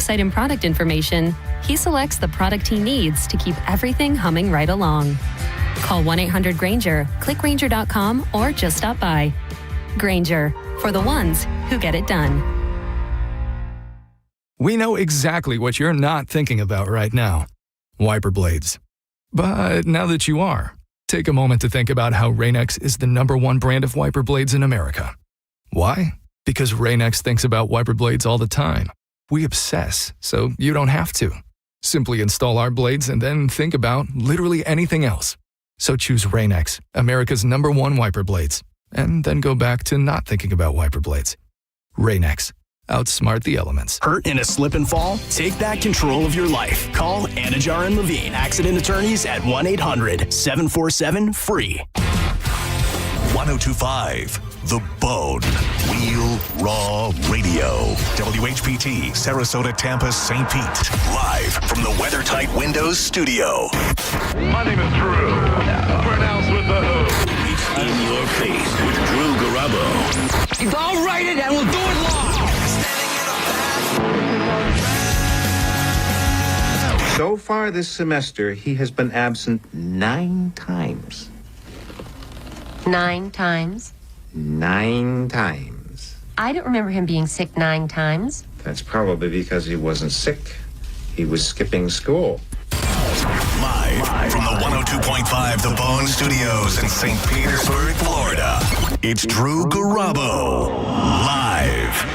website and product information, he selects the product he needs to keep everything humming right along. Call 1-800-GRAINGER, click Grainger.com, or just stop by. Grainger, for the ones who get it done. We know exactly what you're not thinking about right now. Wiper blades. But now that you are, take a moment to think about how Rain-X is the #1 brand of wiper blades in America. Why? Because Rain-X thinks about wiper blades all the time. We obsess, so you don't have to. Simply install our blades and then think about literally anything else. So choose Rain-X, America's #1 wiper blades, and then go back to not thinking about wiper blades. Rain-X. Outsmart the elements. Hurt in a slip and fall? Take back control of your life. Call Anajar and Levine, accident attorneys at 1-800-747-FREE. 1025 The Bone. Real Raw Radio. WHPT, Sarasota, Tampa, St. Pete. Live from the WeatherTight Windows studio. My name is Drew. Pronounced with the O. It's in your face with Drew Garabo. I'll write it and we'll do it live. So far this semester, he has been absent 9 times. 9 times? 9 times. I don't remember him being sick 9 times. That's probably because he wasn't sick. He was skipping school. Live from the 102.5 The Bone Studios in St. Petersburg, Florida. It's Drew Garabo. Live.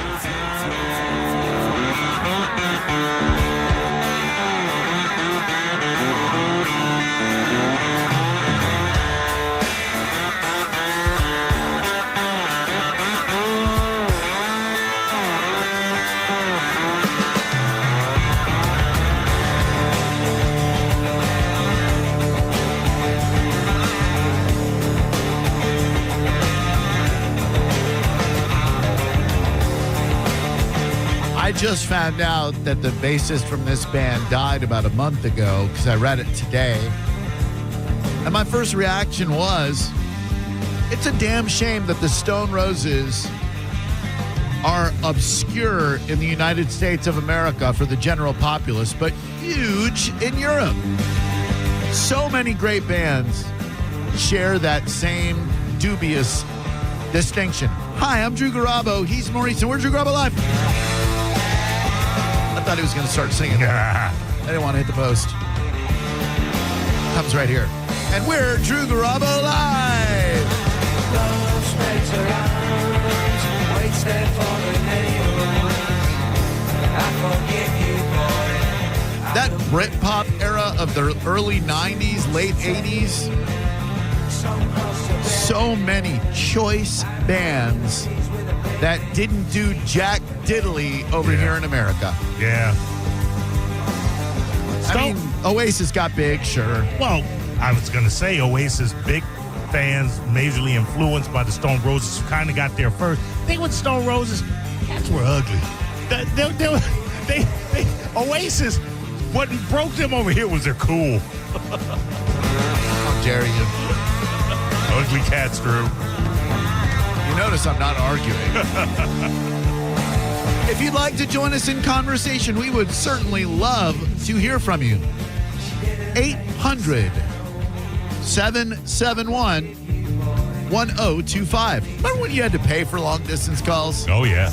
I just found out that the bassist from this band died about a month ago because I read it today. And my first reaction was, it's a damn shame that the Stone Roses are obscure in the United States of America for the general populace, but huge in Europe. So many great bands share that same dubious distinction. Hi, I'm Drew Garabo. He's Maurice, and we're Drew Garabo Live. I thought he was going to start singing. I didn't want to hit the post. Comes right here. And we're Drew Garabo Live. That Britpop era of the early 90s, late 80s. So many choice bands that didn't do jack diddly over here in America. Yeah. I mean, Oasis got big, sure. Well, I was going to say Oasis, big fans, majorly influenced by the Stone Roses, who kind of got there first. They with Stone Roses, cats were ugly. They Oasis, what broke them over here was they're cool. How dare you? Ugly cats, Drew. You notice I'm not arguing. If you'd like to join us in conversation, we would certainly love to hear from you. 800-771-1025. Remember when you had to pay for long-distance calls? Oh, yeah.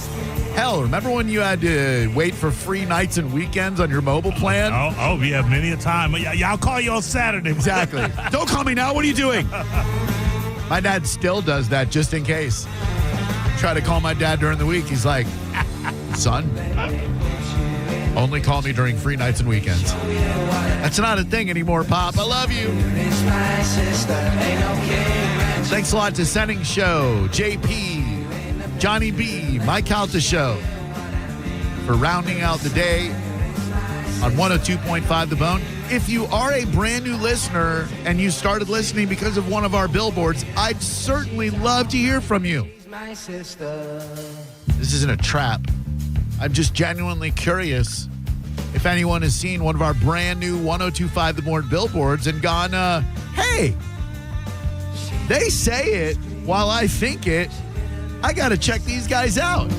Hell, remember when you had to wait for free nights and weekends on your mobile plan? Oh, yeah, many a time. Yeah, I'll call you on Saturday. Exactly. Don't call me now. What are you doing? My dad still does that just in case. Try to call my dad during the week. He's like, son, only call me during free nights and weekends. That's not a thing anymore, Pop. I love you. Thanks a lot to Sending Show, JP, Johnny B, Mike Halta Show for rounding out the day on 102.5 The Bone. If you are a brand new listener and you started listening because of one of our billboards, I'd certainly love to hear from you. This isn't a trap. I'm just genuinely curious if anyone has seen one of our brand new 102.5 The Bone billboards and gone, hey, they say it while I think it. I got to check these guys out.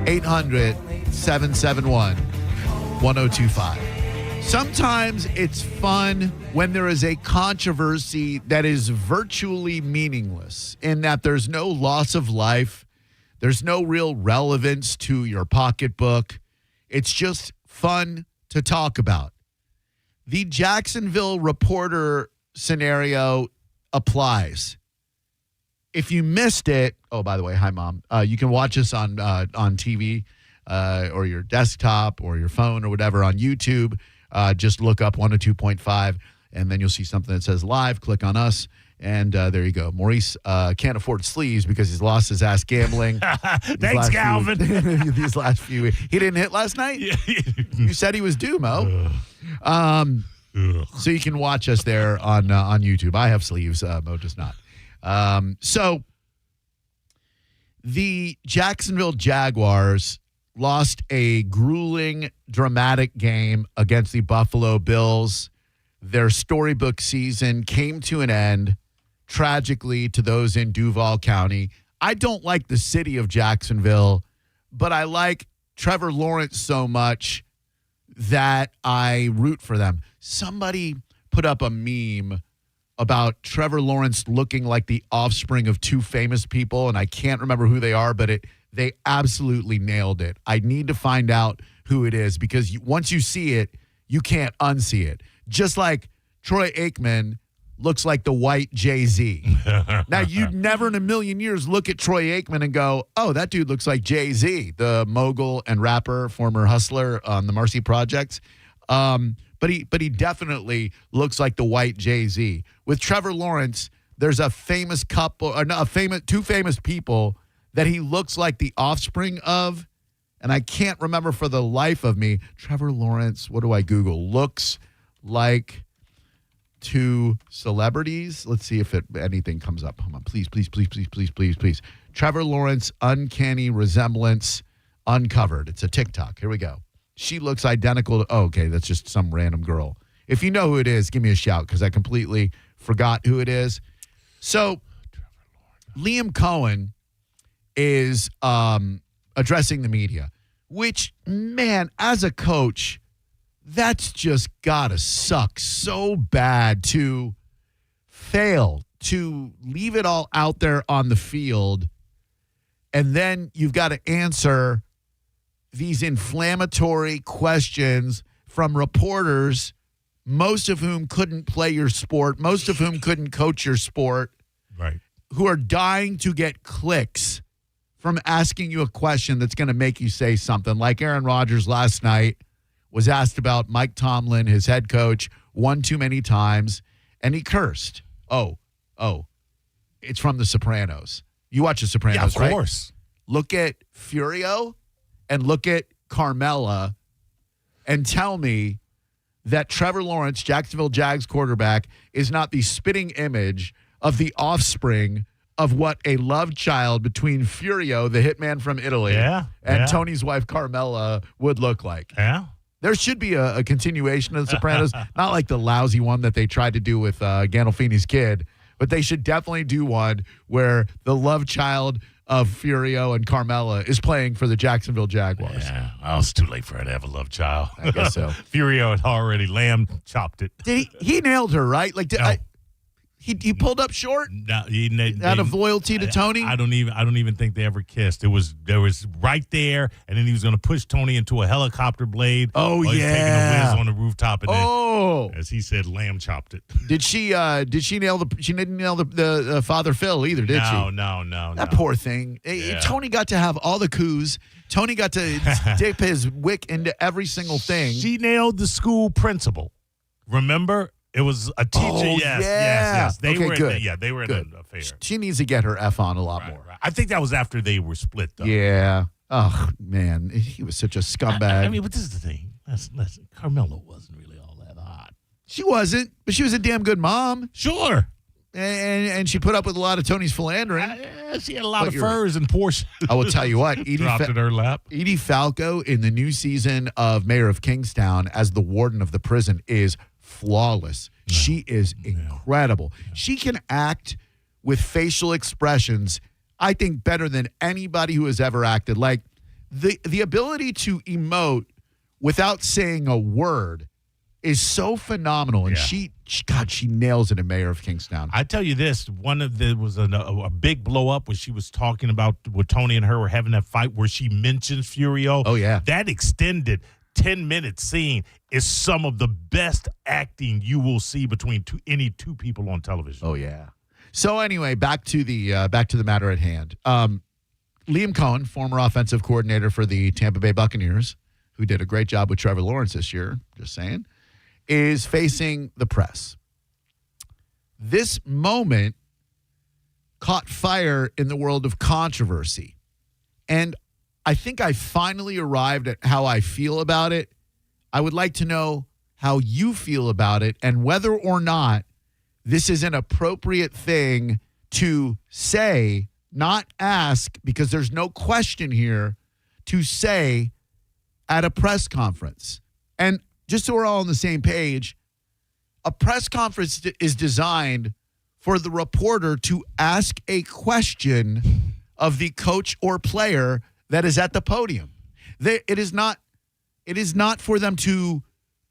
800-771-1025. Sometimes it's fun when there is a controversy that is virtually meaningless, in that there's no loss of life, there's no real relevance to your pocketbook. It's just fun to talk about. The Jacksonville Reporter scenario applies. If you missed it, oh, by the way, hi, Mom. You can watch us on TV or your desktop or your phone or whatever on YouTube. Just look up 102.5, and then you'll see something that says live. Click on us, and there you go. Maurice can't afford sleeves because he's lost his ass gambling. Thanks, Calvin. These last few weeks. He didn't hit last night? You said he was due, Mo. So you can watch us there on YouTube. I have sleeves. Mo does not. So the Jacksonville Jaguars lost a grueling, dramatic game against the Buffalo Bills. Their storybook season came to an end, tragically, to those in Duval County. I don't like the city of Jacksonville, but I like Trevor Lawrence so much that I root for them. Somebody put up a meme about Trevor Lawrence looking like the offspring of two famous people, and I can't remember who they are, but they absolutely nailed it. I need to find out who it is, because once you see it, you can't unsee it. Just like Troy Aikman looks like the white Jay-Z. Now, you'd never in a million years look at Troy Aikman and go, oh, that dude looks like Jay-Z, the mogul and rapper, former hustler on the Marcy Projects. But he definitely looks like the white Jay-Z. With Trevor Lawrence, there's a famous couple, or no, two famous people that he looks like the offspring of, and I can't remember for the life of me. Trevor Lawrence, what do I Google? Looks like two celebrities. Let's see if anything comes up. Hold on, please. Trevor Lawrence, uncanny resemblance uncovered. It's a TikTok. Here we go. She looks identical to, okay, that's just some random girl. If you know who it is, give me a shout, because I completely forgot who it is. So, Liam Cohen is addressing the media, which, man, as a coach, that's just gotta suck so bad to fail, to leave it all out there on the field, and then you've got to answer these inflammatory questions from reporters, most of whom couldn't play your sport, most of whom couldn't coach your sport, right? Who are dying to get clicks from asking you a question that's going to make you say something. Like Aaron Rodgers last night was asked about Mike Tomlin, his head coach, one too many times, and he cursed. Oh, it's from The Sopranos. You watch The Sopranos, right? Yeah, of course. Look at Furio and look at Carmella and tell me that Trevor Lawrence, Jacksonville Jags quarterback, is not the spitting image of the offspring of what a love child between Furio, the hitman from Italy, and Tony's wife Carmella would look like. Yeah. There should be a continuation of The Sopranos, not like the lousy one that they tried to do with Gandolfini's kid, but they should definitely do one where the love child of Furio and Carmella is playing for the Jacksonville Jaguars. Yeah, well, it's too late for her to have a love child. I guess so. Furio had already lamb chopped it. Did he nailed her, right? Like, he pulled up short out of loyalty to Tony. I don't even think they ever kissed. There was right there, and then he was going to push Tony into a helicopter blade. Oh, while yeah, he's taking a whiz on the rooftop, and then, as he said, lamb chopped it. Did she nail the? She didn't nail the Father Phil either, did she? No. That poor thing. Yeah. Tony got to have all the coups. Tony got to dip his wick into every single thing. She nailed the school principal. Remember? It was a teacher. Oh, yes. They were good. They were in an affair. She needs to get her F on a lot more. Right. I think that was after they were split, though. Yeah. Oh, man. He was such a scumbag. I mean, but this is the thing. Listen, Carmella wasn't really all that hot. She wasn't, but she was a damn good mom. Sure. And she put up with a lot of Tony's philandering. She had a lot of furs and Porsche. I will tell you what. Dropped in her lap. Edie Falco in the new season of Mayor of Kingstown as the warden of the prison is flawless. No. She is incredible. No. She can act with facial expressions, I think, better than anybody who has ever acted. Like the ability to emote without saying a word is so phenomenal. And she nails it in Mayor of Kingstown. I tell you this, there was a big blow up when she was talking about where Tony and her were having that fight where she mentions Furio. Oh, yeah. That extended 10-minute scene is some of the best acting you will see between any two people on television. Oh, yeah. So anyway, back to the matter at hand. Liam Cohen, former offensive coordinator for the Tampa Bay Buccaneers, who did a great job with Trevor Lawrence this year, just saying, is facing the press. This moment caught fire in the world of controversy. And I think I finally arrived at how I feel about it. I would like to know how you feel about it and whether or not this is an appropriate thing to say, not ask, because there's no question here, to say at a press conference. And just so we're all on the same page, a press conference is designed for the reporter to ask a question of the coach or player that is at the podium. It is not for them to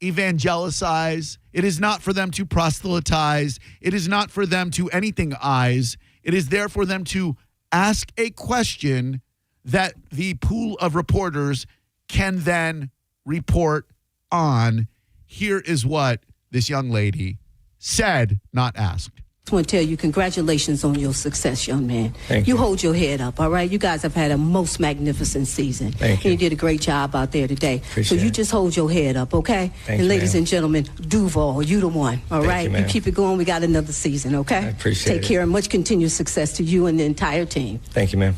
evangelize. It is not for them to proselytize. It is not for them to anything eyes. It is there for them to ask a question that the pool of reporters can then report on. Here is what this young lady said, not asked. I just want to tell you, congratulations on your success, young man. Thank you. You hold your head up, all right? You guys have had a most magnificent season. Thank you. And you did a great job out there today. Appreciate so you it. just hold your head up, okay? Thank and you, ladies ma'am. and gentlemen, Duval, you the one, all Thank right? you, ma'am. keep it going. We got another season, okay? I appreciate Take it. care and much continued success to you and the entire team. Thank you, ma'am.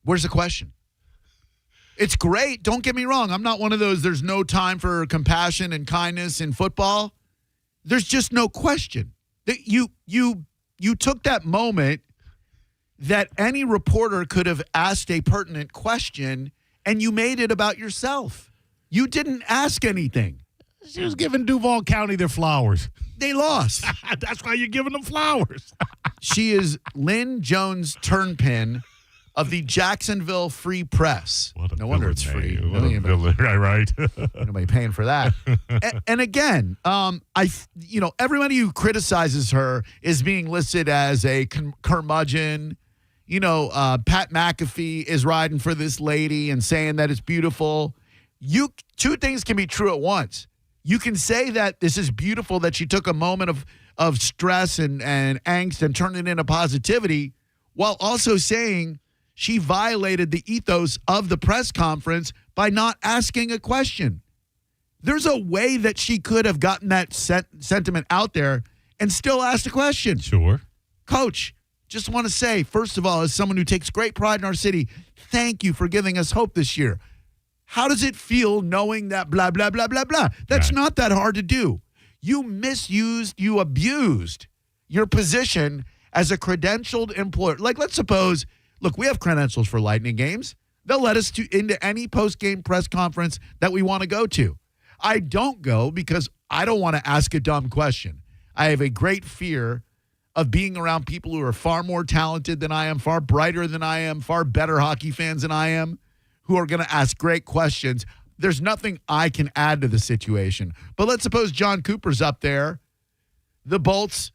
Where's the question? It's great. Don't get me wrong. I'm not one of those, there's no time for compassion and kindness in football. There's just no question. That you took that moment that any reporter could have asked a pertinent question and you made it about yourself. You didn't ask anything. She was giving Duval County their flowers. They lost. That's why you're giving them flowers. She is Lynn Jones Turnpin of the Jacksonville Free Press. What a no wonder villain it's free. name. What a villain. Right. Nobody paying for that. and again, everybody who criticizes her is being listed as a curmudgeon. Pat McAfee is riding for this lady and saying that it's beautiful. Two things can be true at once. You can say that this is beautiful, that she took a moment of stress and angst and turned it into positivity, while also saying she violated the ethos of the press conference by not asking a question. There's a way that she could have gotten that sentiment out there and still asked a question. Sure. Coach, just want to say, first of all, as someone who takes great pride in our city, thank you for giving us hope this year. How does it feel knowing that blah, blah, blah, blah, blah? That's not that hard to do. You misused, you abused your position as a credentialed employer. Like, let's suppose, look, we have credentials for Lightning games. They'll let us into any post-game press conference that we want to go to. I don't go because I don't want to ask a dumb question. I have a great fear of being around people who are far more talented than I am, far brighter than I am, far better hockey fans than I am, who are going to ask great questions. There's nothing I can add to the situation. But let's suppose John Cooper's up there. The Bolts,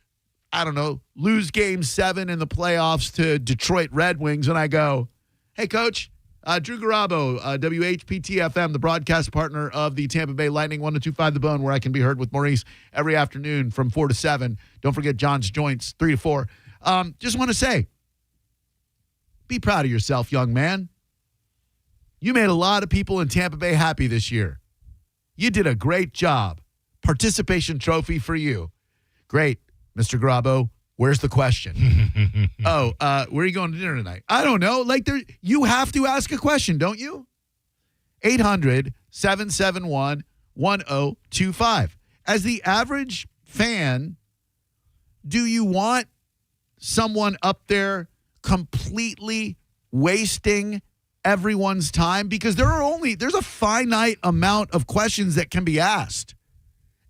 I don't know, lose Game 7 in the playoffs to Detroit Red Wings, and I go, hey, Coach, Drew Garabo, WHPT-FM, the broadcast partner of the Tampa Bay Lightning, 102.5 The Bone, where I can be heard with Maurice every afternoon from 4 to 7. Don't forget John's Joints, 3 to 4. Just want to say, be proud of yourself, young man. You made a lot of people in Tampa Bay happy this year. You did a great job. Participation trophy for you. Great, Mr. Garabo. Where's the question? Where are you going to dinner tonight? I don't know. You have to ask a question, don't you? 800-771-1025. As the average fan, do you want someone up there completely wasting everyone's time? Because there's a finite amount of questions that can be asked.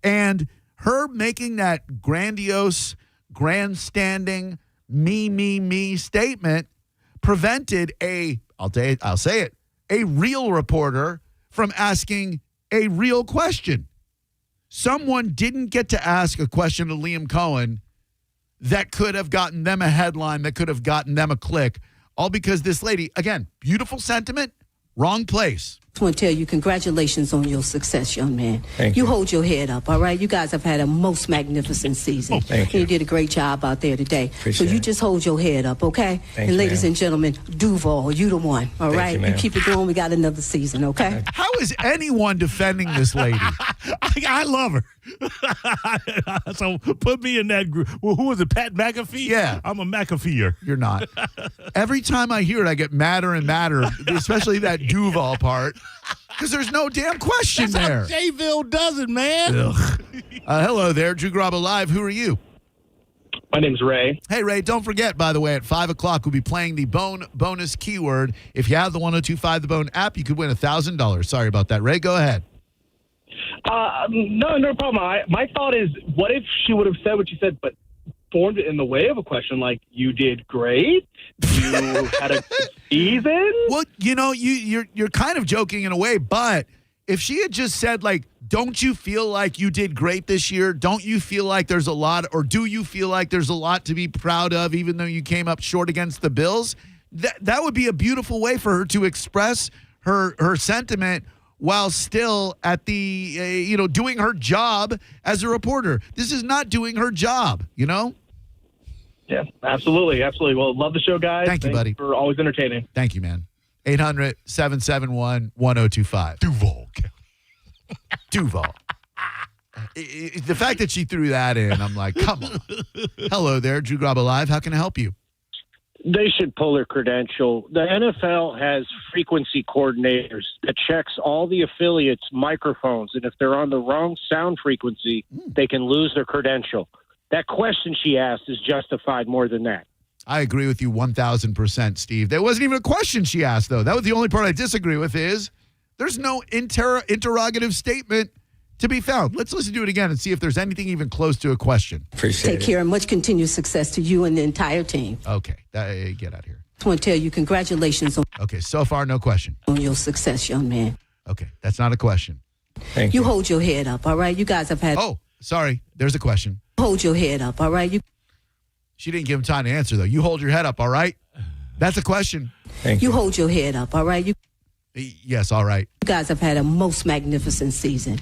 And her making that grandiose, grandstanding, me statement prevented I'll say it, a real reporter from asking a real question. Someone didn't get to ask a question to Liam Cohen that could have gotten them a headline, that could have gotten them a click, all because this lady, again, beautiful sentiment, wrong place. I want to tell you, congratulations on your success, young man. Thank you. Hold your head up, all right? You guys have had a most magnificent season. Thank you. You did a great job out there today. Appreciate so you it. just hold your head up, okay? Thank and you, ladies ma'am. and gentlemen, Duval, you the one, all Thank right? you, ma'am. keep it going. We got another season, okay? How is anyone defending this lady? I love her. So put me in that group. Well, who was it? Pat McAfee? Yeah. I'm a McAfeeer. You're not. Every time I hear it, I get madder and madder, especially that Duval part, because there's no damn question That's there. how Jayville does it, man. Ugh. Hello there, Drew Garabo Live. Who are you? My name's Ray. Hey, Ray, don't forget, by the way, at 5 o'clock, we'll be playing the Bone bonus keyword. If you have the 1025 The Bone app, you could win $1,000. Sorry about that. Ray, go ahead. No problem. My thought is, what if she would have said what she said, but formed it in the way of a question like, you did great? You had a good season? Well, you know, you're kind of joking in a way, but if she had just said, like, don't you feel like you did great this year? Don't you feel like there's a lot, or do you feel like there's a lot to be proud of, even though you came up short against the Bills? That would be a beautiful way for her to express her sentiment while still at the, doing her job as a reporter. This is not doing her job, you know? Yeah, absolutely. Absolutely. Well, love the show, guys. Thank you, Thanks buddy. for always entertaining. Thank you, man. 800-771-1025. Duval. Duval. The fact that she threw that in, I'm like, come on. Hello there, Drew Garabo Live. How can I help you? They should pull their credential. The NFL has frequency coordinators that checks all the affiliates' microphones, and if they're on the wrong sound frequency, they can lose their credential. That question she asked is justified more than that. I agree with you 1,000%, Steve. There wasn't even a question she asked, though. That was the only part I disagree with is there's no interrogative statement to be found. Let's listen to it again and see if there's anything even close to a question. Take care and much continued success to you and the entire team. Okay. Get out of here. I want to tell you, congratulations Okay, so far, no question. on your success, young man. Okay, that's not a question. Thank you. Hold your head up, all right? You guys have had... Oh, sorry. There's a question. Hold your head up, all right? She didn't give him time to answer, though. You hold your head up, all right? That's a question. Thank you. Hold your head up, all right? You Yes, all right. guys have had a most magnificent season.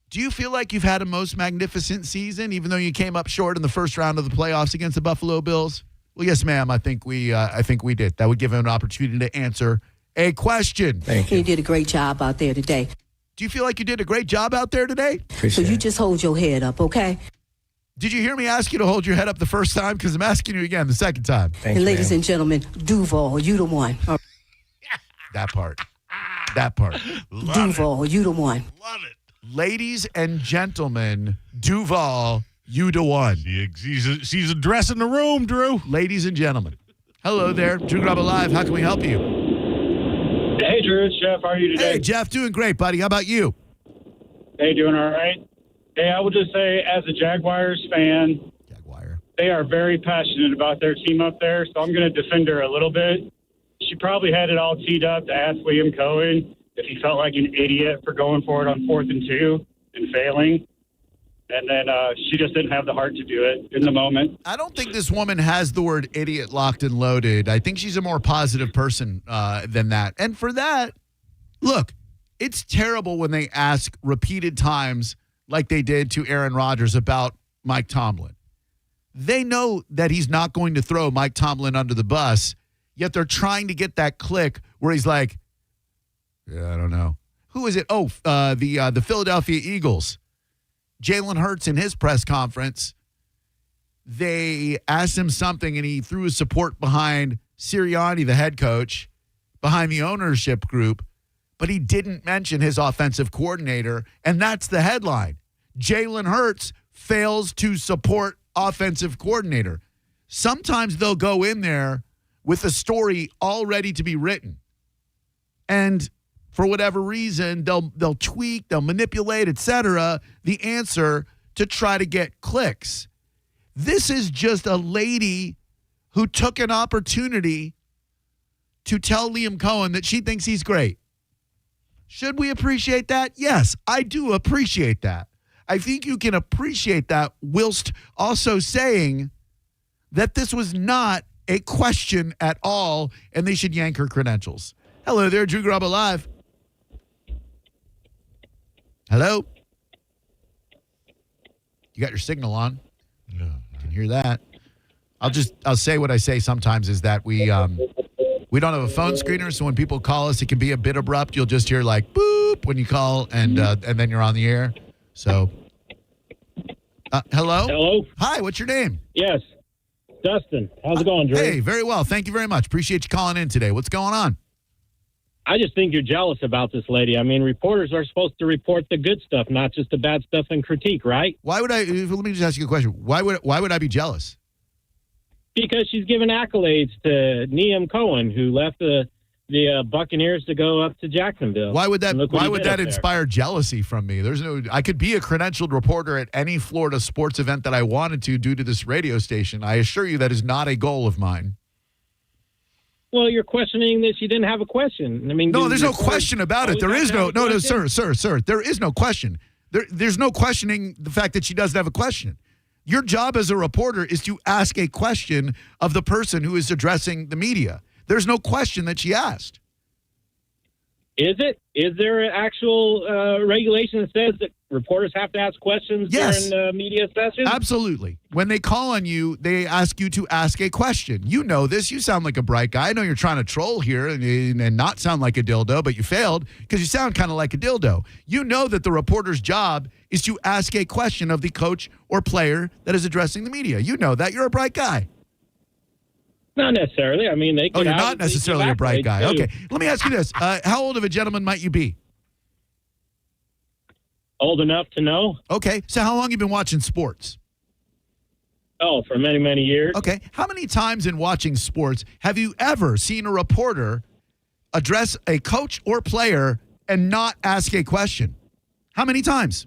Do you feel like you've had a most magnificent season, even though you came up short in the first round of the playoffs against the Buffalo Bills? Well, yes, ma'am. I think we did. That would give him an opportunity to answer a question. Thank you. You did a great job out there today. Do you feel like you did a great job out there today? So you just hold your head up, okay? Did you hear me ask you to hold your head up the first time? Because I'm asking you again the second time. And ladies and gentlemen, Duval, you the one. That part. That part. Duval, you the one. Love it. Ladies and gentlemen, Duval, you the one. She's addressing the room, Drew. Ladies and gentlemen. Hello there, Drew Garabo Live. How can we help you? Hey, Drew, it's Jeff. How are you today? Hey, Jeff, doing great, buddy. How about you? Hey, doing all right. Hey, I would just say, as a Jaguars fan, they are very passionate about their team up there, so I'm going to defend her a little bit. She probably had it all teed up to ask Liam Cohen if he felt like an idiot for going for it on 4th and 2 and failing. And then she just didn't have the heart to do it in the moment. I don't think this woman has the word idiot locked and loaded. I think she's a more positive person than that. And for that, look, it's terrible when they ask repeated times like they did to Aaron Rodgers about Mike Tomlin. They know that he's not going to throw Mike Tomlin under the bus, yet they're trying to get that click where he's like, yeah, I don't know. Who is it? Oh, the Philadelphia Eagles. Jalen Hurts in his press conference, they asked him something and he threw his support behind Sirianni, the head coach, behind the ownership group, but he didn't mention his offensive coordinator, and that's the headline. Jalen Hurts fails to support offensive coordinator. Sometimes they'll go in there with a story all ready to be written. And for whatever reason, they'll tweak, they'll manipulate, etc., the answer to try to get clicks. This is just a lady who took an opportunity to tell Liam Cohen that she thinks he's great. Should we appreciate that? Yes, I do appreciate that. I think you can appreciate that whilst also saying that this was not a question at all and they should yank her credentials. Hello there, Drew Garabo Live. Hello? You got your signal on. No. I can hear that. I'll say what I say sometimes is that we don't have a phone screener, so when people call us, it can be a bit abrupt. You'll just hear like boop when you call, and then you're on the air. So, hello? Hello? Hi, what's your name? Yes. Dustin. How's it going, Drew? Hey, very well. Thank you very much. Appreciate you calling in today. What's going on? I just think you're jealous about this lady. I mean, reporters are supposed to report the good stuff, not just the bad stuff and critique, right? Why would I? Let me just ask you a question. Why would I be jealous? Because she's given accolades to Liam Cohen, who left the Buccaneers to go up to Jacksonville. Why would that? Why would that there. inspire jealousy from me? There's no. I could be a credentialed reporter at any Florida sports event that I wanted to due to this radio station. I assure you that is not a goal of mine. Well, you're questioning that she didn't have a question. I mean, no, there's no question about it. There is no, sir. There is no question. There's no questioning the fact that she doesn't have a question. Your job as a reporter is to ask a question of the person who is addressing the media. There's no question that she asked. Is it? Is there an actual regulation that says that reporters have to ask questions during media sessions? Absolutely. When they call on you, they ask you to ask a question. You know this. You sound like a bright guy. I know you're trying to troll here and not sound like a dildo, but you failed because you sound kind of like a dildo. You know that the reporter's job is to ask a question of the coach or player that is addressing the media. You know that. You're a bright guy. Not necessarily. I mean, they could. Oh, you're not necessarily a bright guy. Too. Okay. Let me ask you this. How old of a gentleman might you be? Old enough to know. Okay. So how long have you been watching sports? Oh, for many, many years. Okay. How many times in watching sports have you ever seen a reporter address a coach or player and not ask a question? How many times?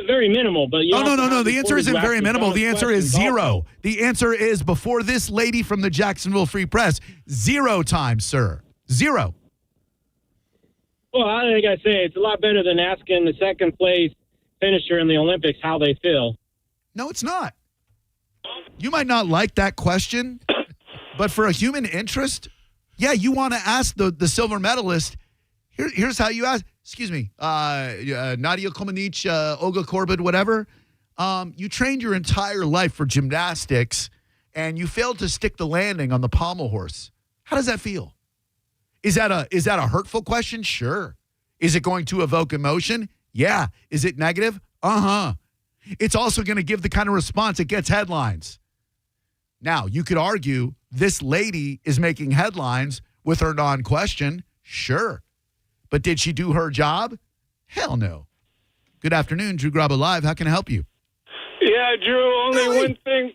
Very minimal, but no. The answer isn't very minimal. The answer is zero. The answer is before this lady from the Jacksonville Free Press, 0 times, sir. 0. Well, I think I say it's a lot better than asking the second place finisher in the Olympics how they feel. No, it's not. You might not like that question, but for a human interest, yeah, you want to ask the silver medalist. Here's how you ask. Excuse me, Nadia Comaneci, Olga Korbut, whatever. You trained your entire life for gymnastics, and you failed to stick the landing on the pommel horse. How does that feel? Is that a hurtful question? Sure. Is it going to evoke emotion? Yeah. Is it negative? Uh-huh. It's also going to give the kind of response that gets headlines. Now, you could argue this lady is making headlines with her non-question. Sure. But did she do her job? Hell no. Good afternoon, Drew Garabo Live. How can I help you? Yeah, Drew, only one thing.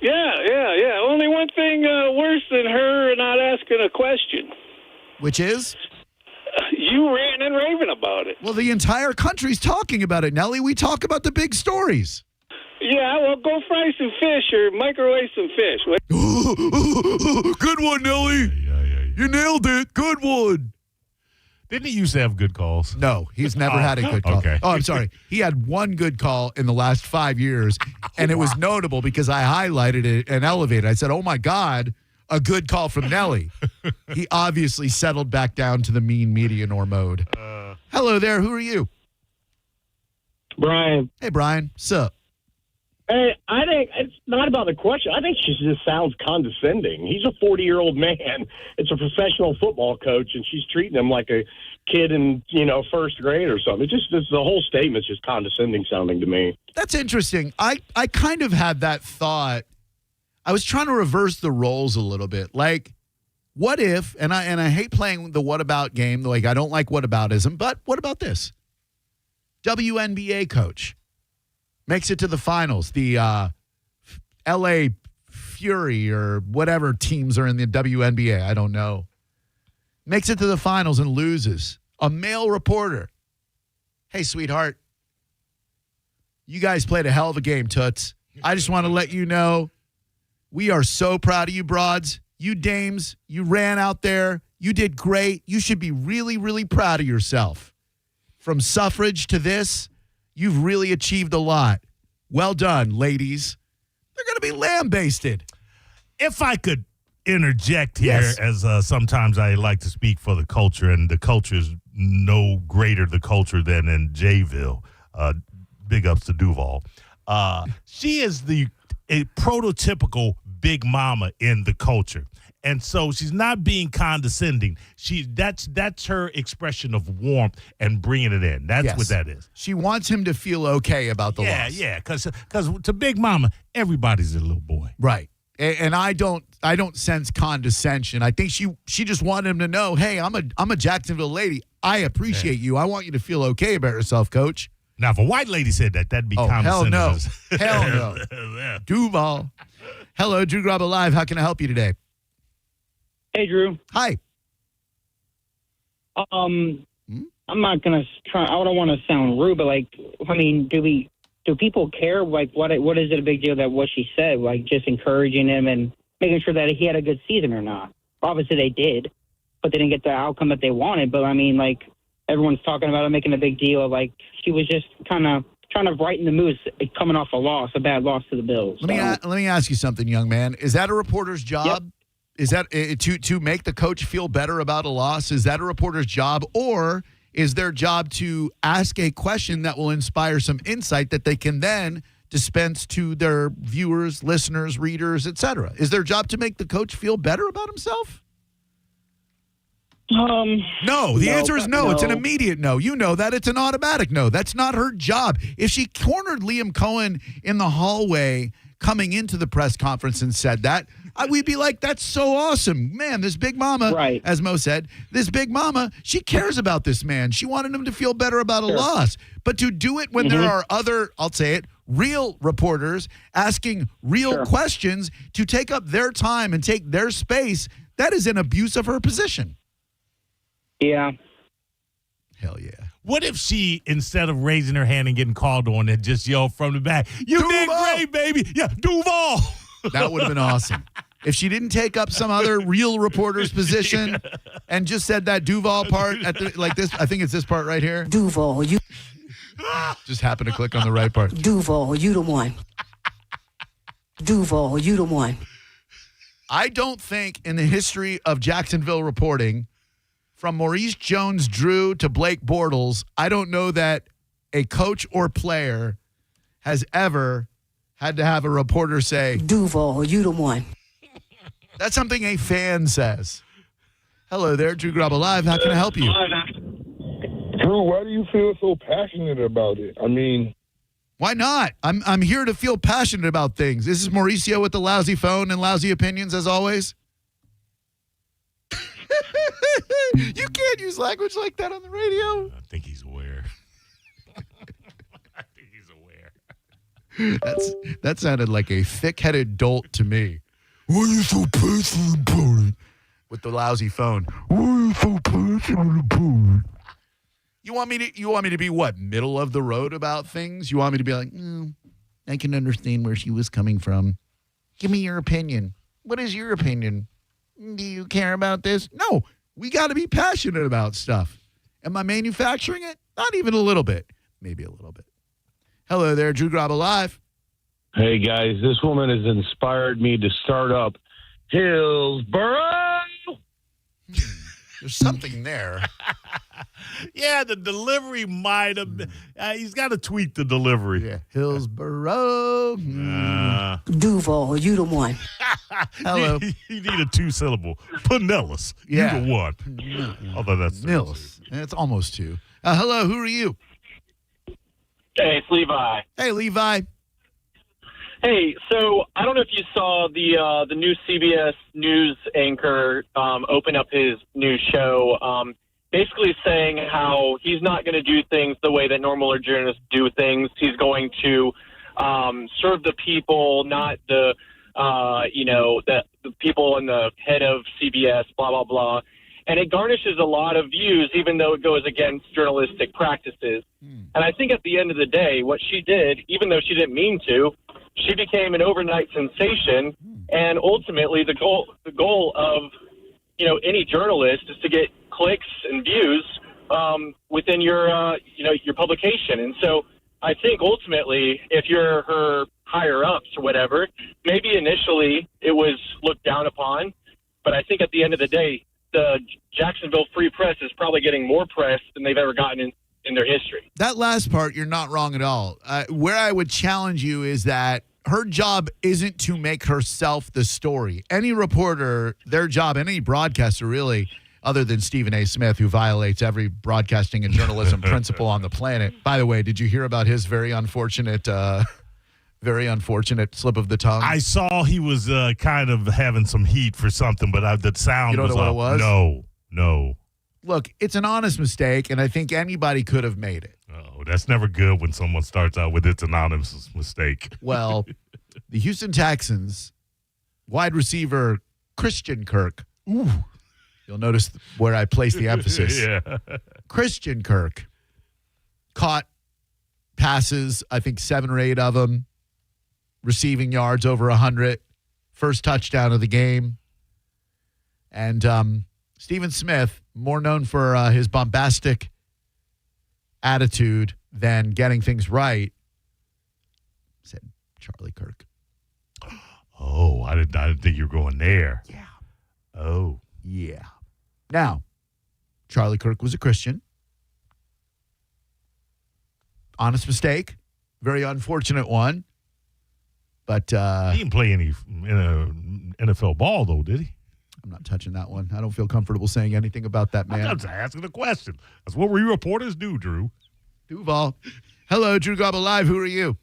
Yeah. Only one thing worse than her not asking a question. Which is? You ranting and raving about it. Well, the entire country's talking about it, Nelly. We talk about the big stories. Yeah, well, go fry some fish or microwave some fish. Good one, Nelly. You nailed it. Good one. Didn't he used to have good calls? No, he's never had a good call. Okay. Oh, I'm sorry. He had one good call in the last 5 years, and it was notable because I highlighted it and elevated. I said, oh, my God, a good call from Nelly. He obviously settled back down to the mean medianor mode. Hello there. Who are you? Brian. Hey, Brian. Sup? Hey, I think it's not about the question. I think she just sounds condescending. He's a 40-year-old man. It's a professional football coach, and she's treating him like a kid in, first grade or something. The whole statement's just condescending sounding to me. That's interesting. I kind of had that thought. I was trying to reverse the roles a little bit. Like, what if, and I hate playing the what about game, like I don't like whataboutism, but what about this? WNBA coach makes it to the finals. The LA Fury or whatever teams are in the WNBA, I don't know. Makes it to the finals and loses. A male reporter. Hey, sweetheart. You guys played a hell of a game, Toots. I just want to let you know we are so proud of you, broads. You dames, you ran out there. You did great. You should be really, really proud of yourself. From suffrage to this, you've really achieved a lot. Well done, ladies. They're going to be lambasted. If I could interject here, as sometimes I like to speak for the culture, and the culture is no greater the culture than in Jayville. Big ups to Duval. She is a prototypical big mama in the culture. And so she's not being condescending. That's her expression of warmth and bringing it in. That's what that is. She wants him to feel okay about the loss. Yeah, because to Big Mama, everybody's a little boy. Right. And I don't sense condescension. I think she just wanted him to know, hey, I'm a Jacksonville lady. I appreciate you. I want you to feel okay about yourself, Coach. Now, if a white lady said that, that'd be condescending. Hell no. Yeah. Duval. Hello, Drew Garabo Live. How can I help you today? Hey, Drew. Hi. I'm not gonna try. I don't want to sound rude, but do people care? Like, what is it a big deal that what she said? Like, just encouraging him and making sure that he had a good season or not? Obviously, they did, but they didn't get the outcome that they wanted. But everyone's talking about it, making a big deal. Like, she was just kind of trying to brighten the mood, coming off a bad loss to the Bills. Let me ask you something, young man. Is that a reporter's job? Yep. Is that to make the coach feel better about a loss? Is that a reporter's job, or is their job to ask a question that will inspire some insight that they can then dispense to their viewers, listeners, readers, etc.? Is their job to make the coach feel better about himself? No. The answer is no. It's an immediate no. You know that. It's an automatic no. That's not her job. If she cornered Liam Cohen in the hallway coming into the press conference and said that, we'd be like, that's so awesome. Man, this big mama, right, as Mo said, this big mama, she cares about this man. She wanted him to feel better about a loss. But to do it when there are other, I'll say it, real reporters asking real questions, to take up their time and take their space, that is an abuse of her position. Yeah. Hell yeah. What if she, instead of raising her hand and getting called on, had just yelled from the back, "You Duval! did great, baby. Yeah, Duval." That would have been awesome. If she didn't take up some other real reporter's position and just said that Duval part like this, I think it's this part right here. Duval, you just happened to click on the right part. Duval, you the one. Duval, you the one. I don't think in the history of Jacksonville reporting, from Maurice Jones-Drew to Blake Bortles, I don't know that a coach or player has ever had to have a reporter say, Duval, you the one. That's something a fan says. Hello there, Drew Garabo Live. How can I help you? Drew, why do you feel so passionate about it? I mean, why not? I'm here to feel passionate about things. This is Mauricio with the lousy phone and lousy opinions, as always. You can't use language like that on the radio. I think he's aware. That sounded like a thick-headed dolt to me. Why are you so passionate about it? With the lousy phone. Why are you so passionate about it? You want me to be what? Middle of the road about things? You want me to be like, I can understand where she was coming from. Give me your opinion. What is your opinion? Do you care about this? No, we got to be passionate about stuff. Am I manufacturing it? Not even a little bit. Maybe a little bit. Hello there, Drew Garabo Live. Hey, guys, this woman has inspired me to start up Hillsboro. There's something there. Yeah, the delivery might have been. He's got to tweak the delivery. Yeah, Hillsboro. Duval, you the one. Hello. You need a two-syllable. Pinellas. Yeah. You the one. Although that's Nils. It's almost two. Hello, who are you? Hey, it's Levi. Hey, Levi. Hey, so I don't know if you saw the new CBS News anchor open up his new show, basically saying how he's not going to do things the way that normal journalists do things. He's going to serve the people, not the people in the head of CBS, blah, blah, blah. And it garnishes a lot of views, even though it goes against journalistic practices. And I think at the end of the day, what she did, even though she didn't mean to, she became an overnight sensation. And ultimately, the goal of, any journalist is to get clicks and views within your publication. And so I think ultimately, if you're her higher ups or whatever, maybe initially it was looked down upon, but I think at the end of the day, the Jacksonville Free Press is probably getting more press than they've ever gotten in their history. That last part, you're not wrong at all. Where I would challenge you is that her job isn't to make herself the story. Any reporter, their job, any broadcaster really, other than Stephen A. Smith, who violates every broadcasting and journalism principle on the planet. By the way, did you hear about his very unfortunate slip of the tongue? I saw he was kind of having some heat for something, but the sound you don't was know up. What it was? No. Look, it's an honest mistake, and I think anybody could have made it. Oh, that's never good when someone starts out with it's an honest mistake. Well, the Houston Texans wide receiver Christian Kirk. Ooh. You'll notice where I place the emphasis. Yeah. Christian Kirk caught passes, I think 7 or 8 of them, receiving yards over 100, first touchdown of the game. And Stephen Smith, more known for his bombastic attitude than getting things right, said Charlie Kirk. Oh, I didn't think you were going there. Yeah. Oh. Yeah. Now, Charlie Kirk was a Christian. Honest mistake. Very unfortunate one. But he didn't play any NFL ball, though, did he? I'm not touching that one. I don't feel comfortable saying anything about that man. I'm just asking a question. That's what we reporters do, Drew. Duval. Hello, Drew Garabo Live. Who are you?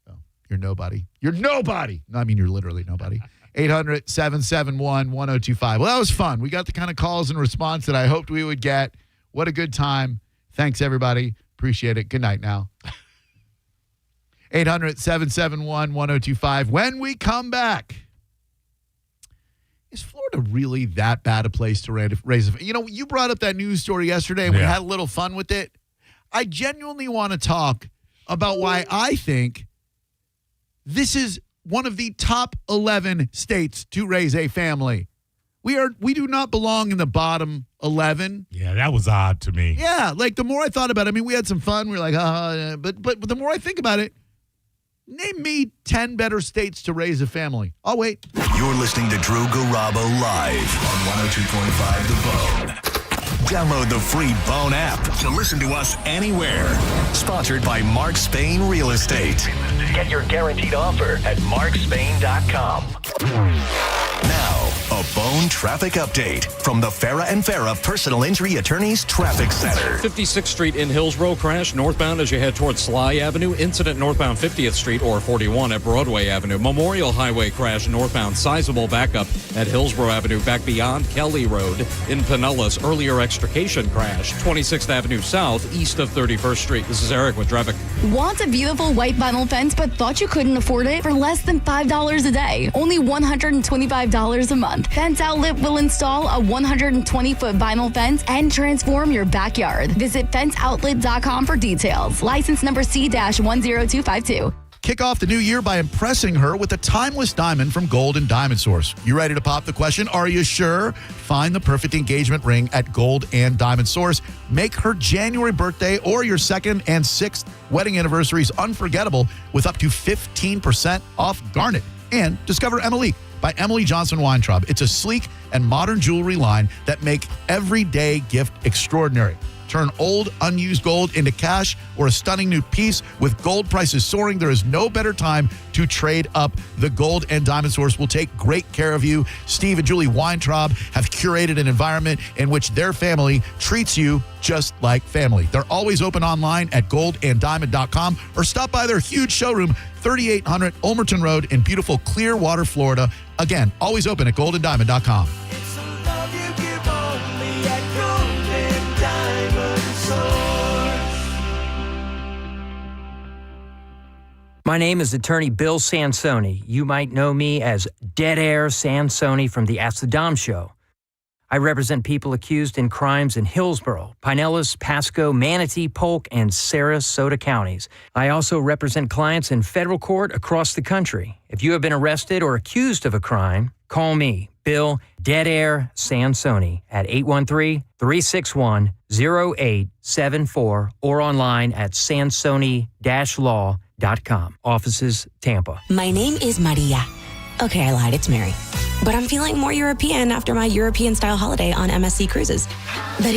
Oh, you're nobody. You're nobody. No, I mean, you're literally nobody. 800-771-1025. Well, that was fun. We got the kind of calls and response that I hoped we would get. What a good time. Thanks, everybody. Appreciate it. Good night now. 800-771-1025. When we come back, is Florida really that bad a place to raise a... You brought up that news story yesterday, and we had a little fun with it. I genuinely want to talk about why I think this is one of the top 11 states to raise a family. We do not belong in the bottom 11. Yeah, that was odd to me. Yeah, like the more I thought about it, I mean, we had some fun. We were like, but the more I think about it, name me 10 better states to raise a family. I'll wait. You're listening to Drew Garabo live on 102.5 The Bone. Download the free Bone app to listen to us anywhere. Sponsored by Mark Spain Real Estate. Get your guaranteed offer at markspain.com. Now, a Bone traffic update from the Farah and Farah Personal Injury Attorneys Traffic Center. 56th Street in Hillsborough, crash northbound as you head towards Sly Avenue. Incident northbound 50th Street or 41 at Broadway Avenue. Memorial Highway crash northbound. Sizable backup at Hillsborough Avenue back beyond Kelly Road. In Pinellas, earlier extrication crash. 26th Avenue South, east of 31st Street. This is Eric with traffic. Want a beautiful white vinyl fence but thought you couldn't afford it? For less than $5 a day, only $125 a month. Fence Outlet will install a 120-foot vinyl fence and transform your backyard. Visit fenceoutlet.com for details. License number C-10252. Kick off the new year by impressing her with a timeless diamond from Gold and Diamond Source. You ready to pop the question? Are you sure? Find the perfect engagement ring at Gold and Diamond Source. Make her January birthday or your 2nd and 6th wedding anniversaries unforgettable with up to 15% off garnet. And discover Emily by Emily Johnson Weintraub. It's a sleek and modern jewelry line that make everyday gift extraordinary. Turn old, unused gold into cash or a stunning new piece. With gold prices soaring, there is no better time to trade up. The Gold and Diamond Source will take great care of you. Steve and Julie Weintraub have curated an environment in which their family treats you just like family. They're always open online at goldanddiamond.com or stop by their huge showroom, 3800 Ulmerton Road in beautiful Clearwater, Florida. Again, always open at goldanddiamond.com. My name is attorney Bill Sansoni. You might know me as Dead Air Sansoni from the Ask the Dom show. I represent people accused in crimes in Hillsborough, Pinellas, Pasco, Manatee, Polk, and Sarasota counties. I also represent clients in federal court across the country. If you have been arrested or accused of a crime, call me, Bill Dead Air Sansoni at 813-361-0874 or online at sansoni-law.com. Offices, Tampa. My name is Maria. Okay, I lied. It's Mary. But I'm feeling more European after my European-style holiday on MSC Cruises. The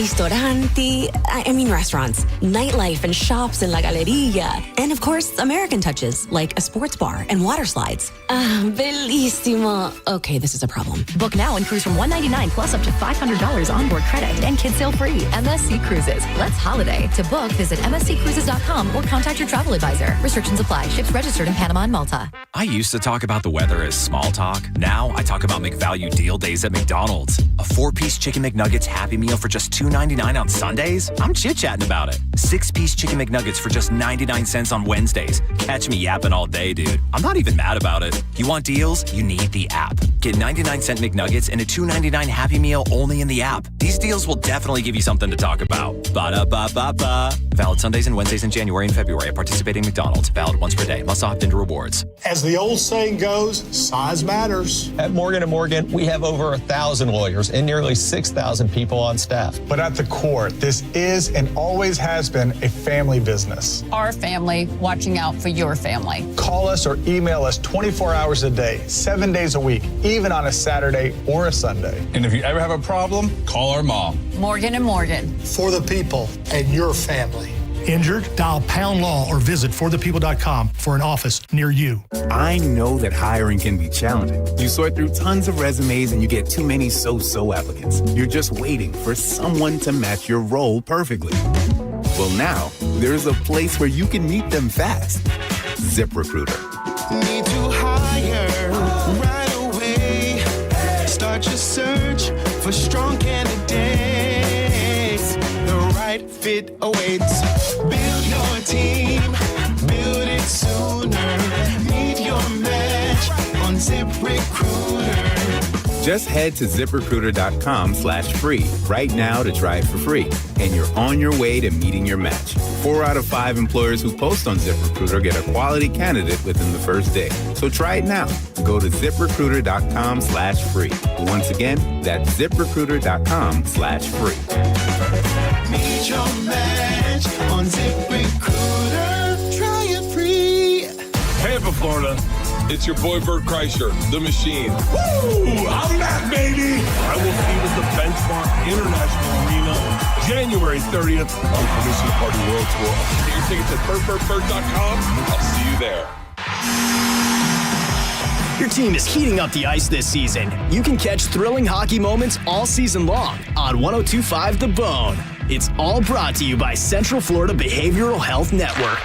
restaurants, nightlife and shops in La Galleria. And of course, American touches, like a sports bar and water slides. Bellissimo. Okay, this is a problem. Book now and cruise from $199 plus up to $500 onboard credit and kids sail free. MSC Cruises. Let's holiday. To book, visit msccruises.com or contact your travel advisor. Restrictions apply. Ships registered in Panama and Malta. I used to talk about the weather as small talk. Now I talk about McValue deal days at McDonald's. A 4-piece Chicken McNuggets Happy Meal for just $2.99 on Sundays? I'm chit-chatting about it. 6-piece Chicken McNuggets for just 99 cents on Wednesdays. Catch me yapping all day, dude. I'm not even mad about it. You want deals? You need the app. Get 99-cent McNuggets and a $2.99 Happy Meal only in the app. These deals will definitely give you something to talk about. Ba-da-ba-ba-ba. Valid Sundays and Wednesdays in January and February at participating McDonald's. Valid once per day. Must opt into rewards. As the old saying goes, size matters. At Morgan & Morgan, we have over 1,000 lawyers and nearly 6,000 people on staff. But at the core, this is and always has been a family business. Our family watching out for your family. Call us or email us 24 hours a day, 7 days a week, even on a Saturday or a Sunday. And if you ever have a problem, call our mom. Morgan & Morgan. For the people and your family. Injured? Dial Pound Law or visit forthepeople.com for an office near you. I know that hiring can be challenging. You sort through tons of resumes and you get too many so-so applicants. You're just waiting for someone to match your role perfectly. Well, now there's a place where you can meet them fast. ZipRecruiter. Need to hire right away. Start your search for strong candidates. The right fit awaits. Build your team, build it sooner. Meet your match on ZipRecruiter. Just head to ZipRecruiter.com/free right now to try it for free. And you're on your way to meeting your match. 4 out of 5 employers who post on ZipRecruiter get a quality candidate within the first day. So try it now. Go to ZipRecruiter.com/free. Once again, that's ZipRecruiter.com/free. Meet your match on ZipRecruiter. Try it free. Tampa, Florida. It's your boy Bert Kreischer, the Machine. Woo! I'm back, baby! I will see you at the Benchmark International Arena January 30th on the Commission Party World Tour. Get your tickets at BertBertBert.com. I'll see you there. Your team is heating up the ice this season. You can catch thrilling hockey moments all season long on 102.5 The Bone. It's all brought to you by Central Florida Behavioral Health Network.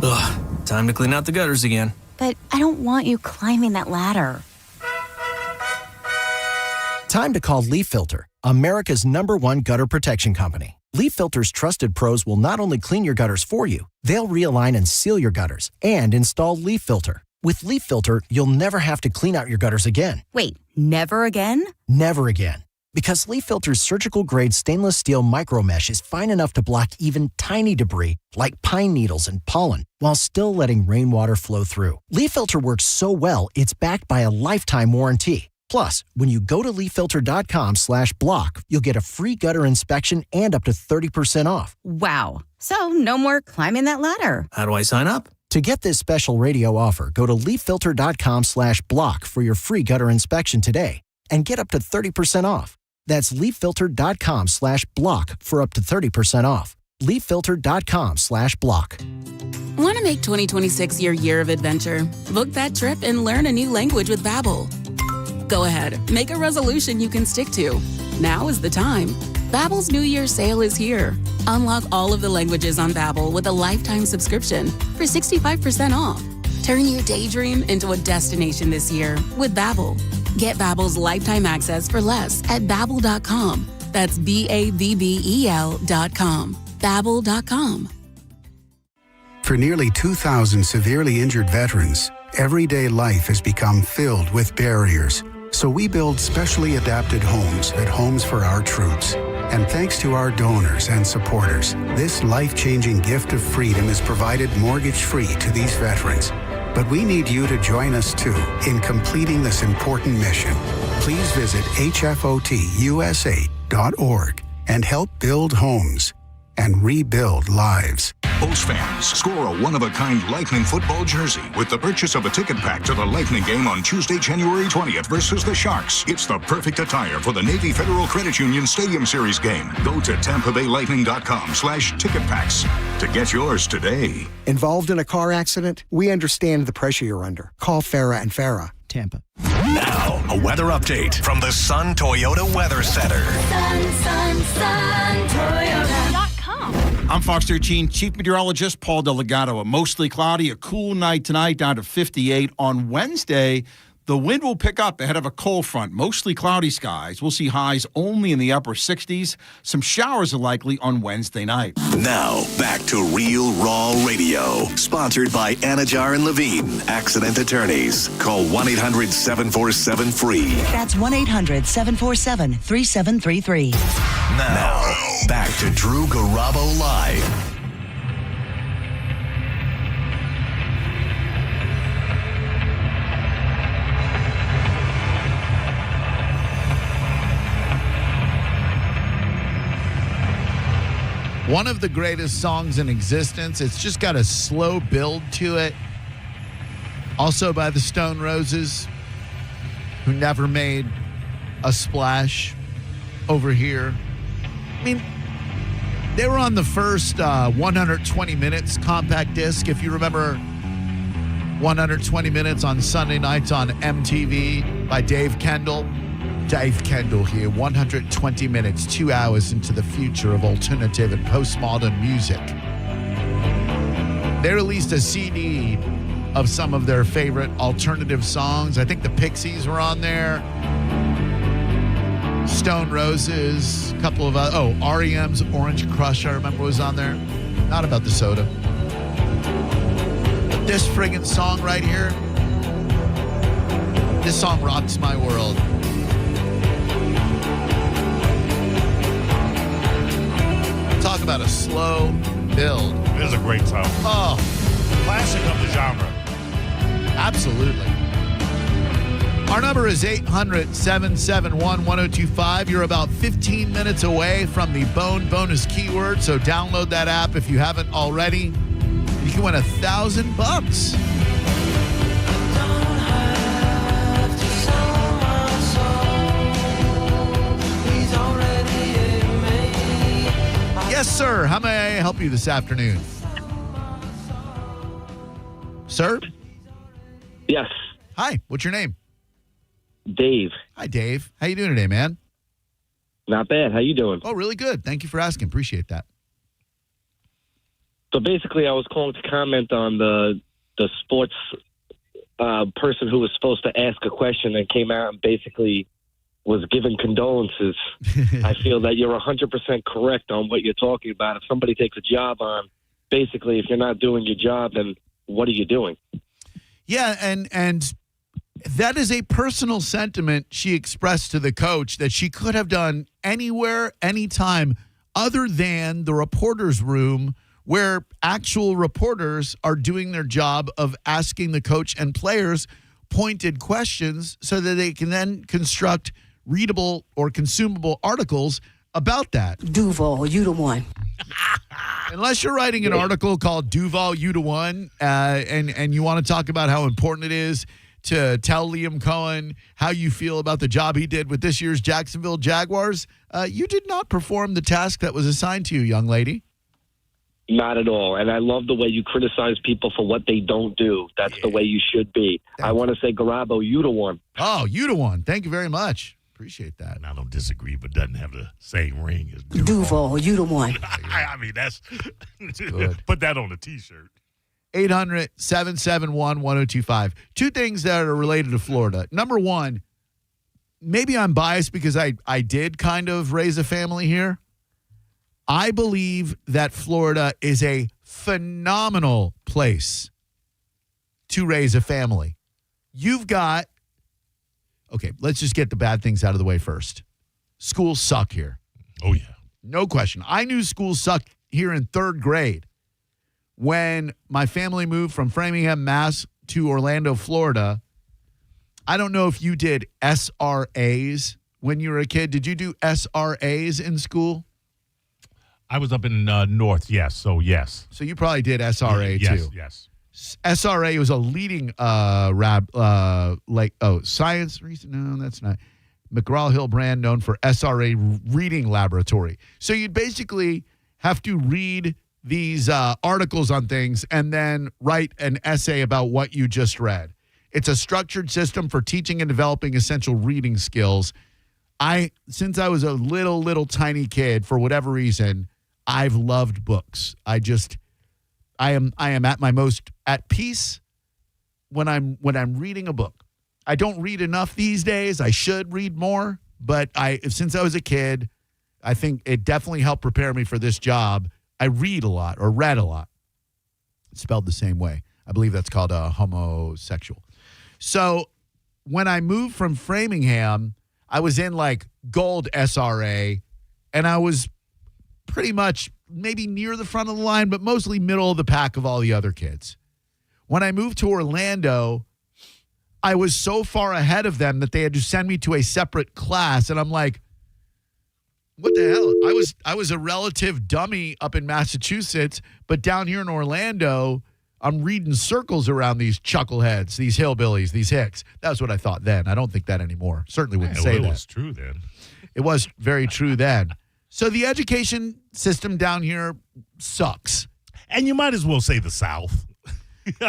Ugh, time to clean out the gutters again. But I don't want you climbing that ladder. Time to call Leaf Filter, America's #1 gutter protection company. Leaf Filter's trusted pros will not only clean your gutters for you, they'll realign and seal your gutters and install Leaf Filter. With Leaf Filter, you'll never have to clean out your gutters again. Wait, never again? Never again. Because Leaf Filter's surgical-grade stainless steel micro mesh is fine enough to block even tiny debris like pine needles and pollen while still letting rainwater flow through. Leaf Filter works so well, it's backed by a lifetime warranty. Plus, when you go to leaffilter.com/block, you'll get a free gutter inspection and up to 30% off. Wow. So no more climbing that ladder. How do I sign up? To get this special radio offer, go to leaffilter.com/block for your free gutter inspection today and get up to 30% off. That's leaffilter.com/block for up to 30% off. leaffilter.com/block. Want to make 2026 your year of adventure? Book that trip and learn a new language with Babbel. Go ahead, make a resolution you can stick to. Now is the time. Babbel's New Year's sale is here. Unlock all of the languages on Babbel with a lifetime subscription for 65% off. Turn your daydream into a destination this year with Babbel. Get Babbel's lifetime access for less at Babbel.com. That's BABBEL.com. Babbel.com. For nearly 2,000 severely injured veterans, everyday life has become filled with barriers. So we build specially adapted homes at Homes for Our Troops. And thanks to our donors and supporters, this life-changing gift of freedom is provided mortgage-free to these veterans. But we need you to join us too in completing this important mission. Please visit hfotusa.org and help build homes and rebuild lives. Bulls fans, score a one-of-a-kind Lightning football jersey with the purchase of a ticket pack to the Lightning game on Tuesday, January 20th versus the Sharks. It's the perfect attire for the Navy Federal Credit Union Stadium Series game. Go to TampaBayLightning.com/ticket packs to get yours today. Involved in a car accident? We understand the pressure you're under. Call Farah and Farah, Tampa. Now, a weather update from the Sun Toyota Weather Center. Sun, Toyota.com. I'm Fox 13 Chief Meteorologist Paul Delgado. A mostly cloudy, a cool night tonight, down to 58. On Wednesday, the wind will pick up ahead of a cold front. Mostly cloudy skies. We'll see highs only in the upper 60s. Some showers are likely on Wednesday night. Now, back to Real Raw Radio. Sponsored by Anajar and Levine, Accident Attorneys. Call 1-800-747-FREE. That's 1-800-747-3733. Now, back to Drew Garabo Live. One of the greatest songs in existence. It's just got a slow build to it. Also by the Stone Roses, who never made a splash over here. I mean, they were on the first 120 Minutes compact disc. If you remember 120 Minutes on Sunday nights on MTV by Dave Kendall. Dave Kendall here, 120 minutes, 2 hours into the future of alternative and postmodern music. They released a CD of some of their favorite alternative songs. I think the Pixies were on there. Stone Roses, a couple of REM's Orange Crush, I remember, was on there. Not about the soda. But this friggin' song right here, this song rocks my world. Talk about a slow build. It is a great song. Oh. Classic of the genre. Absolutely. Our number is 800-771-1025. You're about 15 minutes away from the Bone bonus keyword, so download that app if you haven't already. You can win $1,000. Yes, sir. How may I help you this afternoon? Sir? Yes. Hi. What's your name? Dave. Hi, Dave. How you doing today, man? Not bad. How you doing? Oh, really good. Thank you for asking. Appreciate that. So basically, I was calling to comment on the sports person who was supposed to ask a question and came out and basically was giving condolences. I feel that you're 100% correct on what you're talking about. If somebody takes a job on, basically, if you're not doing your job, then what are you doing? Yeah, and that is a personal sentiment she expressed to the coach that she could have done anywhere, anytime, other than the reporter's room where actual reporters are doing their job of asking the coach and players pointed questions so that they can then construct readable or consumable articles about that. Duval, you the one. Unless you're writing an article called Duval, you the one, and you want to talk about how important it is to tell Liam Cohen how you feel about the job he did with this year's Jacksonville Jaguars, you did not perform the task that was assigned to you, young lady. Not at all. And I love the way you criticize people for what they don't do. That's the way you should be. I want to say, Garabo, you the one. Oh, you the one. Thank you very much. Appreciate that. And I don't disagree, but doesn't have the same ring as Duval, you the one. I mean, that's good. Put that on a T-shirt. 800-771-1025. Two things that are related to Florida. Number one, maybe I'm biased because I did kind of raise a family here. I believe that Florida is a phenomenal place to raise a family. You've got, okay, let's just get the bad things out of the way first. Schools suck here. Oh, yeah. No question. I knew schools sucked here in third grade when my family moved from Framingham, Mass. to Orlando, Florida. I don't know if you did SRAs when you were a kid. Did you do SRAs in school? I was up in North, yes. So, yes. So you probably did SRA, too. Yes. SRA was a leading science reason. No, that's not. McGraw-Hill brand known for SRA reading laboratory. So you'd basically have to read these articles on things and then write an essay about what you just read. It's a structured system for teaching and developing essential reading skills. Since I was a little tiny kid, for whatever reason, I've loved books. I am at my most at peace when I'm reading a book. I don't read enough these days. I should read more, but since I was a kid, I think it definitely helped prepare me for this job. I read a lot or read a lot. It's spelled the same way. I believe that's called a homosexual. So when I moved from Framingham, I was in like gold SRA, and I was pretty much maybe near the front of the line, but mostly middle of the pack of all the other kids. When I moved to Orlando, I was so far ahead of them that they had to send me to a separate class. And I'm like, what the hell? I was a relative dummy up in Massachusetts, but down here in Orlando, I'm reading circles around these chuckleheads, these hillbillies, these hicks. That's what I thought then. I don't think that anymore. Certainly wouldn't say that. It was true then. It was very true then. So the education system down here sucks. And you might as well say the South.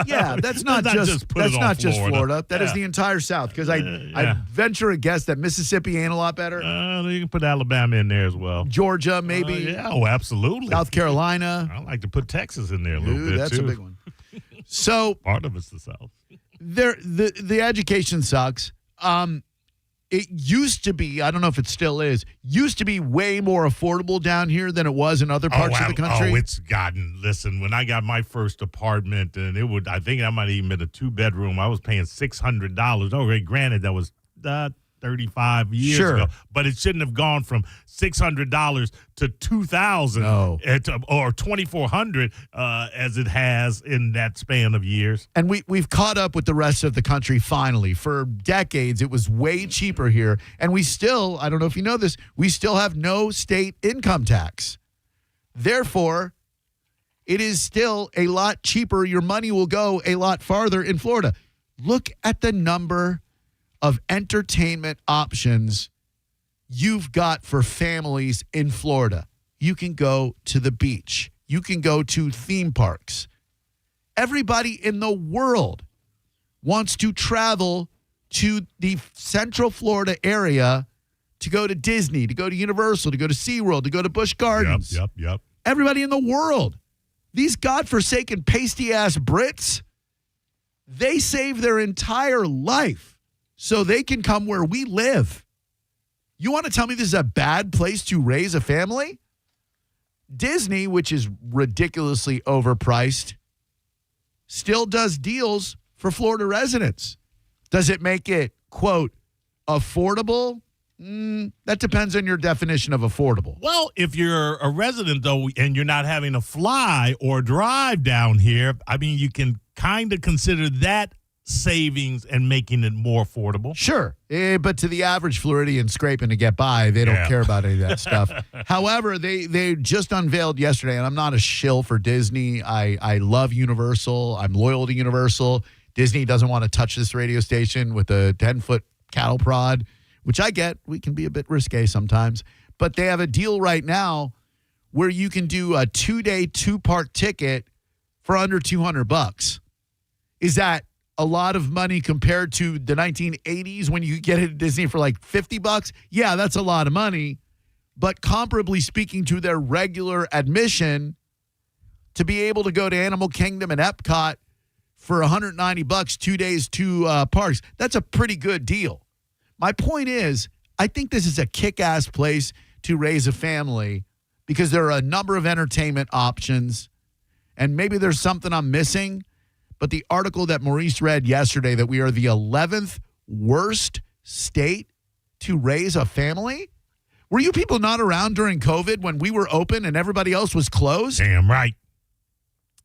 Yeah, that's not just Florida. That is the entire South, because I venture a guess that Mississippi ain't a lot better. You can put Alabama in there as well. Georgia, maybe. Absolutely. South Carolina. I like to put Texas in there a little bit, that's too. a big one. So part of it's the South. The education sucks. It used to be, I don't know if it still is, used to be way more affordable down here than it was in other parts of the country. It's gotten, listen, when I got my first apartment, and I think I might have even been a 2-bedroom, I was paying $600. Okay, granted, that was 35 years ago, but it shouldn't have gone from $600 to $2,000 or $2,400 as it has in that span of years. And we've caught up with the rest of the country finally. For decades, it was way cheaper here, and we still, I don't know if you know this, we still have no state income tax. Therefore, it is still a lot cheaper. Your money will go a lot farther in Florida. Look at the number of entertainment options you've got for families in Florida. You can go to the beach. You can go to theme parks. Everybody in the world wants to travel to the Central Florida area to go to Disney, to go to Universal, to go to SeaWorld, to go to Busch Gardens. Yep. Everybody in the world. These godforsaken pasty-ass Brits, they save their entire life so they can come where we live. You want to tell me this is a bad place to raise a family? Disney, which is ridiculously overpriced, still does deals for Florida residents. Does it make it, quote, affordable? That depends on your definition of affordable. Well, if you're a resident, though, and you're not having to fly or drive down here, I mean, you can kind of consider that savings and making it more affordable. Sure. But to the average Floridian scraping to get by, they don't care about any of that stuff. However, they just unveiled yesterday, and I'm not a shill for Disney. I love Universal. I'm loyal to Universal. Disney doesn't want to touch this radio station with a 10-foot cattle prod, which I get. We can be a bit risque sometimes. But they have a deal right now where you can do a 2-day, 2-park ticket for under $200. Is that a lot of money compared to the 1980s when you could get it at Disney for like $50? Yeah, that's a lot of money. But comparably speaking to their regular admission, to be able to go to Animal Kingdom and Epcot for $190, 2 days, 2 parks, that's a pretty good deal. My point is, I think this is a kick-ass place to raise a family because there are a number of entertainment options, and maybe there's something I'm missing. But the article that Maurice read yesterday, that we are the 11th worst state to raise a family? Were you people not around during COVID when we were open and everybody else was closed? Damn right.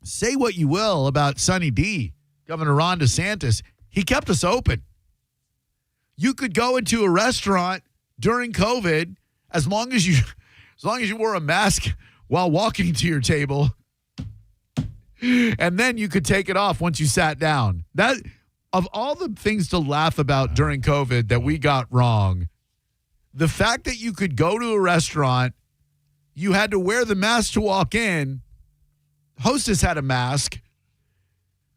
Say what you will about Sunny D. Governor Ron DeSantis, he kept us open. You could go into a restaurant during COVID as long as you wore a mask while walking to your table, and then you could take it off once you sat down. That, of all the things to laugh about during COVID that we got wrong, the fact that you could go to a restaurant, you had to wear the mask to walk in. Hostess had a mask.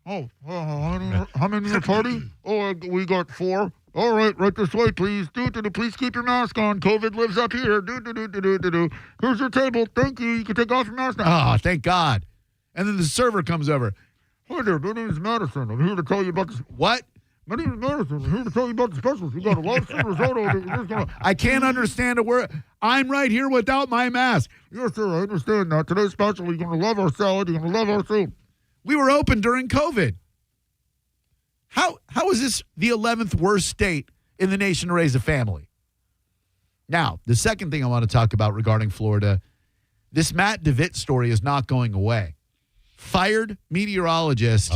Oh, how many in the party? Oh, we got 4. All right this way, please. Please keep your mask on. COVID lives up here. Here's your table. Thank you. You can take off your mask now. Ah, thank God. And then the server comes over. Hi there, my name is Madison. I'm here to tell you about this. What? My name is Madison. I'm here to tell you about the specials. We got a lobster risotto. I can't understand a word. I'm right here without my mask. Yes, sir, I understand that. Today's special, you're going to love our salad. You're going to love our soup. We were open during COVID. How is this the 11th worst state in the nation to raise a family? Now, the second thing I want to talk about regarding Florida, this Matt DeVitt story is not going away. Fired meteorologist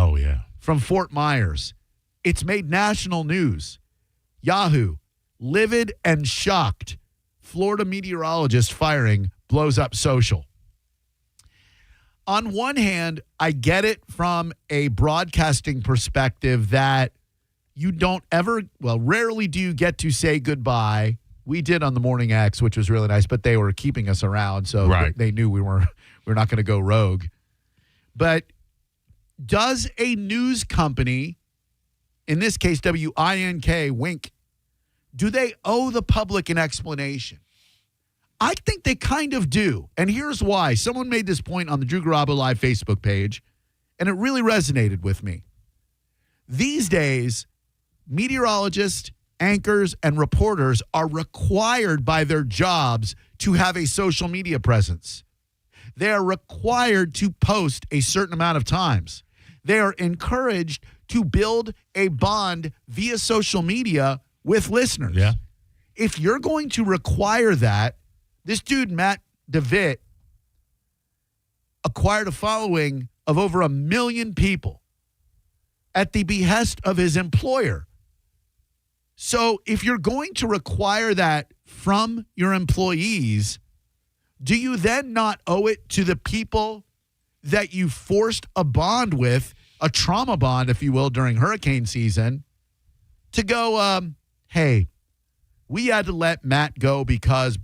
from Fort Myers. It's made national news. Yahoo, livid and shocked. Florida meteorologist firing blows up social. On one hand, I get it from a broadcasting perspective that you don't rarely do you get to say goodbye. We did on the Morning X, which was really nice, but they were keeping us around, so they knew we were not going to go rogue. But does a news company, in this case WINK, Wink, do they owe the public an explanation? I think they kind of do. And here's why. Someone made this point on the Drew Garabo Live Facebook page, and it really resonated with me. These days, meteorologists, anchors, and reporters are required by their jobs to have a social media presence. They are required to post a certain amount of times. They are encouraged to build a bond via social media with listeners. Yeah. If you're going to require that, this dude, Matt DeVitt, acquired a following of over 1 million people at the behest of his employer. So if you're going to require that from your employees, do you then not owe it to the people that you forced a bond with, a trauma bond, if you will, during hurricane season, to go, hey, we had to let Matt go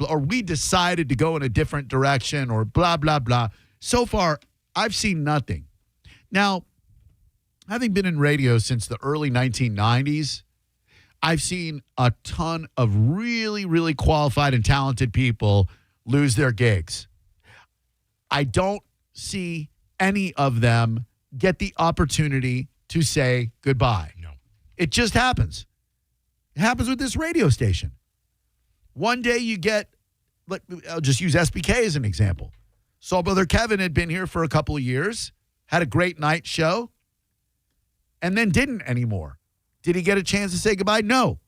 or we decided to go in a different direction or blah, blah, blah. So far, I've seen nothing. Now, having been in radio since the early 1990s, I've seen a ton of really, really qualified and talented people lose their gigs. I don't see any of them get the opportunity to say goodbye. No. It just happens. It happens with this radio station. One day you get, I'll just use SBK as an example. Soul Brother Kevin had been here for a couple of years, had a great night show, and then didn't anymore. Did he get a chance to say goodbye? No.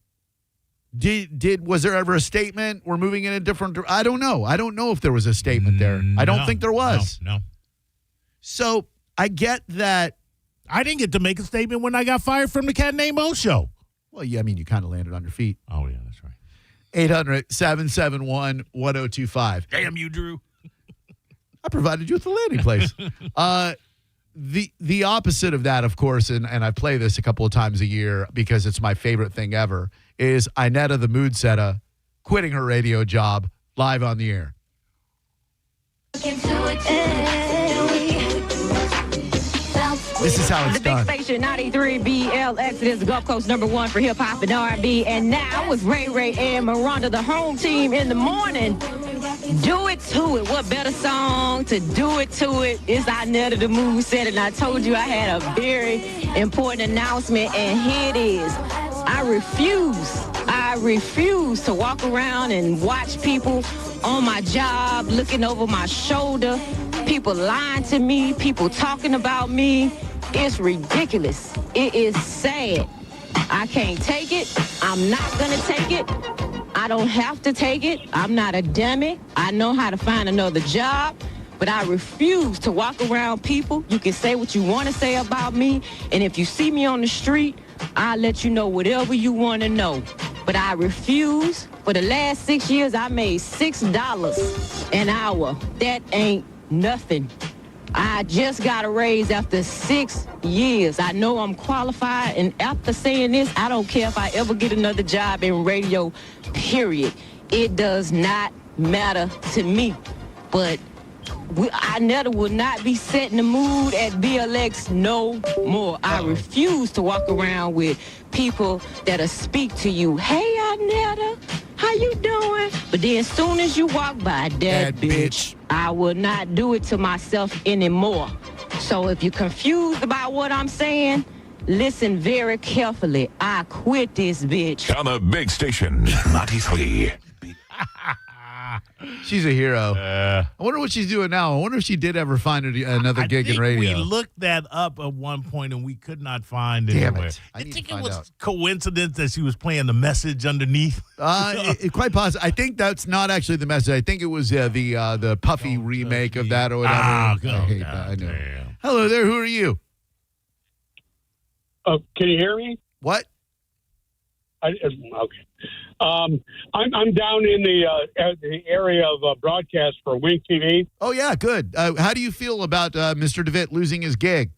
Was there ever a statement? We're moving in a different direction? I don't know. I don't know if there was a statement there. I don't think there was. No. So I get that. I didn't get to make a statement when I got fired from the Cat Named Mo show. Well, yeah, I mean, you kind of landed on your feet. Oh, yeah, that's right. 800-771-1025. Damn you, Drew. I provided you with the landing place. The opposite of that, of course, and I play this a couple of times a year because it's my favorite thing ever, is Inetta the Mood Setter quitting her radio job live on the air. This is how it's done. Big Station 93 BLX. It is the Gulf Coast #1 for hip hop and R&B. And now with Ray Ray and Miranda, the home team in the morning. Do it to it. What better song to do it to it is Inetta the Mood Setter. And I told you I had a very important announcement, and here it is. I refuse to walk around and watch people on my job looking over my shoulder, people lying to me, people talking about me. It's ridiculous. It is sad. I can't take it. I'm not going to take it. I don't have to take it. I'm not a dummy. I know how to find another job. but I refuse to walk around people. You can say what you want to say about me, and if you see me on the street, I'll let you know whatever you want to know. But I refuse. For the last 6 years, I made $6 an hour. That ain't nothing. I just got a raise after 6 years. I know I'm qualified, and after saying this, I don't care if I ever get another job in radio, period. It does not matter to me. But I never will not be setting the mood at BLX no more. I refuse to walk around with people that'll speak to you. Hey, Anetta, how you doing? But then as soon as you walk by, that bitch, I will not do it to myself anymore. So if you're confused about what I'm saying, listen very carefully. I quit this bitch. On the big station, 93. She's a hero. I wonder what she's doing now. I wonder if she did ever find another gig in radio. We looked that up at one point and we could not find Damn anywhere. it. I think it was coincidence that she was playing the message underneath. Quite possible. I think that's not actually the message. I think it was the Puffy remake of that or whatever. I hate that. I know. Hello there. Who are you? Can you hear me? What? Okay. I'm down in the area of broadcast for Wink TV. Oh yeah, good. How do you feel about Mr. DeVitt losing his gig?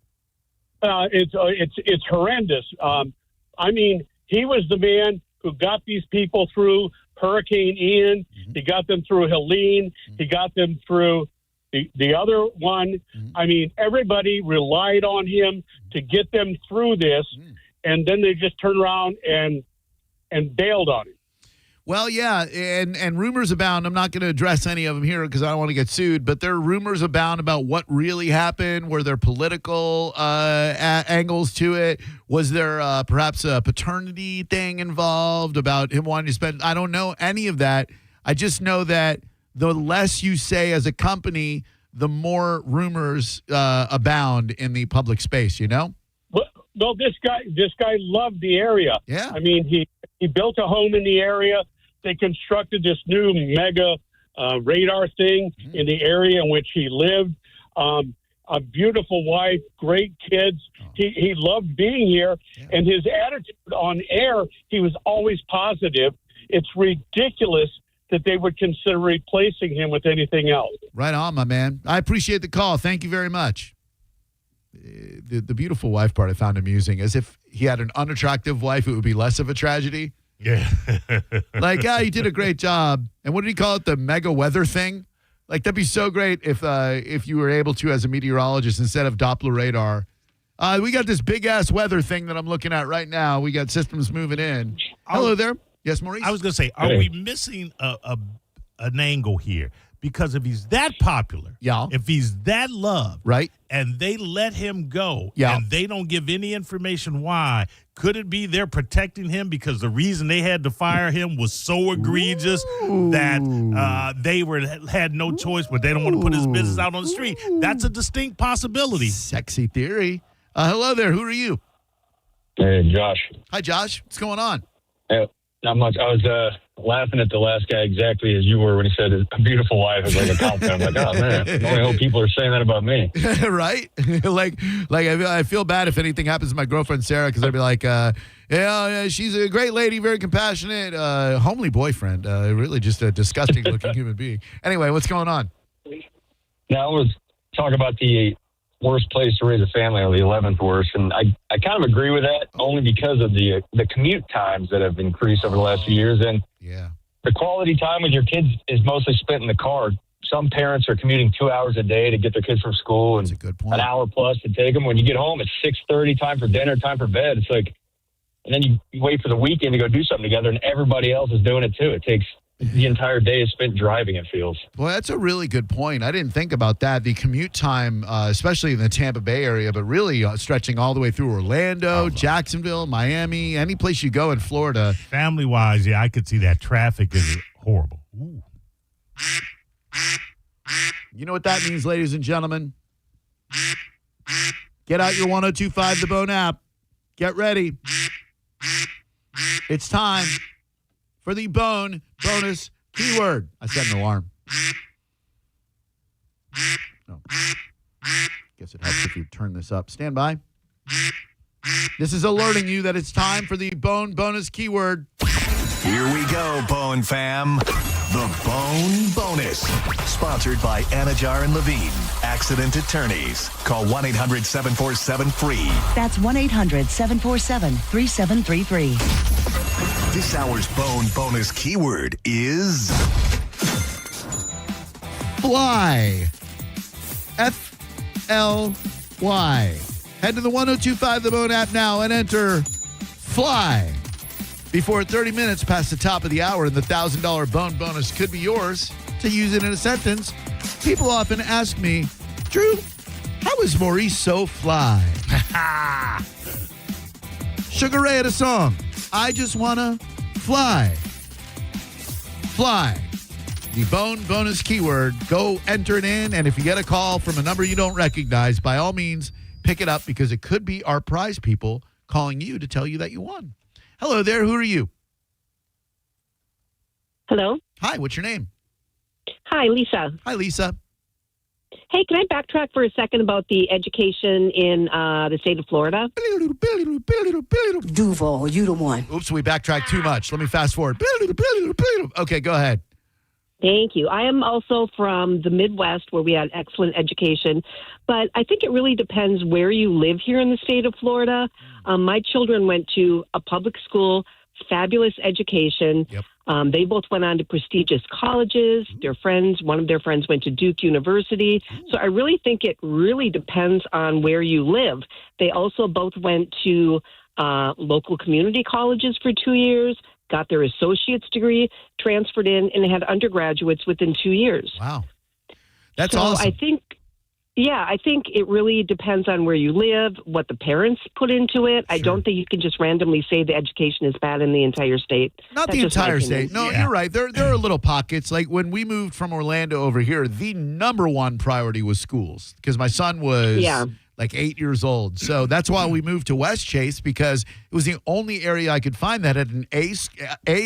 It's horrendous. I mean, he was the man who got these people through Hurricane Ian. Mm-hmm. He got them through Helene. Mm-hmm. He got them through the other one. Mm-hmm. I mean, everybody relied on him to get them through this, and then they just turned around and bailed on him. Well, yeah, and rumors abound. I'm not going to address any of them here because I don't want to get sued, but there are rumors abound about what really happened. Were there political angles to it? Was there perhaps a paternity thing involved about him wanting to spend? I don't know any of that. I just know that the less you say as a company, the more rumors abound in the public space, you know? Well, this guy loved the area. Yeah. I mean, he built a home in the area. They constructed this new mega radar thing in the area in which he lived. A beautiful wife, great kids. He loved being here, and his attitude on air, he was always positive. It's ridiculous that they would consider replacing him with anything else. Right on, my man. I appreciate the call. Thank you very much. The beautiful wife part I found amusing. As if he had an unattractive wife, it would be less of a tragedy. Yeah. Like, yeah, you did a great job. And what did he call it? The mega weather thing? Like, that'd be so great if you were able to, as a meteorologist, instead of Doppler radar. We got this big-ass weather thing that I'm looking at right now. We got systems moving in. Hello there. Yes, Maurice? I was going to say, are we missing an angle here? Because if he's that popular, if he's that loved, right, and they let him go, and they don't give any information why, could it be they're protecting him because the reason they had to fire him was so egregious that they had no choice, but they don't want to put his business out on the street? That's a distinct possibility. Sexy theory. Hello there. Who are you? Hey, Josh. Hi, Josh. What's going on? Not much. I was laughing at the last guy exactly as you were when he said a beautiful wife is like a compliment. I'm like, oh, man, I only hope people are saying that about me. Right? like I feel bad if anything happens to my girlfriend, Sarah, because I'd be like, yeah, she's a great lady, very compassionate, homely boyfriend, really just a disgusting-looking human being. Anyway, what's going on? Now, I was talking about the worst place to raise a family, or the 11th worst, and I kind of agree with that only because of the commute times that have increased over the last few years, and the quality time with your kids is mostly spent in the car. Some parents are commuting 2 hours a day to get their kids from school, and an hour plus to take them. When you get home, it's 6:30, time for dinner, time for bed. It's like, and then you wait for the weekend to go do something together, and everybody else is doing it too. It takes the entire day is spent driving, it feels. Well, that's a really good point. I didn't think about that. The commute time, especially in the Tampa Bay area, but really stretching all the way through Orlando, Jacksonville, Miami, any place you go in Florida. Family-wise, I could see that traffic is horrible. Ooh. You know what that means, ladies and gentlemen? Get out your 102.5 The Bone app. Get ready. It's time for the Bone bonus keyword. I set an alarm. course, it helps if you turn this up. Stand by. This is alerting you that it's time for the Bone Bonus keyword. Here we go, Bone fam. The Bone Bonus. Sponsored by Anajar and Levine, accident attorneys. Call 1-800-747-FREE. That's 1-800-747-3733. This hour's Bone Bonus keyword is... Fly. F-L-Y. Head to the 1025 The Bone app now and enter fly. Before 30 minutes past the top of the hour, and the $1,000 Bone Bonus could be yours to use it in a sentence. People often ask me, Drew, how is Maurice so fly? Sugar Ray had a song, I Just Wanna Fly. Fly. The Bone Bonus keyword. Go enter it in, and if you get a call from a number you don't recognize, by all means, pick it up because it could be our prize people calling you to tell you that you won. Hello there. Who are you? Hello. Hi. What's your name? Hi, Lisa. Hi, Lisa. Hey, can I backtrack for a second about the education in the state of Florida? Duval, you the one. Oops, we backtracked too much. Let me fast forward. Okay, go ahead. Thank you. I am also from the Midwest where we had excellent education, but I think it really depends where you live here in the state of Florida. My children went to a public school, fabulous education. Yep. They both went on to prestigious colleges. One of their friends went to Duke University. So I really think it really depends on where you live. They also both went to local community colleges for 2 years, got their associate's degree, transferred in, and had undergraduates within 2 years. Wow. That's so awesome. I think it really depends on where you live, what the parents put into it. I don't think you can just randomly say the education is bad in the entire state. Not That's the just my entire opinion. state. No, you're right. There are little pockets. Like when we moved from Orlando over here, the number one priority was schools because my son was like 8 years old. So that's why we moved to West Chase because it was the only area I could find that had an A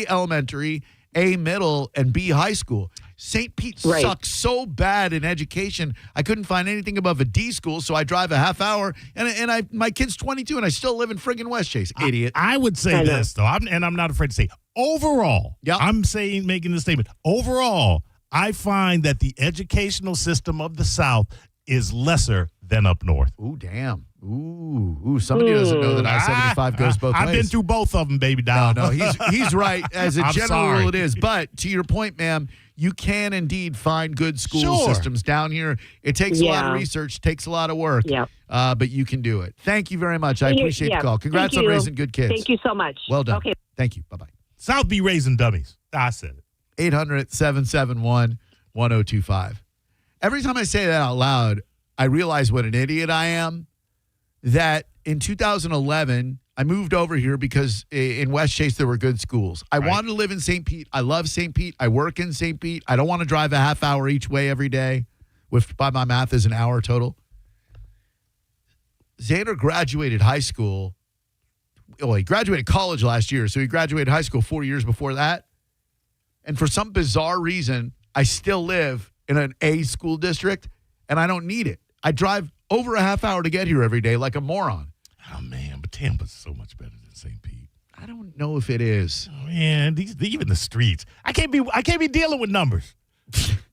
elementary, A middle, and B high school. St. Pete sucks so bad in education. I couldn't find anything above a D school, so I drive a half hour, and my kid's 22, and I still live in friggin' West Chase. Idiot. I would say this, though, and I'm not afraid to say, overall, I'm making this statement, overall, I find that the educational system of the South is lesser than up north. Ooh, damn. Ooh, somebody doesn't know that I-75 goes both ways. I've been through both of them, baby doll. No, he's right. As a general rule, it is. But to your point, ma'am, you can indeed find good school systems down here. It takes a lot of research, takes a lot of work, but you can do it. Thank you very much. I appreciate the call. Congrats on raising good kids. Thank you so much. Well done. Okay. Thank you. Bye-bye. South be raising dummies. I said it. 800-771-1025. Every time I say that out loud, I realize what an idiot I am. That in 2011, I moved over here because in West Chase there were good schools. I wanted to live in St. Pete. I love St. Pete. I work in St. Pete. I don't want to drive a half hour each way every day, which by my math is an hour total. Xander graduated high school. Well, he graduated college last year, so he graduated high school 4 years before that. And for some bizarre reason, I still live in an A school district, and I don't need it. I drive over a half hour to get here every day like a moron. Oh, man, but Tampa's so much better than St. Pete. I don't know if it is. Oh, man, even the streets. I can't be dealing with numbers.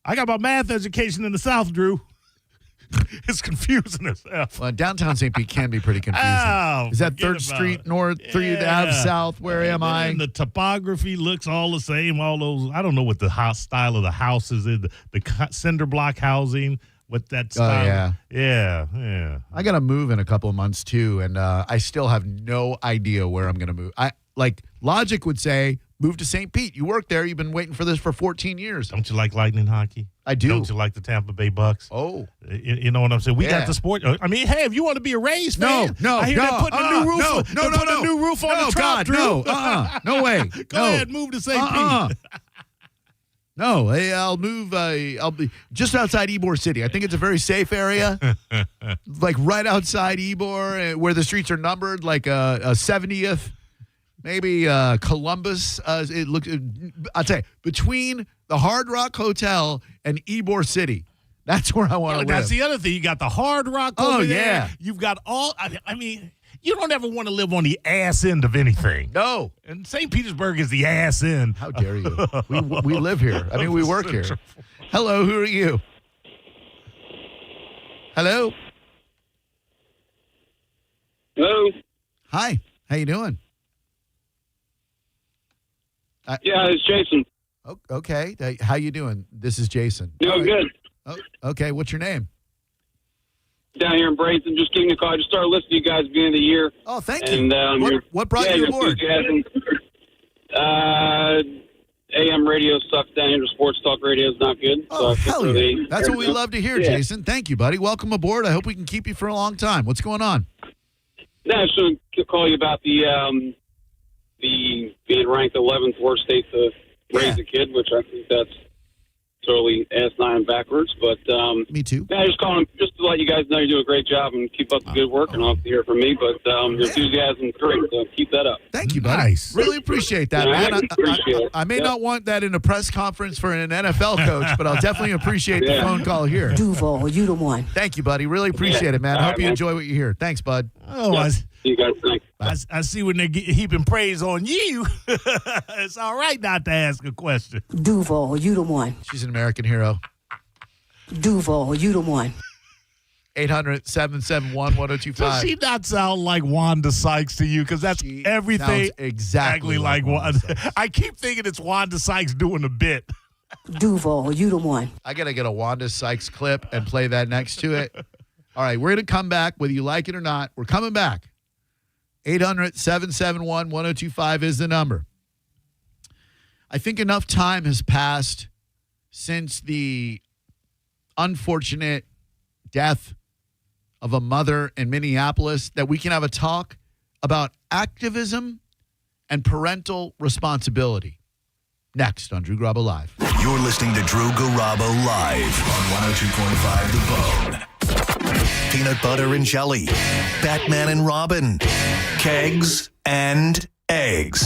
I got my math education in the South, Drew. It's confusing as hell. Well, downtown St. Pete can be pretty confusing. Oh, is that 3rd Street North, 3rd Ave South? Where am I? And the topography looks all the same. All those, I don't know what the house style of the house is in, the cinder block housing. With that style. Yeah. I got to move in a couple of months, too, and I still have no idea where I'm going to move. Logic would say, move to St. Pete. You work there. You've been waiting for this for 14 years. Don't you like Lightning hockey? I do. Don't you like the Tampa Bay Bucks? Oh. You know what I'm saying? We got the sport. I mean, hey, if you want to be a Rays fan. No. I hear they're putting a new roof a new roof on the Trop, Drew. No way. Go ahead, move to St. Pete. No, I'll move. I'll be just outside Ybor City. I think it's a very safe area, like right outside Ybor, where the streets are numbered, like a 70th, maybe Columbus. I'll tell you, between the Hard Rock Hotel and Ybor City, That's where I want to live. That's the other thing. You got the Hard Rock over there. Yeah. You've got all, I mean, you don't ever want to live on the ass end of anything. No. And St. Petersburg is the ass end. How dare you? We live here. I mean, we work here. Hello, who are you? Hello? Hello. Hi. How you doing? Yeah, it's Jason. Okay. How you doing? This is Jason. Doing good. Oh, okay. What's your name? Down here in Bradenton, just giving a call. I just started listening to you guys at the beginning of the year. Oh, thank you. And, what brought you aboard? AM radio sucks down here. Sports talk radio is not good. Oh, so hell yeah. That's what we love to hear, Yeah. Jason. Thank you, buddy. Welcome aboard. I hope we can keep you for a long time. What's going on? No, I just want to call you about the being ranked 11th worst state to raise a kid, which I think that's totally asinine backwards. But me too. Yeah, just calling just to let you guys know you do a great job and keep up the good work. And I'll have to hear from me, but your enthusiasm is great, so keep that up. Thank you, buddy. Nice. Really appreciate that, Yeah, man. I appreciate it. I may Yeah. not want that in a press conference for an NFL coach, but I'll definitely appreciate the phone call here. Duval, you the one. Thank you, buddy. Really appreciate it, man. I All hope right, you man. enjoy what you hear. Thanks, bud. Oh, See you guys. Thanks. I see when they're heaping praise on you. It's all right not to ask a question. Duval, you the one. She's an American hero. Duval, you the one. 800-771-1025. Does she not sound like Wanda Sykes to you? Because that's everything sounds exactly like Wanda. I keep thinking it's Wanda Sykes doing a bit. Duval, you the one. I got to get a Wanda Sykes clip and play that next to it. All right, we're going to come back, whether you like it or not. We're coming back. 800-771-1025 is the number. I think enough time has passed since the unfortunate death of a mother in Minneapolis that we can have a talk about activism and parental responsibility. Next on Drew Garabo Live. You're listening to Drew Garabo Live on 102.5 The Bone. Peanut butter and jelly, Batman and Robin, kegs and eggs.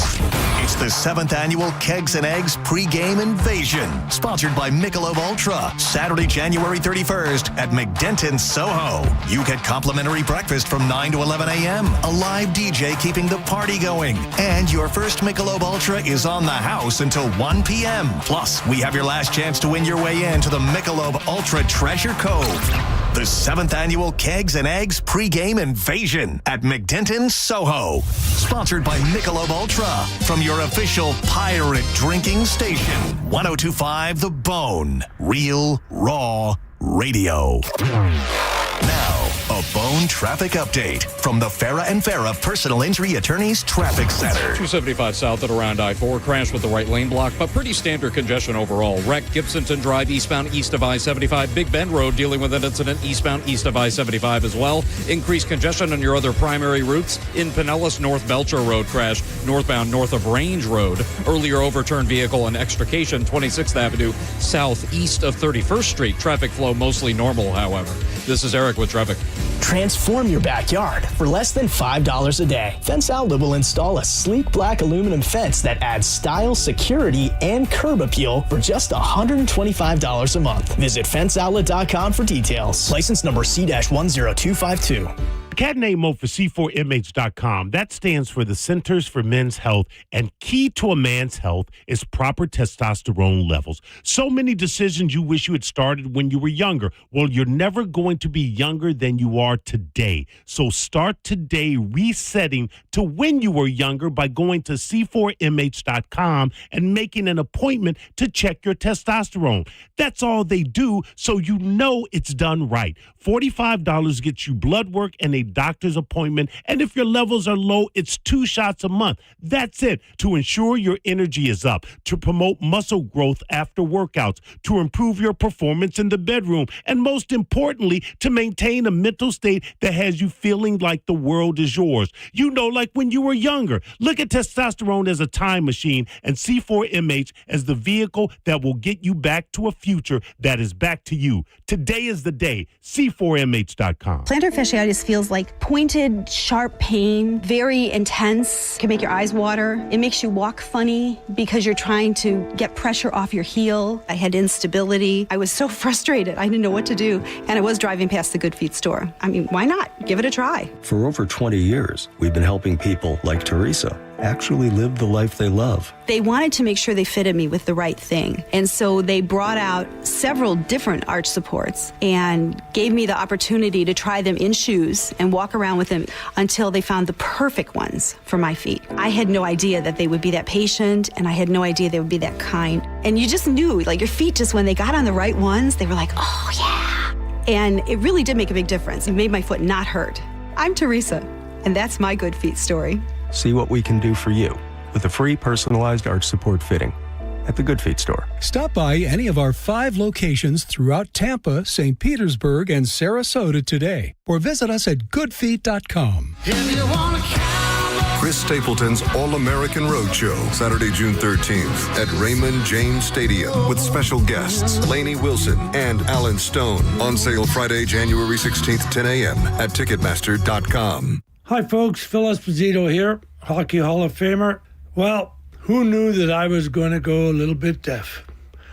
It's the 7th annual Kegs and Eggs pregame invasion, sponsored by Michelob Ultra, Saturday, January 31st at McDenton, Soho. You get complimentary breakfast from 9 to 11 a.m., a live DJ keeping the party going, and your first Michelob Ultra is on the house until 1 p.m. Plus, we have your last chance to win your way into the Michelob Ultra Treasure Cove. The 7th annual Kegs and Eggs pregame invasion at McDenton, Soho. Sponsored by Michelob Ultra from your official pirate drinking station. 102.5 The Bone. Real, raw radio. Now, a Bone traffic update from the Farah and Farah Personal Injury Attorneys Traffic Center. 275 south at around I-4. Crash with the right lane block, but pretty standard congestion overall. Wreck Gibsonton Drive eastbound east of I-75. Big Bend Road dealing with an incident eastbound east of I-75 as well. Increased congestion on your other primary routes. In Pinellas, North Belcher Road crash. Northbound north of Range Road. Earlier overturned vehicle and extrication 26th Avenue southeast of 31st Street. Traffic flow mostly normal, however. This is Eric with traffic. Transform your backyard for less than $5 a day. Fence Outlet will install a sleek black aluminum fence that adds style, security, and curb appeal for just $125 a month. Visit fenceoutlet.com for details. License number C-10252. Cat name mode for C4MH.com. That stands for the Centers for Men's Health, and key to a man's health is proper testosterone levels. So many decisions you wish you had started when you were younger. Well, you're never going to be younger than you are today. So start today resetting to when you were younger by going to C4MH.com and making an appointment to check your testosterone. That's all they do, so you know it's done right. $45 gets you blood work and a doctor's appointment, and if your levels are low, it's 2 shots a month. That's it. To ensure your energy is up, to promote muscle growth after workouts, to improve your performance in the bedroom, and most importantly, to maintain a mental state that has you feeling like the world is yours. You know, like when you were younger. Look at testosterone as a time machine and C4MH as the vehicle that will get you back to a future that is back to you. Today is the day. C4MH.com. Plantar fasciitis feels of like pointed, sharp pain, very intense, can make your eyes water. It makes you walk funny because you're trying to get pressure off your heel. I had instability. I was so frustrated. I didn't know what to do. And I was driving past the Good Feet store. I mean, why not? Give it a try. For over 20 years, we've been helping people like Teresa actually live the life they love. They wanted to make sure they fitted me with the right thing. And so they brought out several different arch supports and gave me the opportunity to try them in shoes and walk around with them until they found the perfect ones for my feet. I had no idea that they would be that patient, and I had no idea they would be that kind. And you just knew, like, your feet just, when they got on the right ones, they were like, oh yeah. And it really did make a big difference. It made my foot not hurt. I'm Teresa, and that's my Good Feet story. See what we can do for you with a free personalized arch support fitting at the Good Feet store. Stop by any of our 5 locations throughout Tampa, St. Petersburg, and Sarasota today, or visit us at goodfeet.com. Chris Stapleton's All-American Roadshow, Saturday, June 13th at Raymond James Stadium with special guests Lainey Wilson and Alan Stone. On sale Friday, January 16th, 10 a.m. at Ticketmaster.com. Hi, folks. Phil Esposito here, Hockey Hall of Famer. Well, who knew that I was going to go a little bit deaf?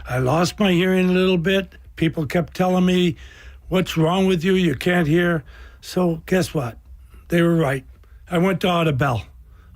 I lost my hearing a little bit. People kept telling me, what's wrong with you? You can't hear. So guess what? They were right. I went to Audibel.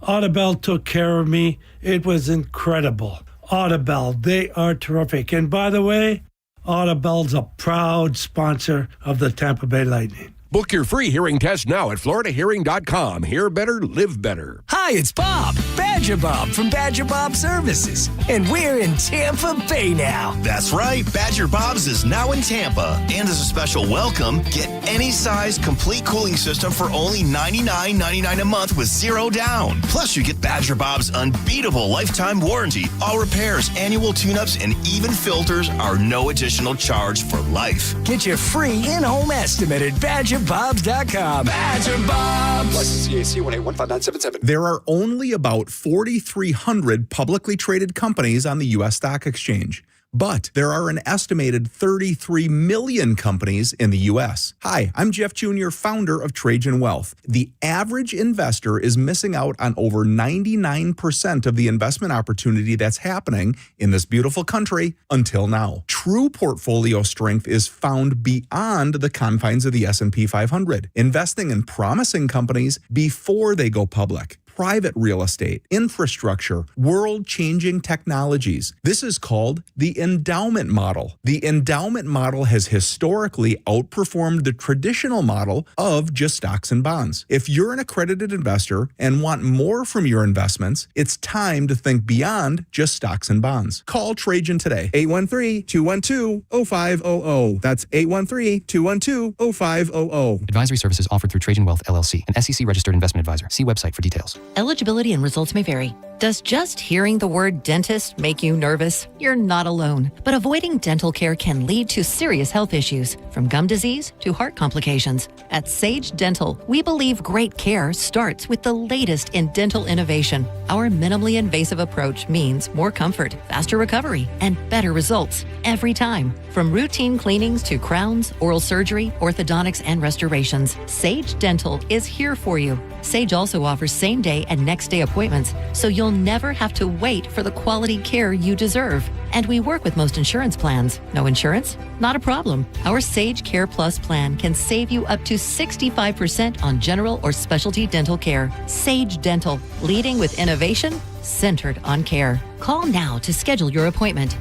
Audibel took care of me. It was incredible. Audibel, they are terrific. And by the way, Audibel's a proud sponsor of the Tampa Bay Lightning. Book your free hearing test now at floridahearing.com. Hear better, live better. Hi, it's Bob, Badger Bob from Badger Bob Services. And we're in Tampa Bay now. That's right. Badger Bob's is now in Tampa. And as a special welcome, get any size complete cooling system for only $99.99 a month with zero down. Plus, you get Badger Bob's unbeatable lifetime warranty. All repairs, annual tune-ups, and even filters are no additional charge for life. Get your free in-home estimate at BadgerBobs.com. Badger Bobs. License CAC 1815977. There are only about 4,300 publicly traded companies on the U.S. Stock Exchange. But there are an estimated 33 million companies in the U.S. Hi, I'm Jeff Jr., founder of Trajan Wealth. The average investor is missing out on over 99% of the investment opportunity that's happening in this beautiful country until now. True portfolio strength is found beyond the confines of the S&P 500, investing in promising companies before they go public. Private real estate, infrastructure, world-changing technologies. This is called the endowment model. The endowment model has historically outperformed the traditional model of just stocks and bonds. If you're an accredited investor and want more from your investments, it's time to think beyond just stocks and bonds. Call Trajan today, 813-212-0500. That's 813-212-0500. Advisory services offered through Trajan Wealth, LLC, an SEC-registered investment advisor. See website for details. Eligibility and results may vary. Does just hearing the word dentist make you nervous? You're not alone. But avoiding dental care can lead to serious health issues, from gum disease to heart complications. At Sage Dental, we believe great care starts with the latest in dental innovation. Our minimally invasive approach means more comfort, faster recovery, and better results every time. From routine cleanings to crowns, oral surgery, orthodontics, and restorations, Sage Dental is here for you. Sage also offers same-day and next-day appointments, so you'll never have to wait for the quality care you deserve. And we work with most insurance plans. No insurance? Not a problem. Our Sage Care Plus plan can save you up to 65% on general or specialty dental care. Sage Dental, leading with innovation, centered on care. Call now to schedule your appointment.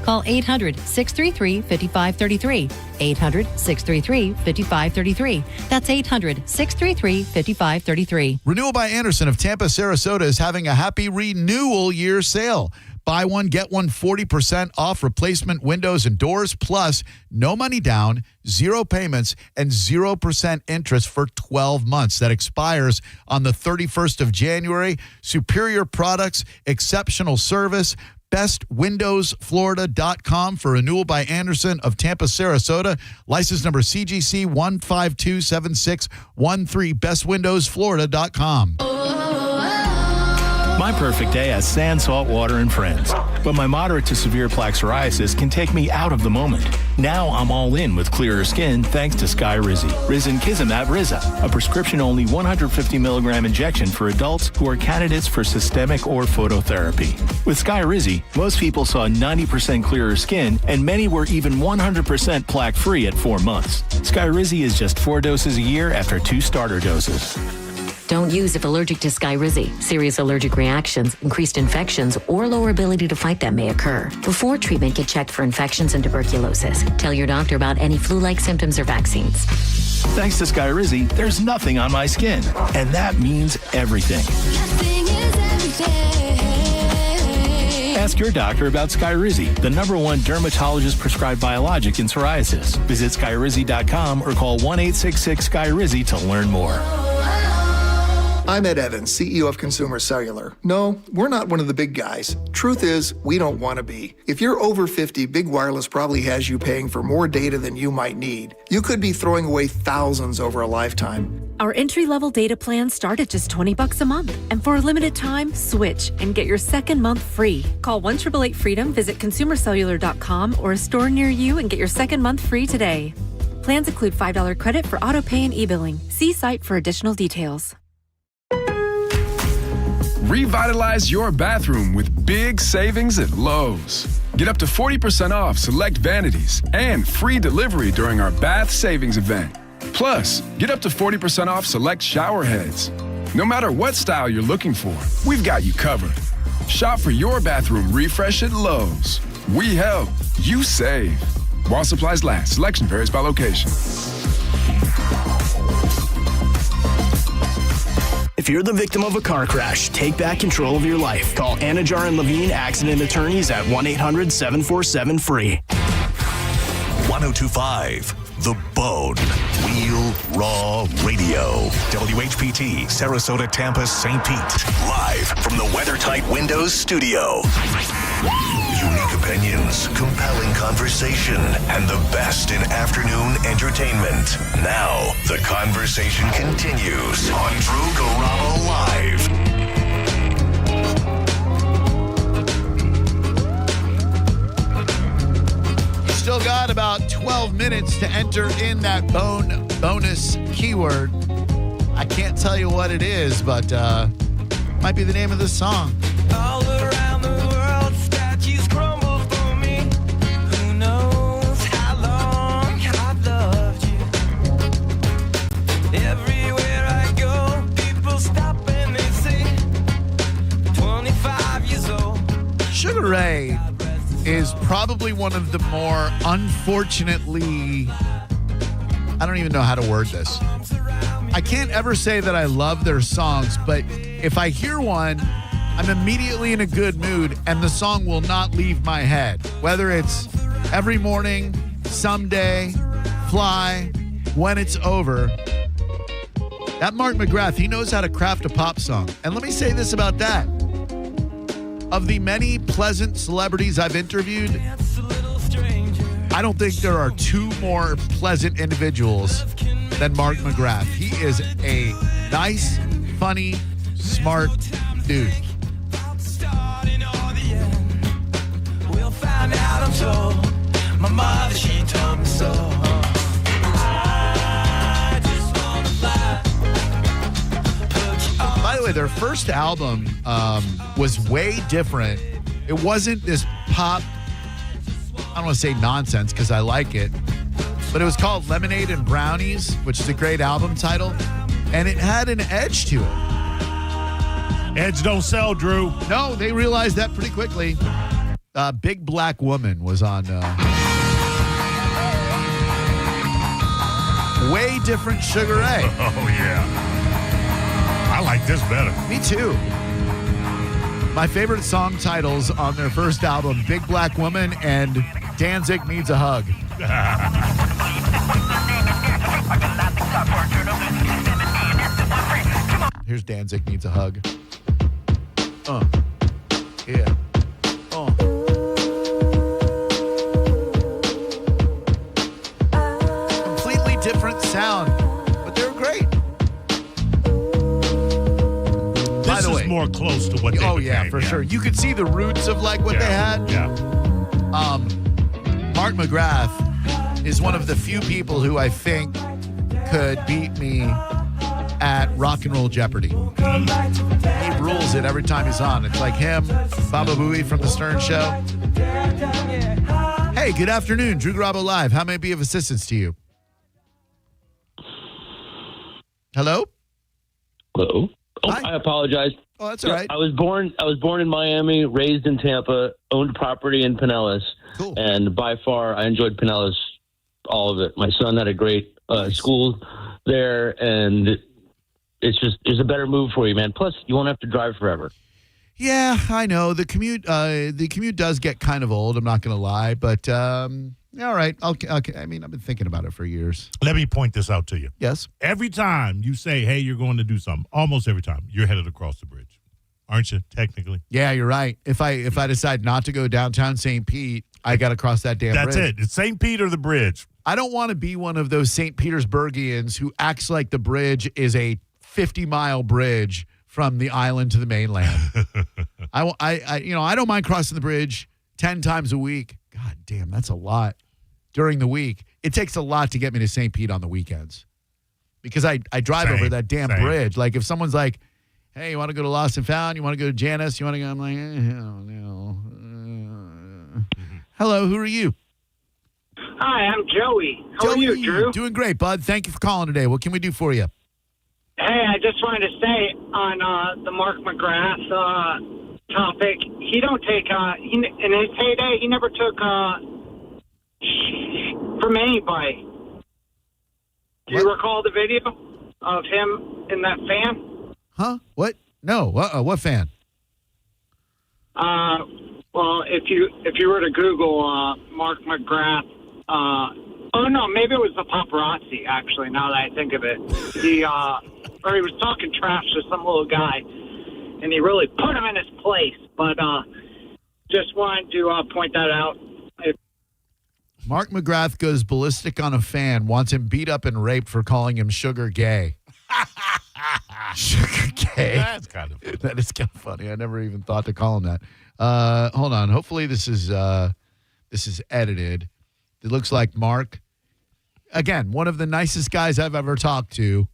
Call 800-633-5533. 800-633-5533. That's 800-633-5533. Renewal by Anderson of Tampa, Sarasota is having a happy renewal year sale. Buy one, get one 40% off replacement windows and doors, plus no money down, 0 payments, and 0% interest for 12 months. That expires on the 31st of January. Superior products, exceptional service. BestWindowsFlorida.com for Renewal by Anderson of Tampa, Sarasota. License number CGC 1527613. BestWindowsFlorida.com. My perfect day has sand, salt water, and friends. but my moderate to severe plaque psoriasis can take me out of the moment. Now I'm all in with clearer skin thanks to Skyrizi. Risankizumab Riza, a prescription-only 150 milligram injection for adults who are candidates for systemic or phototherapy. With Skyrizi, most people saw 90% clearer skin, and many were even 100% plaque-free at 4 months. Skyrizi is just 4 doses a year after 2 starter doses. Don't use if allergic to Skyrizi. Serious allergic reactions, increased infections, or lower ability to fight them may occur. Before treatment, get checked for infections and tuberculosis. Tell your doctor about any flu-like symptoms or vaccines. Thanks to Skyrizi, there's nothing on my skin, and that means everything. Ask your doctor about Skyrizi, the #1 dermatologist-prescribed biologic in psoriasis. Visit Skyrizi.com or call 1-866-SKYRIZI to learn more. I'm Ed Evans, CEO of Consumer Cellular. No, we're not one of the big guys. Truth is, we don't want to be. If you're over 50, Big Wireless probably has you paying for more data than you might need. You could be throwing away thousands over a lifetime. Our entry-level data plans start at just $20 a month. And for a limited time, switch and get your second month free. Call 1-888-FREEDOM, visit consumercellular.com or a store near you and get your second month free today. Plans include $5 credit for auto pay and e-billing. See site for additional details. Revitalize your bathroom with big savings at Lowe's. Get up to 40% off select vanities and free delivery during our bath savings event. Plus, get up to 40% off select shower heads. No matter what style you're looking for, we've got you covered. Shop for your bathroom refresh at Lowe's. We help, you save. While supplies last, selection varies by location. If you're the victim of a car crash, take back control of your life. Call Anajar and Levine Accident Attorneys at 1-800-747-FREE. 1025 The Bone. Real Raw Radio. WHPT, Sarasota, Tampa, St. Pete. Live from the WeatherTight Windows studio. Unique opinions, compelling conversation, and the best in afternoon entertainment. Now, the conversation continues on Drew Garabo Live. Still got about 12 minutes to enter in that bonus keyword. I can't tell you what it is, but might be the name of the song. All around the world, statues crumble for me. Who knows how long I've loved you? Everywhere I go, people stop and they say, 25 years old. Sugar Ray is probably one of the more unfortunately, I don't even know how to word this. I can't ever say that I love their songs, but if I hear one, I'm immediately in a good mood and the song will not leave my head. Whether it's Every Morning, Someday, Fly, When It's Over. That Mark McGrath, he knows how to craft a pop song. And let me say this about that. Of the many pleasant celebrities I've interviewed, I don't think there are two more pleasant individuals than Mark McGrath. He is a nice, funny, smart dude. We'll find out, I'm told. My mother, she told me so. I just wanna fly. By the way, their first album was way different. It wasn't this pop, I don't want to say nonsense because I like it, but it was called Lemonade and Brownies, which is a great album title, and it had an edge to it. Edge don't sell, Drew. No, they realized that pretty quickly. Big Black Woman was on way different Sugar Ray. Oh, yeah. I like this better. Me too. My favorite song titles on their first album, Big Black Woman and Danzig Needs a Hug. Here's Danzig Needs a Hug. Yeah. Completely different sound, but they're great. By the way, more close to what they became. For sure. You could see the roots of like what they had. Yeah. Mark McGrath is one of the few people who I think could beat me at Rock and Roll Jeopardy. He rules it every time he's on. It's like him, Baba Booey from The Stern Show. Hey, good afternoon. Drew Garabo Live. How may I be of assistance to you? Hello? Oh, Hi. I apologize. Oh, that's all right. I was born in Miami, raised in Tampa, owned property in Pinellas. Cool. And by far, I enjoyed Pinellas, all of it. My son had a great school there, and it's a better move for you, man. Plus, you won't have to drive forever. Yeah, I know. The commute does get kind of old, I'm not going to lie. But, all right. Okay. I mean, I've been thinking about it for years. Let me point this out to you. Yes. Every time you say, hey, you're going to do something, almost every time, you're headed across the bridge. Aren't you, technically? Yeah, you're right. If I decide not to go downtown St. Pete, I got to cross that damn bridge. That's it. It's St. Pete or the bridge. I don't want to be one of those St. Petersburgians who acts like the bridge is a 50-mile bridge from the island to the mainland. I don't mind crossing the bridge 10 times a week. God damn, that's a lot. During the week, it takes a lot to get me to St. Pete on the weekends because I drive over that damn bridge. Like if someone's like, hey, you want to go to Lost and Found? You want to go to Janice? You want to go? I'm like, hell no. Hello, who are you? Hi, I'm Joey. How are you, Drew? Doing great, bud. Thank you for calling today. What can we do for you? Hey, I just wanted to say on the Mark McGrath topic, he don't take in his heyday, he never took from anybody. Do you recall the video of him in that fan? Huh? What? No. What fan? Well, if you were to Google Mark McGrath, oh no, maybe it was the paparazzi. Actually, now that I think of it, he was talking trash to some little guy, and he really put him in his place. But just wanted to point that out. Mark McGrath goes ballistic on a fan, wants him beat up and raped for calling him sugar gay. Sugar gay. That's kind of funny. That is kind of funny. I never even thought to call him that. Hold on. Hopefully this is edited. It looks like Mark, again, one of the nicest guys I've ever talked to,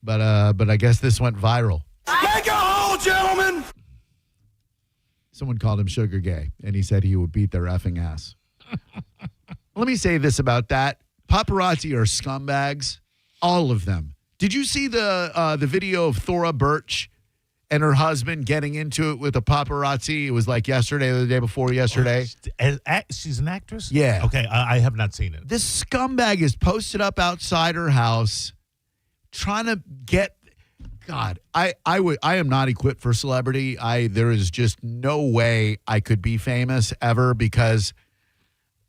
but I guess this went viral. Make a hole, gentlemen! Someone called him sugar gay, and he said he would beat their effing ass. Let me say this about that. Paparazzi are scumbags, all of them. Did you see the video of Thora Birch and her husband getting into it with a paparazzi? It was like yesterday or the day before yesterday. She's an actress? Yeah. Okay, I have not seen it. This scumbag is posted up outside her house trying to get... God, I am not equipped for celebrity. There is just no way I could be famous ever because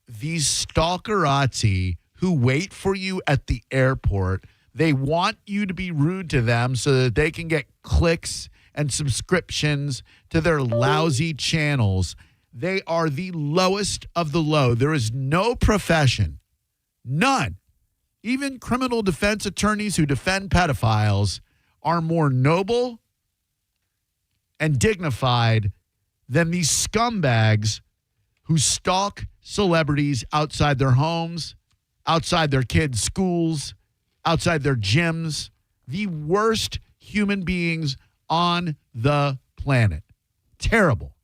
these stalkerazzi who wait for you at the airport, they want you to be rude to them so that they can get clicks and subscriptions to their lousy channels. They are the lowest of the low. There is no profession, none, even criminal defense attorneys who defend pedophiles are more noble and dignified than these scumbags who stalk celebrities outside their homes, outside their kids' schools, outside their gyms. The worst human beings on the planet. Terrible.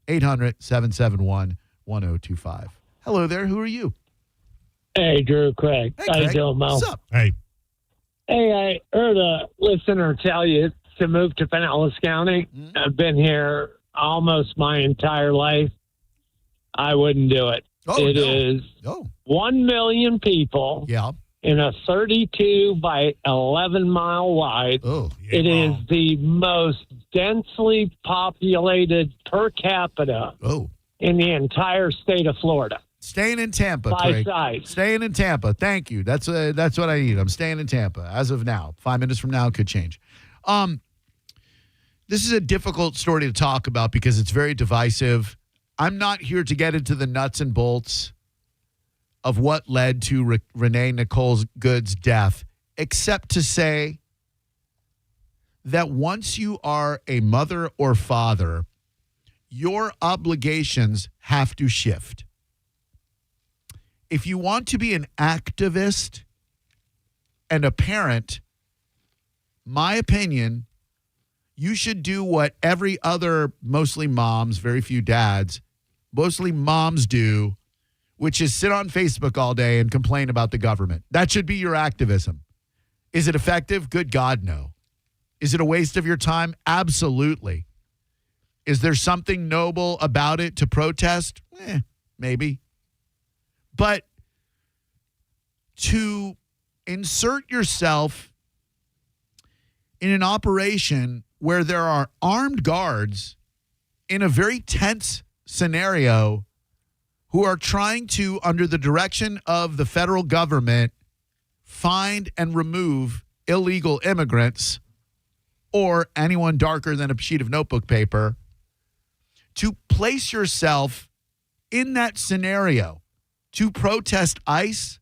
800-771-1025. Hello there. Who are you? Hey, Drew, Craig. Hey, How you Craig. doing, Mo? What's up? Hey. Hey, I heard a listener tell you to move to Pinellas County. I've been here almost my entire life. I wouldn't do it. It is 1 million people in a 32 by 11 mile wide. It is the most densely populated per capita in the entire state of Florida. Staying in Tampa, By Craig. size. Staying in Tampa. Thank you. That's what I need. I'm staying in Tampa as of now. 5 minutes from now, it could change. This is a difficult story to talk about because it's very divisive. I'm not here to get into the nuts and bolts of what led to Renee Nicole Good's death, except to say that once you are a mother or father, your obligations have to shift. If you want to be an activist and a parent, my opinion, you should do what every other, mostly moms, very few dads, mostly moms do, which is sit on Facebook all day and complain about the government. That should be your activism. Is it effective? Good God, no. Is it a waste of your time? Absolutely. Is there something noble about it to protest? Maybe. But to insert yourself in an operation where there are armed guards in a very tense scenario who are trying to, under the direction of the federal government, find and remove illegal immigrants or anyone darker than a sheet of notebook paper, to place yourself in that scenario to protest ICE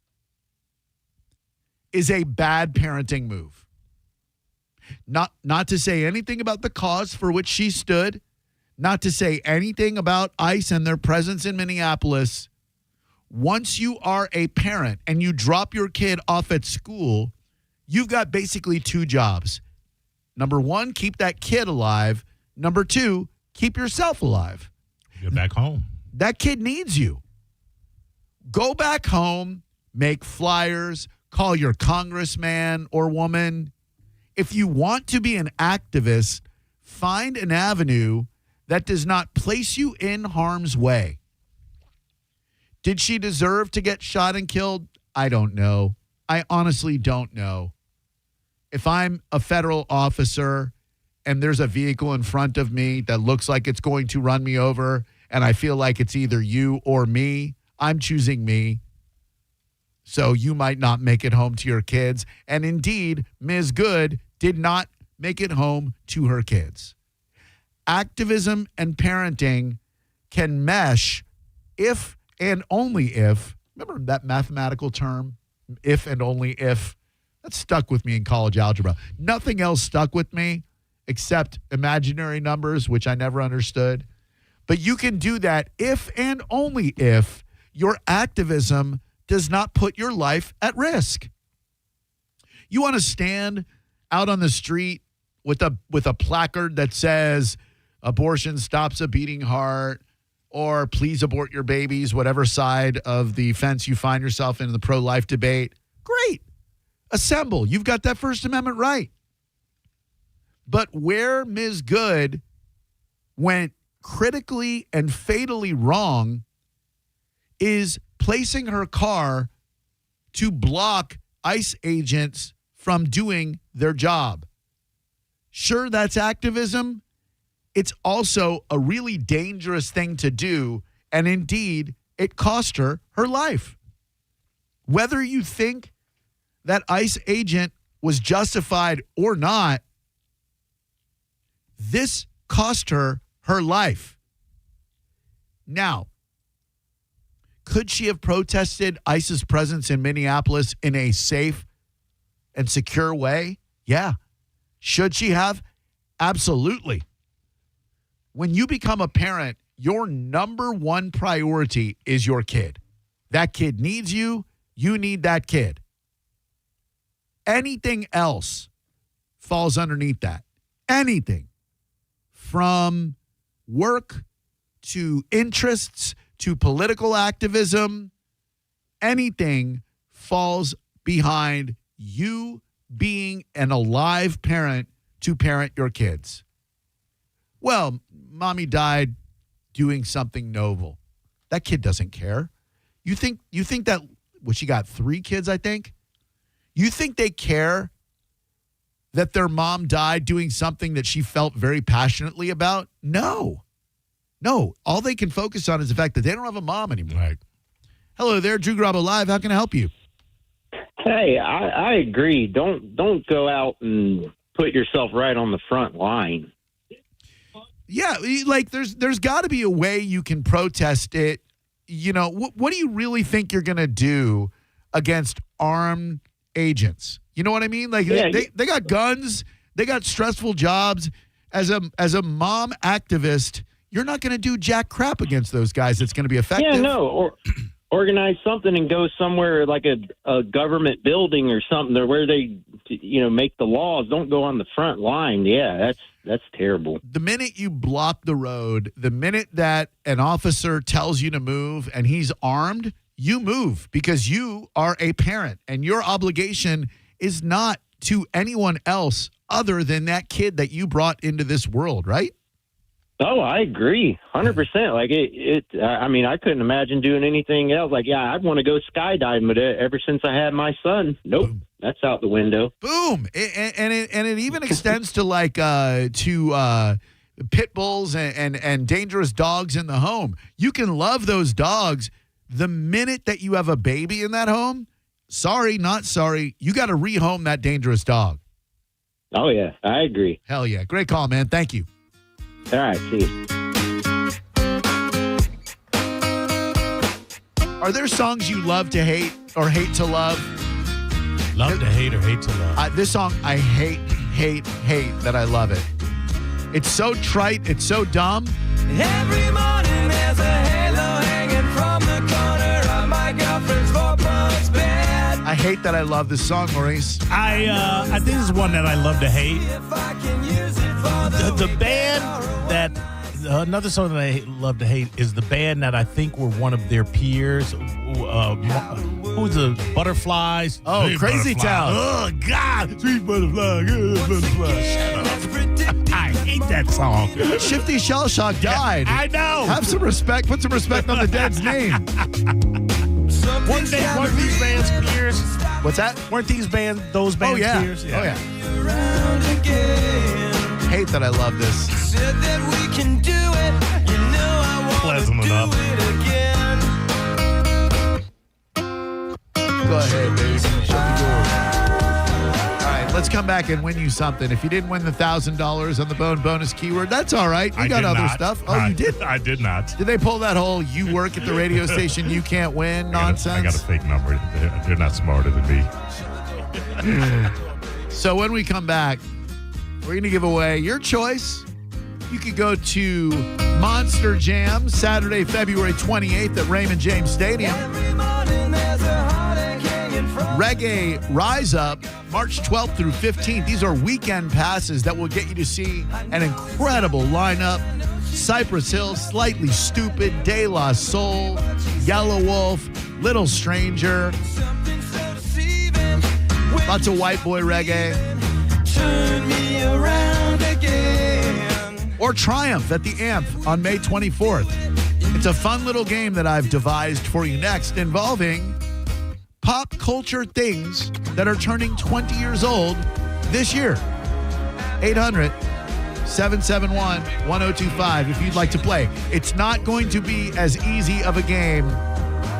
is a bad parenting move. Not to say anything about the cause for which she stood, not to say anything about ICE and their presence in Minneapolis. Once you are a parent and you drop your kid off at school, you've got basically two jobs. Number one, keep that kid alive. Number two, keep yourself alive. Get back home. That kid needs you. Go back home, make flyers, call your congressman or woman. If you want to be an activist, find an avenue that does not place you in harm's way. Did she deserve to get shot and killed? I don't know. I honestly don't know. If I'm a federal officer and there's a vehicle in front of me that looks like it's going to run me over and I feel like it's either you or me, I'm choosing me. So you might not make it home to your kids. And indeed, Ms. Good did not make it home to her kids. Activism and parenting can mesh if and only if, remember that mathematical term, if and only if? That stuck with me in college algebra. Nothing else stuck with me except imaginary numbers, which I never understood. But you can do that if and only if your activism does not put your life at risk. You want to stand out on the street with a placard that says abortion stops a beating heart, or please abort your babies, whatever side of the fence you find yourself in the pro-life debate. Great. Assemble. You've got that First Amendment right. But where Ms. Good went critically and fatally wrong is placing her car to block ICE agents from doing their job. Sure, that's activism. It's also a really dangerous thing to do, and indeed, it cost her her life. Whether you think that ICE agent was justified or not, this cost her her life. Now, could she have protested ICE's presence in Minneapolis in a safe and secure way? Yeah. Should she have? Absolutely. When you become a parent, your number one priority is your kid. That kid needs you. You need that kid. Anything else falls underneath that. Anything. From work to interests to political activism, anything falls behind you being an alive parent to parent your kids. Well, mommy died doing something noble. That kid doesn't care. You think that, well, she got 3 kids, I think. You think they care that their mom died doing something that she felt very passionately about? No. All they can focus on is the fact that they don't have a mom anymore. Right. Hello there, Drew Garabo Live. How can I help you? Hey, I agree. Don't go out and put yourself right on the front line. Yeah, like there's got to be a way you can protest it. You know, what do you really think you're going to do against armed agents? You know what I mean? Like they got guns. They got stressful jobs. As a mom activist, you're not going to do jack crap against those guys. It's going to be effective. Yeah, no. Or organize something and go somewhere like a government building or something where they, make the laws. Don't go on the front line. Yeah, that's terrible. The minute you block the road, the minute that an officer tells you to move and he's armed, you move because you are a parent and your obligation is not to anyone else other than that kid that you brought into this world, right? Oh, I agree. 100%. Like I couldn't imagine doing anything else. Like, yeah, I'd want to go skydiving, but ever since I had my son, nope, that's out the window. Boom. And it even extends to pit bulls and dangerous dogs in the home. You can love those dogs. The minute that you have a baby in that home, sorry, not sorry, you got to rehome that dangerous dog. Oh, yeah, I agree. Hell yeah. Great call, man. Thank you. All right, see you. Are there songs you love to hate or hate to love? Love to hate or hate to love? This song, I hate that I love it. It's so trite. It's so dumb. Every morning there's a halo hanging from the corner of my girlfriend's four-post bed. I hate that I love this song, Maurice. I think this is one that I love to hate. The band that another song that I love to hate is the band that I think were one of their peers. Who's the Butterflies? Oh, Sweet Crazy Butterfly. Town. Oh God, Sweet Butterfly, good butterfly. Shut up. I hate that song. Shifty Shell Shock died. I know. Have some respect. Put some respect on the dead's name. Weren't these bands peers? What's that? Weren't these those bands peers? Oh yeah. Hate that I love this. Said that we can do it. You know I want Pleasant to enough. do it again. Go ahead, baby. Shut the door. All right, let's come back and win you something. If you didn't win the $1,000 on the Bone bonus keyword, that's all right. You got other stuff. Oh, you did? I did not. Did they pull that whole "you work at the radio station, you can't win" nonsense? I got a fake number. They're not smarter than me. So when we come back, we're going to give away your choice. You could go to Monster Jam Saturday, February 28th at Raymond James Stadium. Reggae Rise Up, March 12th through 15th. These are weekend passes that will get you to see an incredible lineup. Cypress Hill, Slightly Stupid, De La Soul, Yellow Wolf, Little Stranger. Lots of white boy reggae. Turn me around again. Or Triumph at the Amp on May 24th. It's a fun little game that I've devised for you next involving pop culture things that are turning 20 years old this year. 800-771-1025 if you'd like to play. It's not going to be as easy of a game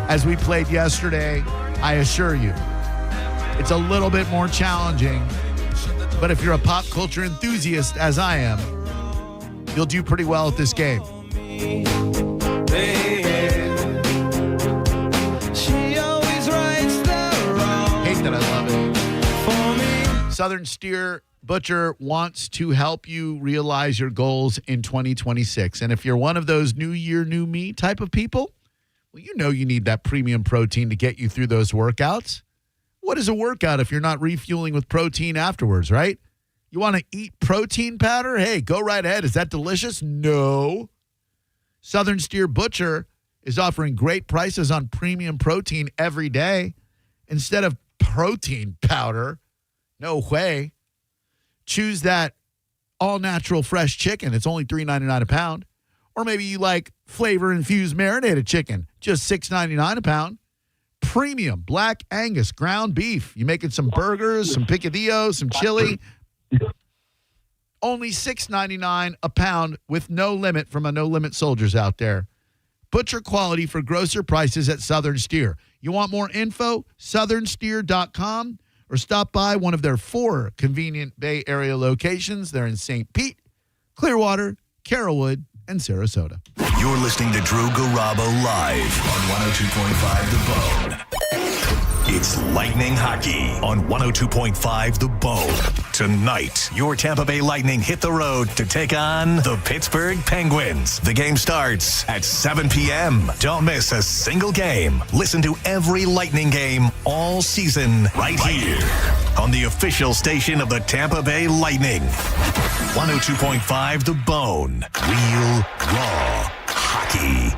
as we played yesterday, I assure you. It's a little bit more challenging, but if you're a pop culture enthusiast, as I am, you'll do pretty well at this game. Hate that I love it. Southern Steer Butcher wants to help you realize your goals in 2026. And if you're one of those new year, new me type of people, well, you know you need that premium protein to get you through those workouts. What is a workout if you're not refueling with protein afterwards, right? You want to eat protein powder? Hey, go right ahead. Is that delicious? No. Southern Steer Butcher is offering great prices on premium protein every day. Instead of protein powder, no way. Choose that all-natural fresh chicken. It's only $3.99 a pound. Or maybe you like flavor-infused marinated chicken, just $6.99 a pound. Premium Black Angus ground beef. You making some burgers, some picadillos, some chili. Only $6.99 a pound with no limit from a No Limit Soldiers out there. Butcher quality for grocer prices at Southern Steer. You want more info? southernsteer.com or stop by one of their 4 convenient Bay Area locations. They're in St. Pete, Clearwater, Carrollwood, and Sarasota. You're listening to Drew Garabo live on 102.5 The Bone. It's Lightning Hockey on 102.5 The Bone. Tonight, your Tampa Bay Lightning hit the road to take on the Pittsburgh Penguins. The game starts at 7 p.m. Don't miss a single game. Listen to every Lightning game all season right here on the official station of the Tampa Bay Lightning. 102.5 The Bone. Real, raw hockey.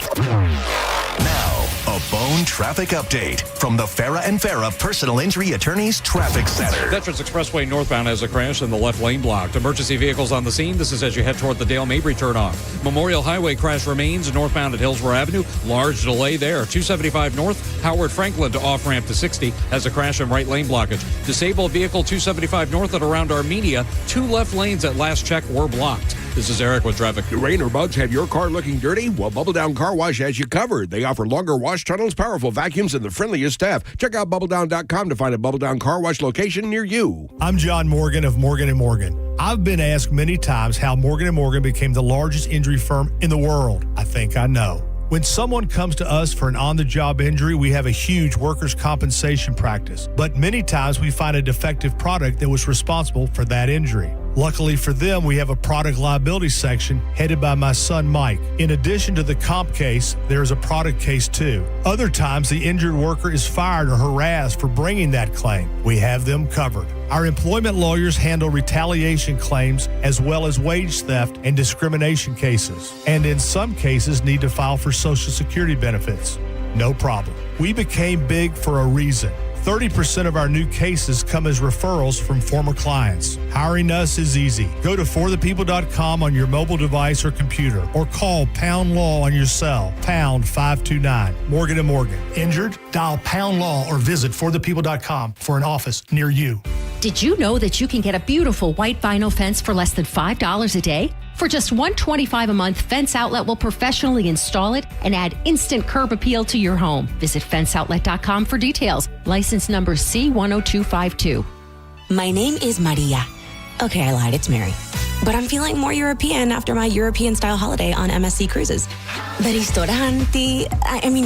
Now, a Bone traffic update from the Farah and Farah Personal Injury Attorneys Traffic Center. Veterans Expressway northbound has a crash in the left lane blocked. Emergency vehicles on the scene. This is as you head toward the Dale Mabry turnoff. Memorial Highway crash remains northbound at Hillsborough Avenue. Large delay there. 275 north. Howard Franklin to off-ramp to 60 has a crash and right lane blockage. Disabled vehicle 275 north at around Armenia. 2 left lanes at last check were blocked. This is Eric with traffic. The rain or bugs have your car looking dirty? Well, Bubble Down Car Wash has you covered. They offer longer wash tunnels, powerful vacuums, and the friendliest staff. Check out BubbleDown.com to find a Bubble Down Car Wash location near you. I'm John Morgan of Morgan & Morgan. I've been asked many times how Morgan & Morgan became the largest injury firm in the world. I think I know. When someone comes to us for an on-the-job injury, we have a huge workers' compensation practice. But many times we find a defective product that was responsible for that injury. Luckily for them, we have a product liability section headed by my son, Mike. In addition to the comp case, there is a product case too. Other times, the injured worker is fired or harassed for bringing that claim. We have them covered. Our employment lawyers handle retaliation claims as well as wage theft and discrimination cases, and in some cases need to file for Social Security benefits. No problem. We became big for a reason. 30% of our new cases come as referrals from former clients. Hiring us is easy. Go to forthepeople.com on your mobile device or computer, or call Pound Law on your cell, pound 529. Morgan & Morgan. Injured? Dial Pound Law or visit forthepeople.com for an office near you. Did you know that you can get a beautiful white vinyl fence for less than $5 a day? For just $125 a month, Fence Outlet will professionally install it and add instant curb appeal to your home. Visit fenceoutlet.com for details. License number C10252. My name is Maria. Okay, I lied. It's Mary. But I'm feeling more European after my European-style holiday on MSC Cruises. The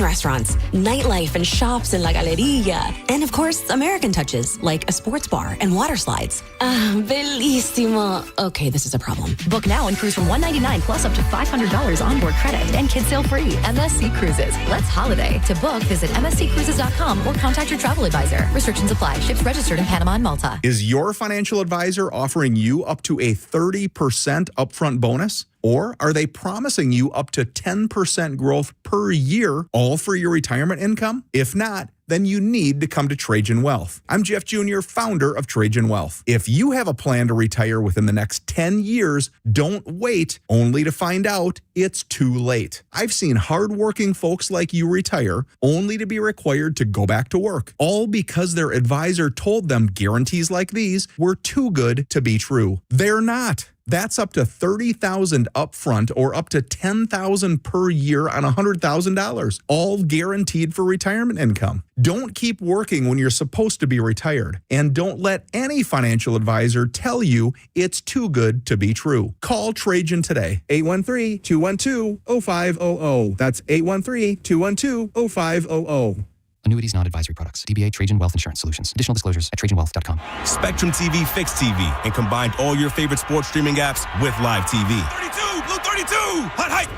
restaurants, nightlife and shops in La Galleria. And of course, American touches, like a sports bar and water slides. Bellissimo. Okay, this is a problem. Book now and cruise from $199 plus up to $500 onboard credit and kids sail free. MSC Cruises. Let's holiday. To book, visit msccruises.com or contact your travel advisor. Restrictions apply. Ships registered in Panama and Malta. Is your financial advisor offering you up to a 30% upfront bonus? Or are they promising you up to 10% growth per year, all for your retirement income? If not, then you need to come to Trajan Wealth. I'm Jeff Jr., founder of Trajan Wealth. If you have a plan to retire within the next 10 years, don't wait only to find out it's too late. I've seen hardworking folks like you retire only to be required to go back to work, all because their advisor told them guarantees like these were too good to be true. They're not. That's up to $30,000 upfront or up to $10,000 per year on $100,000, all guaranteed for retirement income. Don't keep working when you're supposed to be retired, and don't let any financial advisor tell you it's too good to be true. Call Trajan today, 813-212-0500. That's 813-212-0500. Annuities, not advisory products. DBA Trajan Wealth Insurance Solutions. Additional disclosures at TrajanWealth.com. Spectrum TV Fixed TV and combined all your favorite sports streaming apps with live TV. 32! Blue 32! Hot height!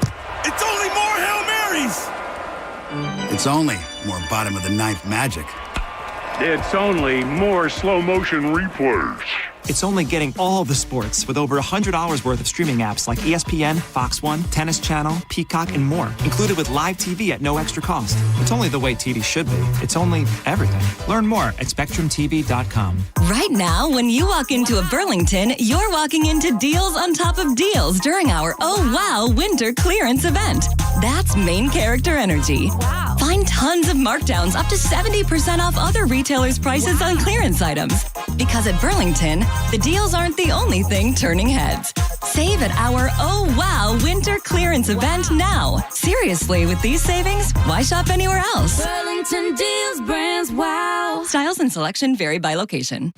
It's only more Hail Marys! It's only more bottom of the ninth magic. It's only more slow motion replays. It's only getting all the sports with over $100 worth of streaming apps like ESPN, Fox One, Tennis Channel, Peacock, and more, included with live TV at no extra cost. It's only the way TV should be. It's only everything. Learn more at SpectrumTV.com. Right now, when you walk into a Burlington, you're walking into deals on top of deals during our Oh Wow Winter Clearance event. That's main character energy. Wow. Find tons of markdowns up to 70% off other retailers' prices on clearance items. Because at Burlington, the deals aren't the only thing turning heads. Save at our Oh Wow Winter Clearance event now. Seriously, with these savings, why shop anywhere else? Burlington Deals, brands, wow. Styles and selection vary by location.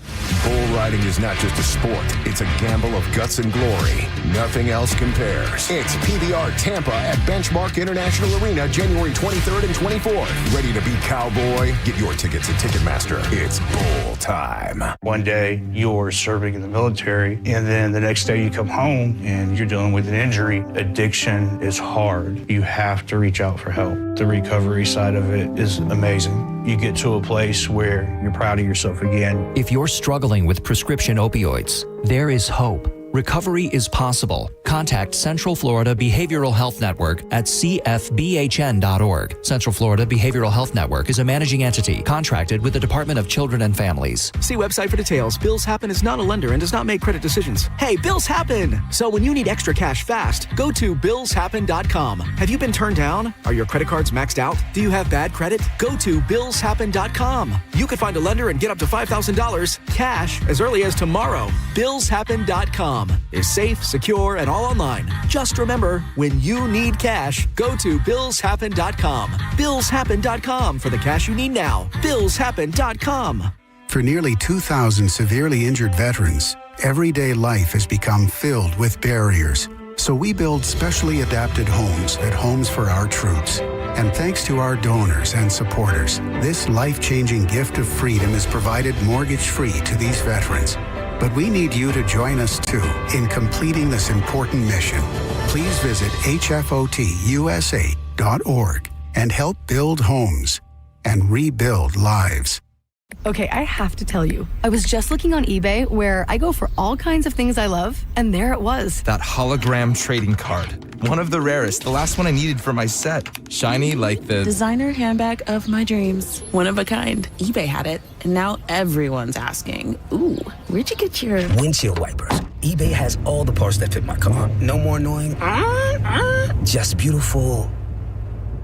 Bull riding is not just a sport. It's a gamble of guts and glory. Nothing else compares. It's PBR Tampa at Benchmark International Arena, January 23rd and 24th. Ready to be cowboy? Get your tickets at Ticketmaster. It's bull time. One day you're serving in the military, and then the next day you come home and you're dealing with an injury. Addiction is hard. You have to reach out for help. The recovery side of it is amazing. You get to a place where you're proud of yourself again. If you're struggling with prescription opioids, there is hope. Recovery is possible. Contact Central Florida Behavioral Health Network at cfbhn.org. Central Florida Behavioral Health Network is a managing entity contracted with the Department of Children and Families. See website for details. Bills Happen is not a lender and does not make credit decisions. Hey, bills happen! So when you need extra cash fast, go to billshappen.com. Have you been turned down? Are your credit cards maxed out? Do you have bad credit? Go to billshappen.com. You could find a lender and get up to $5,000 cash as early as tomorrow. Billshappen.com is safe, secure, and all online. Just remember, when you need cash, go to billshappen.com. Billshappen.com for the cash you need now. Billshappen.com. For nearly 2,000 severely injured veterans, everyday life has become filled with barriers. So we build specially adapted homes at Homes for Our Troops. And thanks to our donors and supporters, this life-changing gift of freedom is provided mortgage-free to these veterans. But we need you to join us, too, in completing this important mission. Please visit hfotusa.org and help build homes and rebuild lives. Okay, I have to tell you, I was just looking on eBay where I go for all kinds of things I love, and there it was. That hologram trading card. One of the rarest, the last one I needed for my set. Shiny like the designer handbag of my dreams. One of a kind. eBay had it, and now everyone's asking, ooh, where'd you get your windshield wipers? eBay has all the parts that fit my car. No more annoying, just beautiful.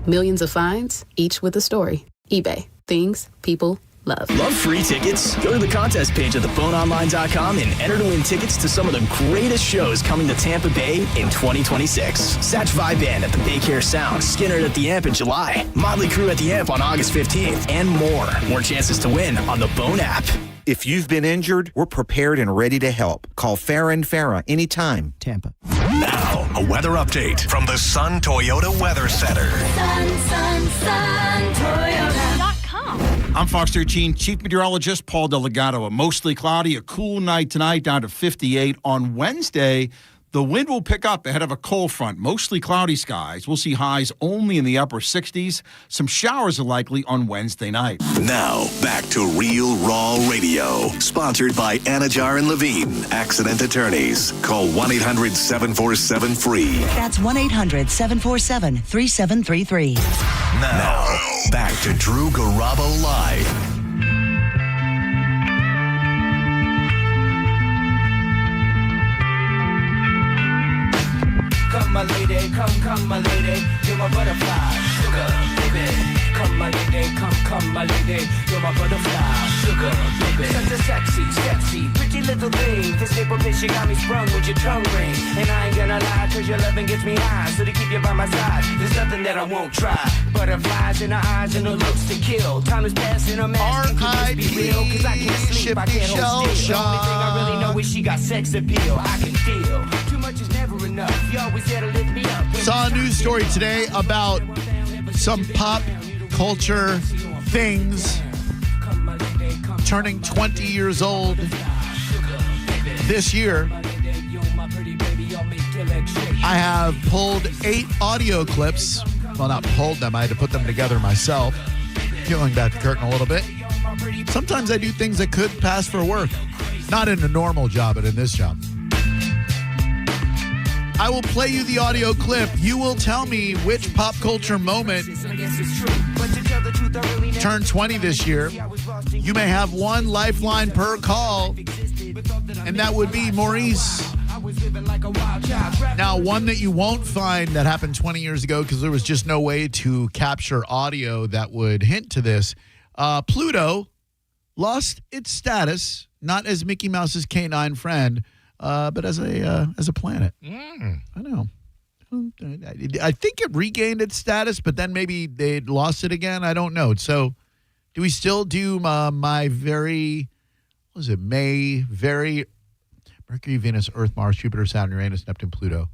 Millions of finds, each with a story. eBay. Things people love. Love free tickets? Go to the contest page at theboneonline.com and enter to win tickets to some of the greatest shows coming to Tampa Bay in 2026. Satch Vibe Band at the Baycare Sound, Skinner at the Amp in July, Motley Crue at the Amp on August 15th, and more. More chances to win on the Bone app. If you've been injured, we're prepared and ready to help. Call Farah & Farah anytime. Tampa. Now, a weather update from the Sun Toyota Weather Center. Sun Toyota.com. I'm Fox 13 Chief Meteorologist Paul Delgado. A mostly cloudy, a cool night tonight, down to 58. On Wednesday, the wind will pick up ahead of a cold front. Mostly cloudy skies. We'll see highs only in the upper 60s. Some showers are likely on Wednesday night. Now, back to Real Raw Radio. Sponsored by Anajar and Levine, Accident Attorneys. Call 1-800-747-FREE. That's 1-800-747-3733. Now, back to Drew Garabo Live. Come, my lady, come, my lady, you're my butterfly, sugar, baby. Come, my lady, come, my lady, you're my butterfly, sugar, baby. Such a sexy, pretty little thing. This paper bitch, you got me sprung with your tongue ring. And I ain't gonna lie, cause your loving gets me high. So to keep you by my side, there's nothing that I won't try. Butterflies in her eyes and her looks to kill. Time is passing, her man can be real. Cause I can't sleep, I can't hold still. The only thing I really know is she got sex appeal. I can feel too much is never enough. You always there to lift me up. Saw a news story today about some pop culture things turning 20 years old this year. I have pulled 8 audio clips. Well, not pulled them. I had to put them together myself. Peeling back the curtain a little bit. Sometimes I do things that could pass for work. Not in a normal job, but in this job. I will play you the audio clip. You will tell me which pop culture moment turned 20 this year. You may have one lifeline per call, and that would be Maurice. Now, one that you won't find that happened 20 years ago because there was just no way to capture audio that would hint to this. Pluto lost its status, not as Mickey Mouse's canine friend, but as a planet. I know. I think it regained its status, but then maybe they lost it again. I don't know. So do we still do my very was it? Mercury, Venus, Earth, Mars, Jupiter, Saturn, Uranus, Neptune, Pluto.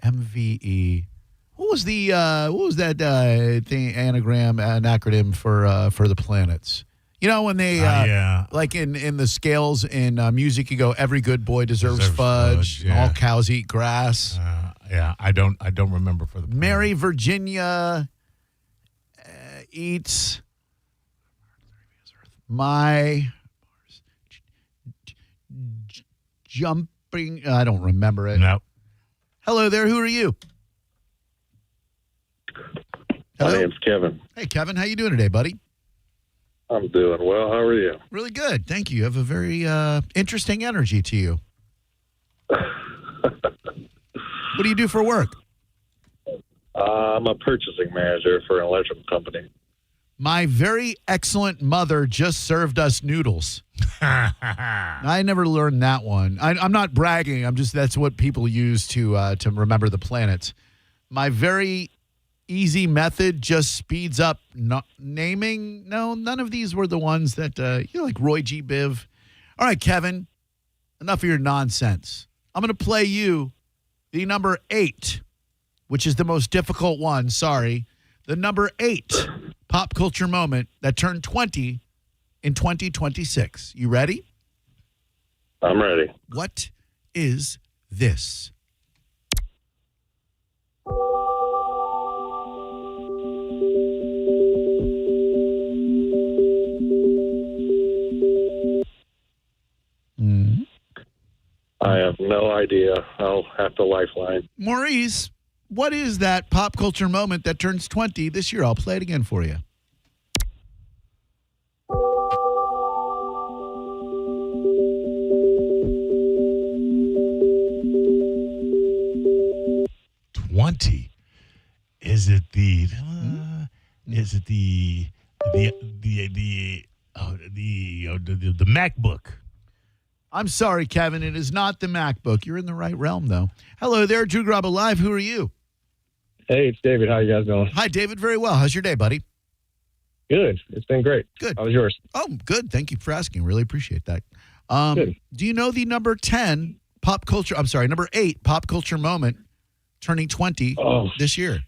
MVE. What was that thing, an acronym for the planets? You know, when they, like in the scales in music, you go, every good boy deserves fudge, yeah. All cows eat grass. I don't remember for the planet. Mary Virginia eats my jumping. I don't remember it. No. Hello there. Who are you? Hello? My name's Kevin. Hey, Kevin. How you doing today, buddy? I'm doing well. How are you? Really good. Thank you. You have a very interesting energy to you. What do you do for work? I'm a purchasing manager for an electrical company. My very excellent mother just served us noodles. I never learned that one. I'm not bragging. That's what people use to remember the planets. My very easy method just speeds up naming. No, none of these were the ones that, like Roy G. Biv. All right, Kevin, enough of your nonsense. I'm going to play you the number 8, which is the most difficult one. Sorry. The number 8 pop culture moment that turned 20 in 2026. You ready? I'm ready. What is this? I have no idea. I'll have to lifeline. Maurice, what is that pop culture moment that turns 20 this year? I'll play it again for you. Is it the MacBook? I'm sorry, Kevin. It is not the MacBook. You're in the right realm, though. Hello there, Drew Garabo Live. Who are you? Hey, it's David. How you guys doing? Hi, David. Very well. How's your day, buddy? Good. It's been great. Good. How was yours? Oh, good. Thank you for asking. Really appreciate that. Good. Do you know the number 8 pop culture moment turning 20 this year?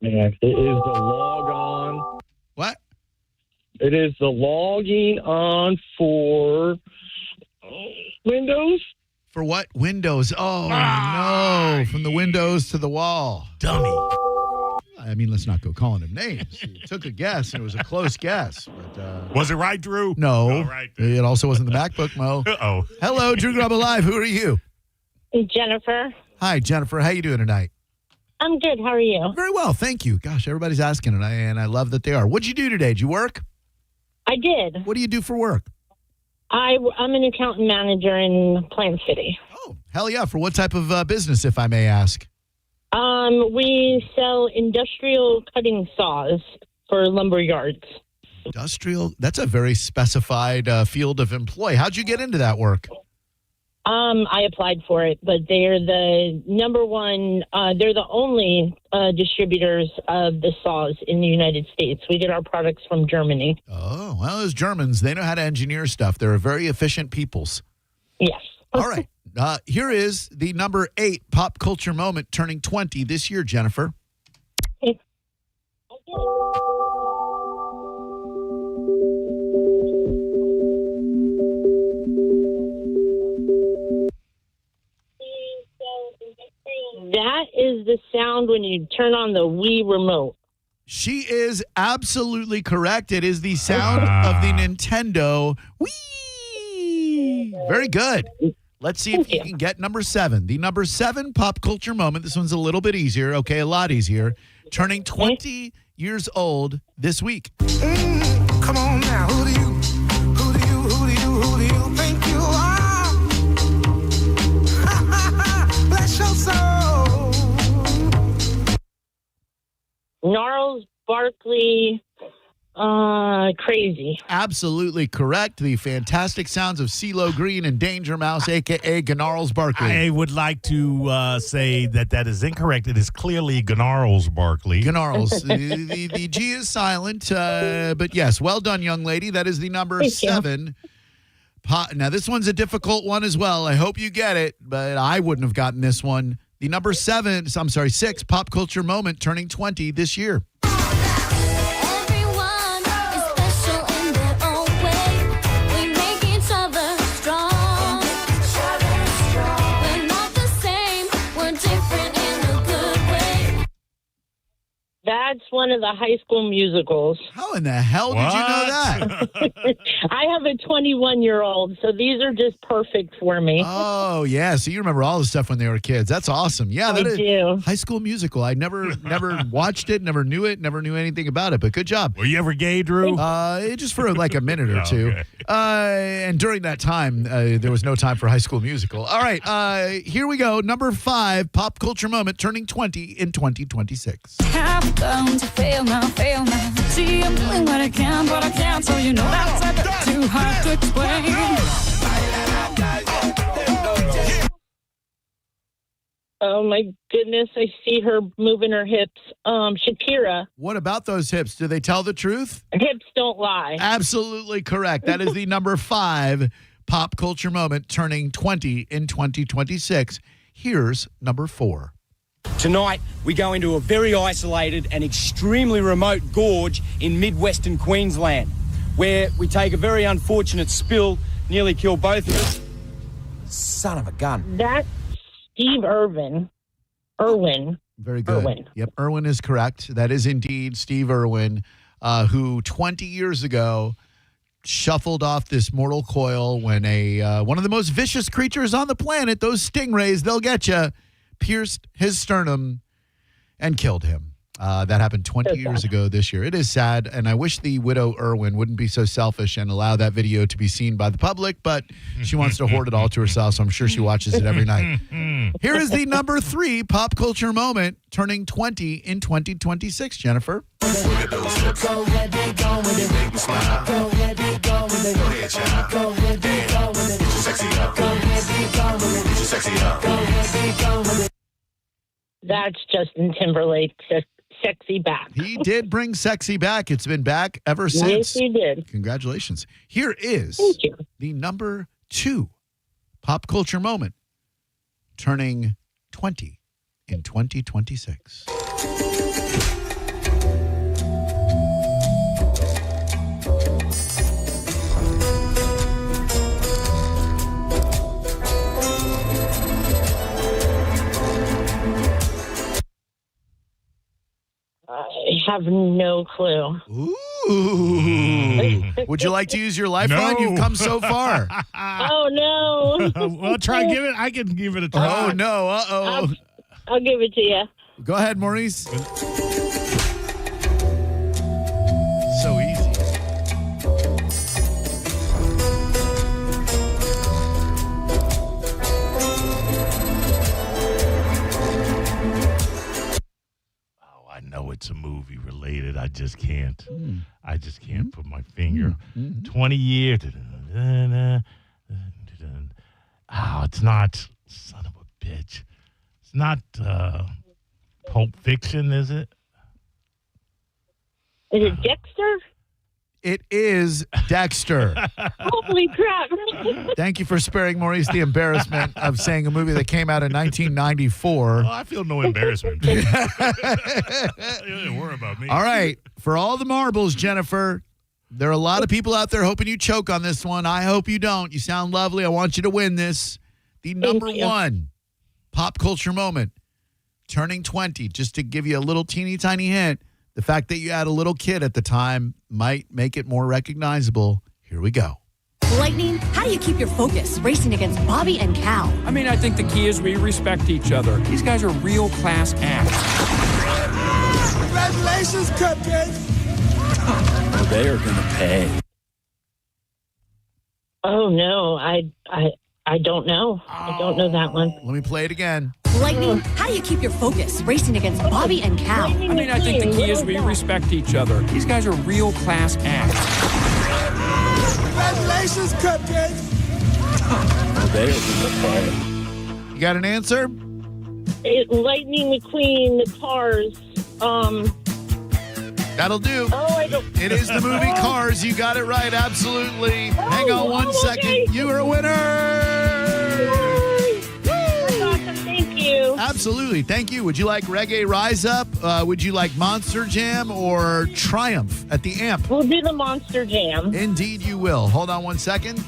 Man, it is the log on. What? It is the logging on for Windows. For what? Windows. Oh, no. From the windows to the wall. Dummy. I mean, let's not go calling him names. You took a guess, and it was a close guess. But, was it right, Drew? No. All right. It also wasn't the MacBook, Mo. Uh-oh. Hello, Drew Garabo Live. Who are you? Jennifer. Hi, Jennifer. How you doing tonight? I'm good. How are you? Very well, thank you. Gosh, everybody's asking, and I love that they are. What'd you do today? Did you work? I did. What do you do for work? I'm an accountant manager in Plant City. Oh, hell yeah. For what type of business, if I may ask? We sell industrial cutting saws for lumber yards. Industrial? That's a very specified field of employ. How'd you get into that work? I applied for it, but they're the number one, they're the only distributors of the saws in the United States. We get our products from Germany. Oh, well, those Germans, they know how to engineer stuff. They're very efficient peoples. Yes. All right. Here is the number 8 pop culture moment turning 20 this year, Jennifer. That is the sound when you turn on the Wii remote. She is absolutely correct. It is the sound of the Nintendo Wii. Very good. Let's see if you can get number 7. The number 7 pop culture moment. This one's a little bit easier. Okay, a lot easier. Turning 20 years old this week. Come on now, who do you think you are? Bless your soul. Gnarls Barkley, Crazy. Absolutely correct. The fantastic sounds of CeeLo Green and Danger Mouse, a.k.a. Gnarls Barkley. I would like to say that is incorrect. It is clearly Gnarls Barkley. Gnarls. the G is silent, but yes, well done, young lady. That is the number 7 Now, this one's a difficult one as well. I hope you get it, but I wouldn't have gotten this one. The number 6 pop culture moment turning 20 this year. That's one of the High School Musicals. How in the hell did you know that? I have a 21-year-old, so these are just perfect for me. Oh, yeah. So you remember all the stuff when they were kids. That's awesome. Yeah, I do. High School Musical. I never watched it, never knew anything about it, but good job. Were you ever gay, Drew? Just for like a minute or two. Okay. And during that time, there was no time for High School Musical. All right, here we go. Number 5, pop culture moment turning 20 in 2026. Going to fail now. See, I'm doing what I can, but I can't, so you know that's too hard to explain. Oh, my goodness. I see her moving her hips. Shakira. What about those hips? Do they tell the truth? Hips don't lie. Absolutely correct. That is the number 5 pop culture moment turning 20 in 2026. Here's number 4. Tonight, we go into a very isolated and extremely remote gorge in mid-western Queensland, where we take a very unfortunate spill, nearly kill both of us. Son of a gun. That's Steve Irwin. Very good. Irwin. Yep, Irwin is correct. That is indeed Steve Irwin, who 20 years ago shuffled off this mortal coil when one of the most vicious creatures on the planet, those stingrays, they'll get you, pierced his sternum and killed him. That happened 20 years ago this year. It is sad, and I wish the widow Irwin wouldn't be so selfish and allow that video to be seen by the public, but she wants to hoard it all to herself, so I'm sure she watches it every night. Here is the number 3 pop culture moment turning 20 in 2026, Jennifer. Go ahead, go with it. Make me smile. Go ahead, go with it. Go ahead, child. Go ahead, go with it. Get your sexy up. Go ahead, go with it. Get your sexy up. Go ahead, go with it. That's Justin Timberlake. Sexy back. He did bring sexy back. It's been back ever since. Yes, he did. Congratulations. Here is the number 2 pop culture moment turning 20 in 2026. I have no clue. Ooh. Would you like to use your lifeline? No. You've come so far. Oh, no. Well, give it. I can give it a try. Oh, no. Uh-oh. I'll give it to you. Go ahead, Maurice. So easy. I know it's a movie related. I just can't. I just can't put my finger. 20 years. Oh, it's not. Son of a bitch. It's not Pulp Fiction, is it? Is it Dexter? It is Dexter. Holy crap. Thank you for sparing Maurice the embarrassment of saying a movie that came out in 1994. Well, I feel no embarrassment. Don't worry about me. All right. For all the marbles, Jennifer, there are a lot of people out there hoping you choke on this one. I hope you don't. You sound lovely. I want you to win this. The number 1 pop culture moment turning 20. Just to give you a little teeny tiny hint, the fact that you had a little kid at the time might make it more recognizable. Here we go. Lightning, how do you keep your focus racing against Bobby and Cal? I mean, I think the key is we respect each other. These guys are real class acts. Congratulations, Cupcake. Oh, they are going to pay. Oh, no. I don't know. I don't know that one. Let me play it again. Lightning, how do you keep your focus racing against Bobby and Cal? I mean, I think the key is we respect each other. These guys are real class acts. Congratulations, Cupcake. Oh, they are going to pay. You got an answer? Lightning McQueen, the Cars. That'll do. Oh, I don't. It is the movie Cars. You got it right. Absolutely. Hang on one second. okay. You are a winner. That's awesome. Thank you. Absolutely. Thank you. Would you like Reggae Rise Up? Would you like Monster Jam or Triumph at the Amp? We'll do the Monster Jam. Indeed, you will. Hold on one second.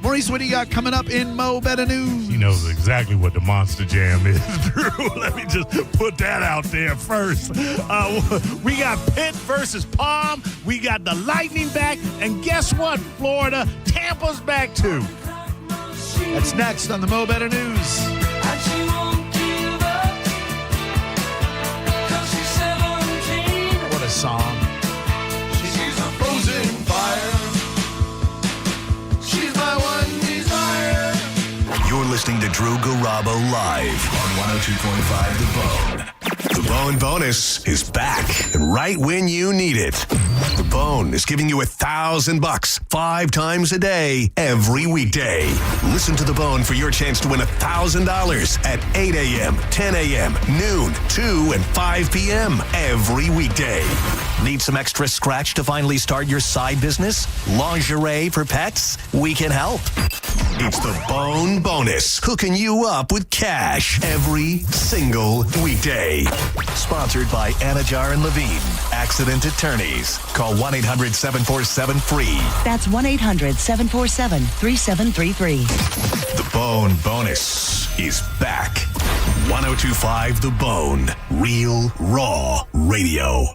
Maurice, what do you got coming up in Mo Better News? He knows exactly what the Monster Jam is, Drew. Let me just put that out there first. We got Pitt versus Palm. We got the Lightning back. And guess what, Florida? Tampa's back, too. That's next on the Mo Better News. What a song. She's a frozen fire. She's my one desire. You're listening to Drew Garabo live on 102.5 The Bone. The Bone Bonus is back, and right when you need it. The Bone is giving you $1,000 5 times a day, every weekday. Listen to The Bone for your chance to win $1,000 at 8 a.m., 10 a.m., noon, 2, and 5 p.m. every weekday. Need some extra scratch to finally start your side business? Lingerie for pets? We can help. It's the Bone Bonus, hooking you up with cash every single weekday. Sponsored by Anajar and Levine, Accident Attorneys. Call 1-800-747-FREE. That's 1-800-747-3733. The Bone Bonus is back. 102.5 The Bone. Real, raw radio.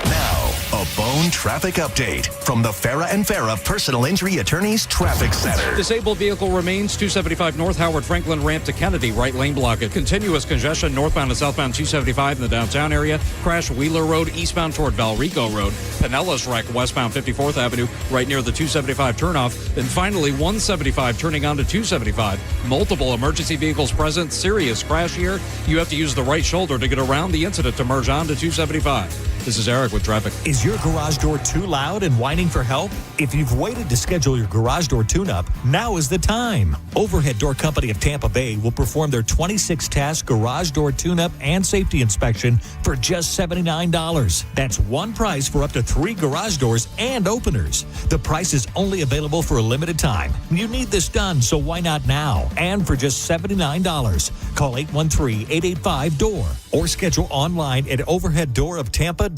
Now, a Bone traffic update from the Farah and Farah Personal Injury Attorneys Traffic Center. Disabled vehicle remains 275 North Howard Franklin ramp to Kennedy, right lane block. A continuous congestion northbound and southbound 275 in the downtown area. Crash Wheeler Road eastbound toward Valrico Road. Pinellas wreck westbound 54th Avenue right near the 275 turnoff. And finally 175 turning onto 275. Multiple emergency vehicles present. Serious crash here. You have to use the right shoulder to get around the incident to merge onto 275. This is Eric with traffic. Is your garage door too loud and whining for help? If you've waited to schedule your garage door tune-up, now is the time. Overhead Door Company of Tampa Bay will perform their 26-task garage door tune-up and safety inspection for just $79. That's one price for up to 3 garage doors and openers. The price is only available for a limited time. You need this done, so why not now? And for just $79. Call 813-885-DOOR or schedule online at overheaddooroftampa.com.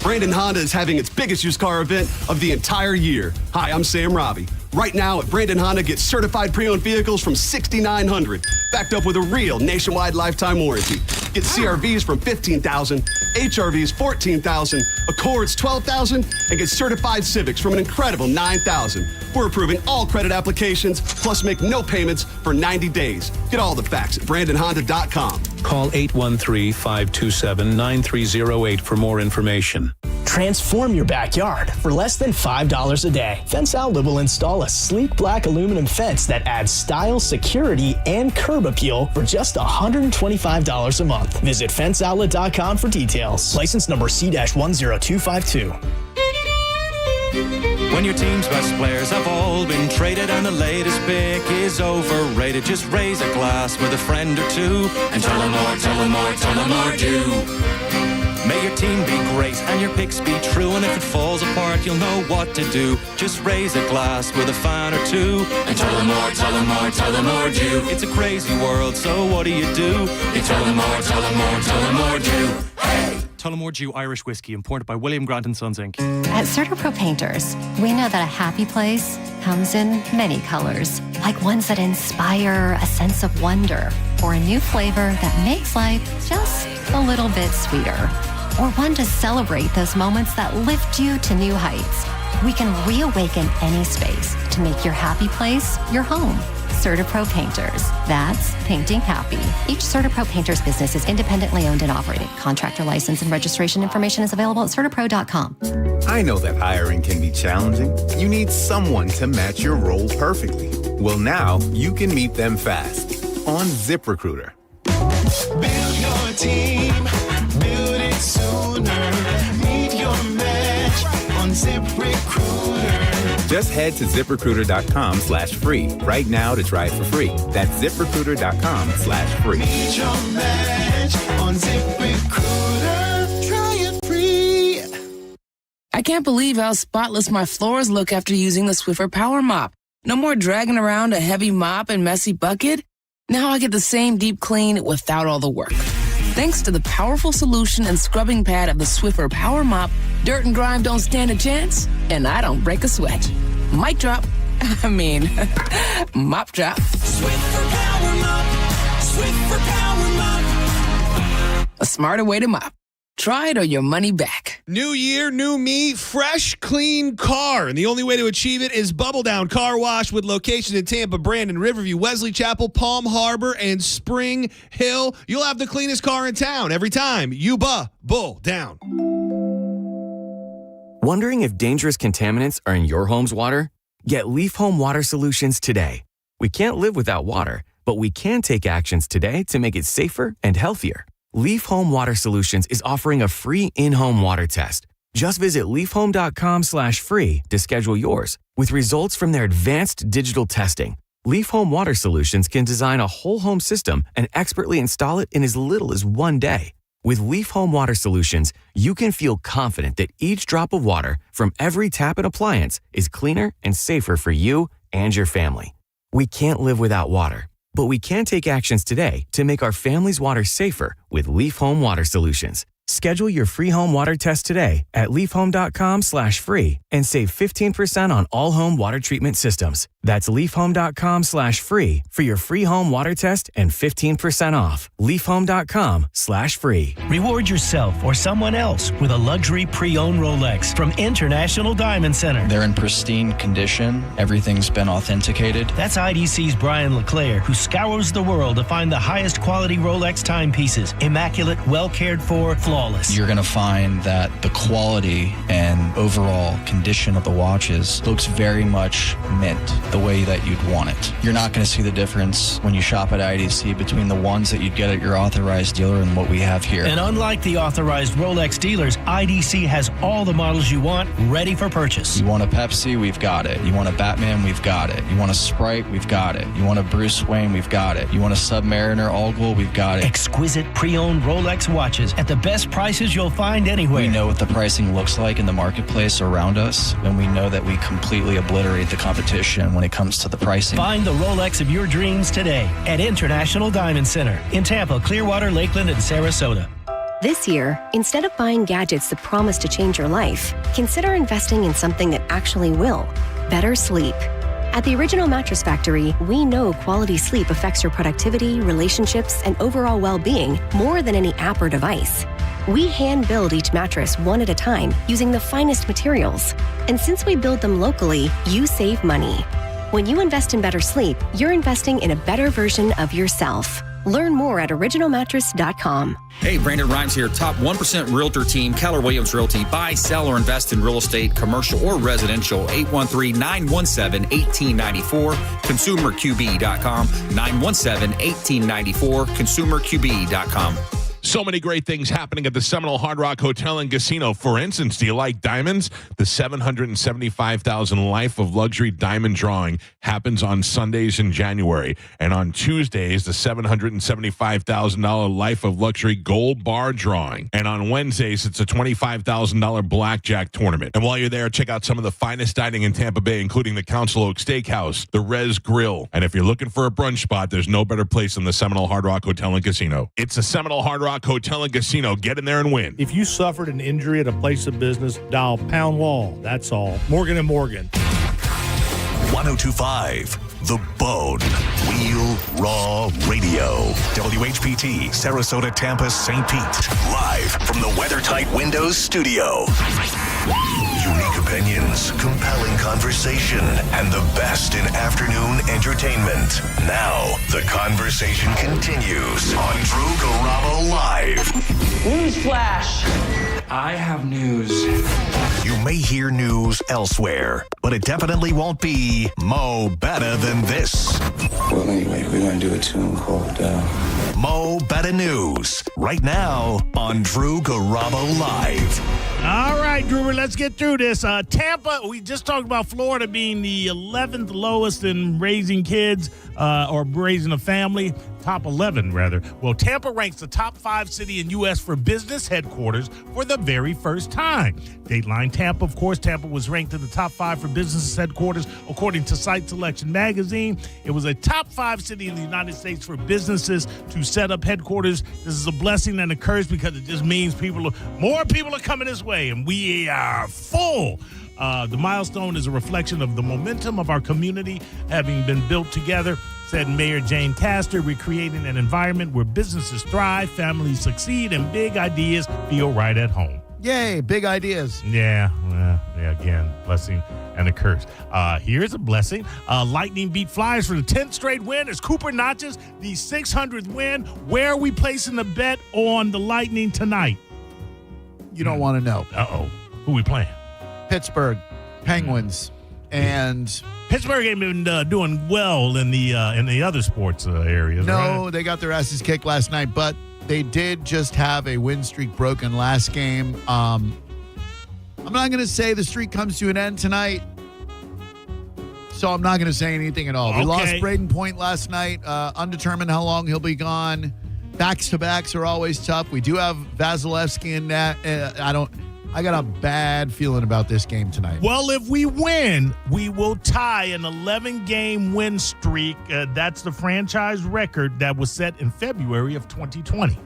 Brandon Honda is having its biggest used car event of the entire year. Hi, I'm Sam Robbie. Right now at Brandon Honda, get certified pre-owned vehicles from $6,900, backed up with a real nationwide lifetime warranty. Get CRVs from $15,000, HRVs $14,000, Accords $12,000, and get certified Civics from an incredible $9,000. We're approving all credit applications, plus make no payments for 90 days. Get all the facts at BrandonHonda.com. Call 813-527-9308 for more information. Transform your backyard for less than $5 a day. Fence Outlet will install a sleek black aluminum fence that adds style, security, and curb appeal for just $125 a month. Visit fenceoutlet.com for details. License number C-10252. When your team's best players have all been traded and the latest pick is overrated, just raise a glass with a friend or two and tell them more, tell them more, tell them more do. May your team be great and your picks be true, and if it falls apart, you'll know what to do. Just raise a glass with a fan or two and tell them more, tell them more, tell them more do. It's a crazy world, so what do? You tell them more, tell them more, tell them more do. Hey! Tullamore Dew Irish Whiskey, imported by William Grant & Sons, Inc. At CertaPro Painters, we know that a happy place comes in many colors, like ones that inspire a sense of wonder, or a new flavor that makes life just a little bit sweeter, or one to celebrate those moments that lift you to new heights. We can reawaken any space to make your happy place your home. CertaPro Painters. That's painting happy. Each CertaPro Painters business is independently owned and operated. Contractor license and registration information is available at CertaPro.com. I know that hiring can be challenging. You need someone to match your role perfectly. Well, now you can meet them fast on ZipRecruiter. Build your team, build it sooner. Meet your match on ZipRecruiter. Just head to ZipRecruiter.com/free right now to try it for free. That's ZipRecruiter.com/free. Meet your match on ZipRecruiter. Try it free. can't believe how spotless my floors look after using the Swiffer Power Mop. No more dragging around a heavy mop and messy bucket. Now I get the same deep clean without all the work. Thanks to the powerful solution and scrubbing pad of the Swiffer Power Mop, dirt and grime don't stand a chance, and I don't break a sweat. Mic drop. Mop drop. Swiffer Power Mop. Swiffer Power Mop. A smarter way to mop. Try it or your money back. New year, new me, fresh, clean car. And the only way to achieve it is Bubble Down Car Wash with locations in Tampa, Brandon, Riverview, Wesley Chapel, Palm Harbor, and Spring Hill. You'll have the cleanest car in town every time. You Bull Down. Wondering if dangerous contaminants are in your home's water? Get Leaf Home Water Solutions today. We can't live without water, but we can take actions today to make it safer and healthier. Leaf Home Water Solutions is offering a free in-home water test. Just visit leafhome.com/free to schedule yours. With results from their advanced digital testing, Leaf Home Water Solutions can design a whole home system and expertly install it in as little as 1 day. With Leaf Home Water Solutions, you can feel confident that each drop of water from every tap and appliance is cleaner and safer for you and your family. We can't live without water, but we can take actions today to make our family's water safer with Leaf Home Water Solutions. Schedule your free home water test today at leafhome.com/free and save 15% on all home water treatment systems. That's leafhome.com/free for your free home water test and 15% off. leafhome.com/free. Reward yourself or someone else with a luxury pre-owned Rolex from International Diamond Center. They're in pristine condition. Everything's been authenticated. That's IDC's Brian LeClaire, who scours the world to find the highest quality Rolex timepieces. Immaculate, well cared for, flawless. You're going to find that the quality and overall condition of the watches looks very much mint, the way that you'd want it. You're not going to see the difference when you shop at IDC between the ones that you'd get at your authorized dealer and what we have here. And unlike the authorized Rolex dealers, IDC has all the models you want ready for purchase. You want a Pepsi? We've got it. You want a Batman? We've got it. You want a Sprite? We've got it. You want a Bruce Wayne? We've got it. You want a Submariner All-Gold? We've got it. Exquisite pre-owned Rolex watches at the best prices you'll find anywhere. We know what the pricing looks like in the marketplace around us, and we know that we completely obliterate the competition when it comes to the pricing. Find the Rolex of your dreams today at International Diamond Center in Tampa, Clearwater, Lakeland, and Sarasota. This year, instead of buying gadgets that promise to change your life, consider investing in something that actually will. Better sleep. At the Original Mattress Factory, we know quality sleep affects your productivity, relationships, and overall well-being more than any app or device. We hand build each mattress one at a time using the finest materials. And since we build them locally, you save money. When you invest in better sleep, you're investing in a better version of yourself. Learn more at originalmattress.com. Hey, Brandon Rhymes here. Top 1% Realtor team, Keller Williams Realty. Buy, sell, or invest in real estate, commercial or residential. 813-917-1894. ConsumerQB.com. 917-1894. ConsumerQB.com. So many great things happening at the Seminole Hard Rock Hotel and Casino. For instance, do you like diamonds? The $775,000 Life of Luxury Diamond Drawing happens on Sundays in January. And on Tuesdays, the $775,000 Life of Luxury Gold Bar Drawing. And on Wednesdays, it's a $25,000 Blackjack Tournament. And while you're there, check out some of the finest dining in Tampa Bay, including the Council Oak Steakhouse, the Rez Grill. And if you're looking for a brunch spot, there's no better place than the Seminole Hard Rock Hotel and Casino. It's the Seminole Hard Rock Hotel and Casino. Get in there and win. If you suffered an injury at a place of business, dial Pound Wall. That's all. Morgan & Morgan. 1025 The Bone. Real Raw Radio. WHPT, Sarasota, Tampa, St. Pete. Live from the WeatherTight Windows studio. Unique opinions, compelling conversation, and the best in afternoon entertainment. Now, the conversation continues on Drew Garabo Live. Newsflash! I have news. You may hear news elsewhere, but it definitely won't be Mo Better Than This. Well, anyway, we're going to do a tune called Mo Better News, right now on Drew Garabo Live. All right, Drew, let's get through this. Tampa, we just talked about Florida being the 11th lowest in raising kids or raising a family. Top 11, rather. Well, Tampa ranks the top 5 city in U.S. for business headquarters for the very first time. Dateline Tampa, of course, Tampa was ranked in the top 5 for business headquarters, according to Site Selection magazine. It was a top 5 city in the United States for businesses to set up headquarters. This is a blessing and a curse because it just means more people are coming this way, and we are full. The milestone is a reflection of the momentum of our community having been built together, said Mayor Jane Castor. We're creating an environment where businesses thrive, families succeed, and big ideas feel right at home. Yay, big ideas. Yeah, again, blessing and a curse. Here's a blessing. Lightning beat Flyers for the 10th straight win as Cooper notches the 600th win. Where are we placing the bet on the Lightning tonight? You don't want to know. Uh-oh. Who we playing? Pittsburgh Penguins. And Pittsburgh ain't been doing well in the other sports areas. No, right? They got their asses kicked last night, but they did just have a win streak broken last game. I'm not going to say the streak comes to an end tonight, so I'm not going to say anything at all. We lost Braden Point last night. Undetermined how long he'll be gone. Backs-to-backs are always tough. We do have Vasilevsky in that. I got a bad feeling about this game tonight. Well, if we win, we will tie an 11-game win streak. That's the franchise record that was set in February of 2020.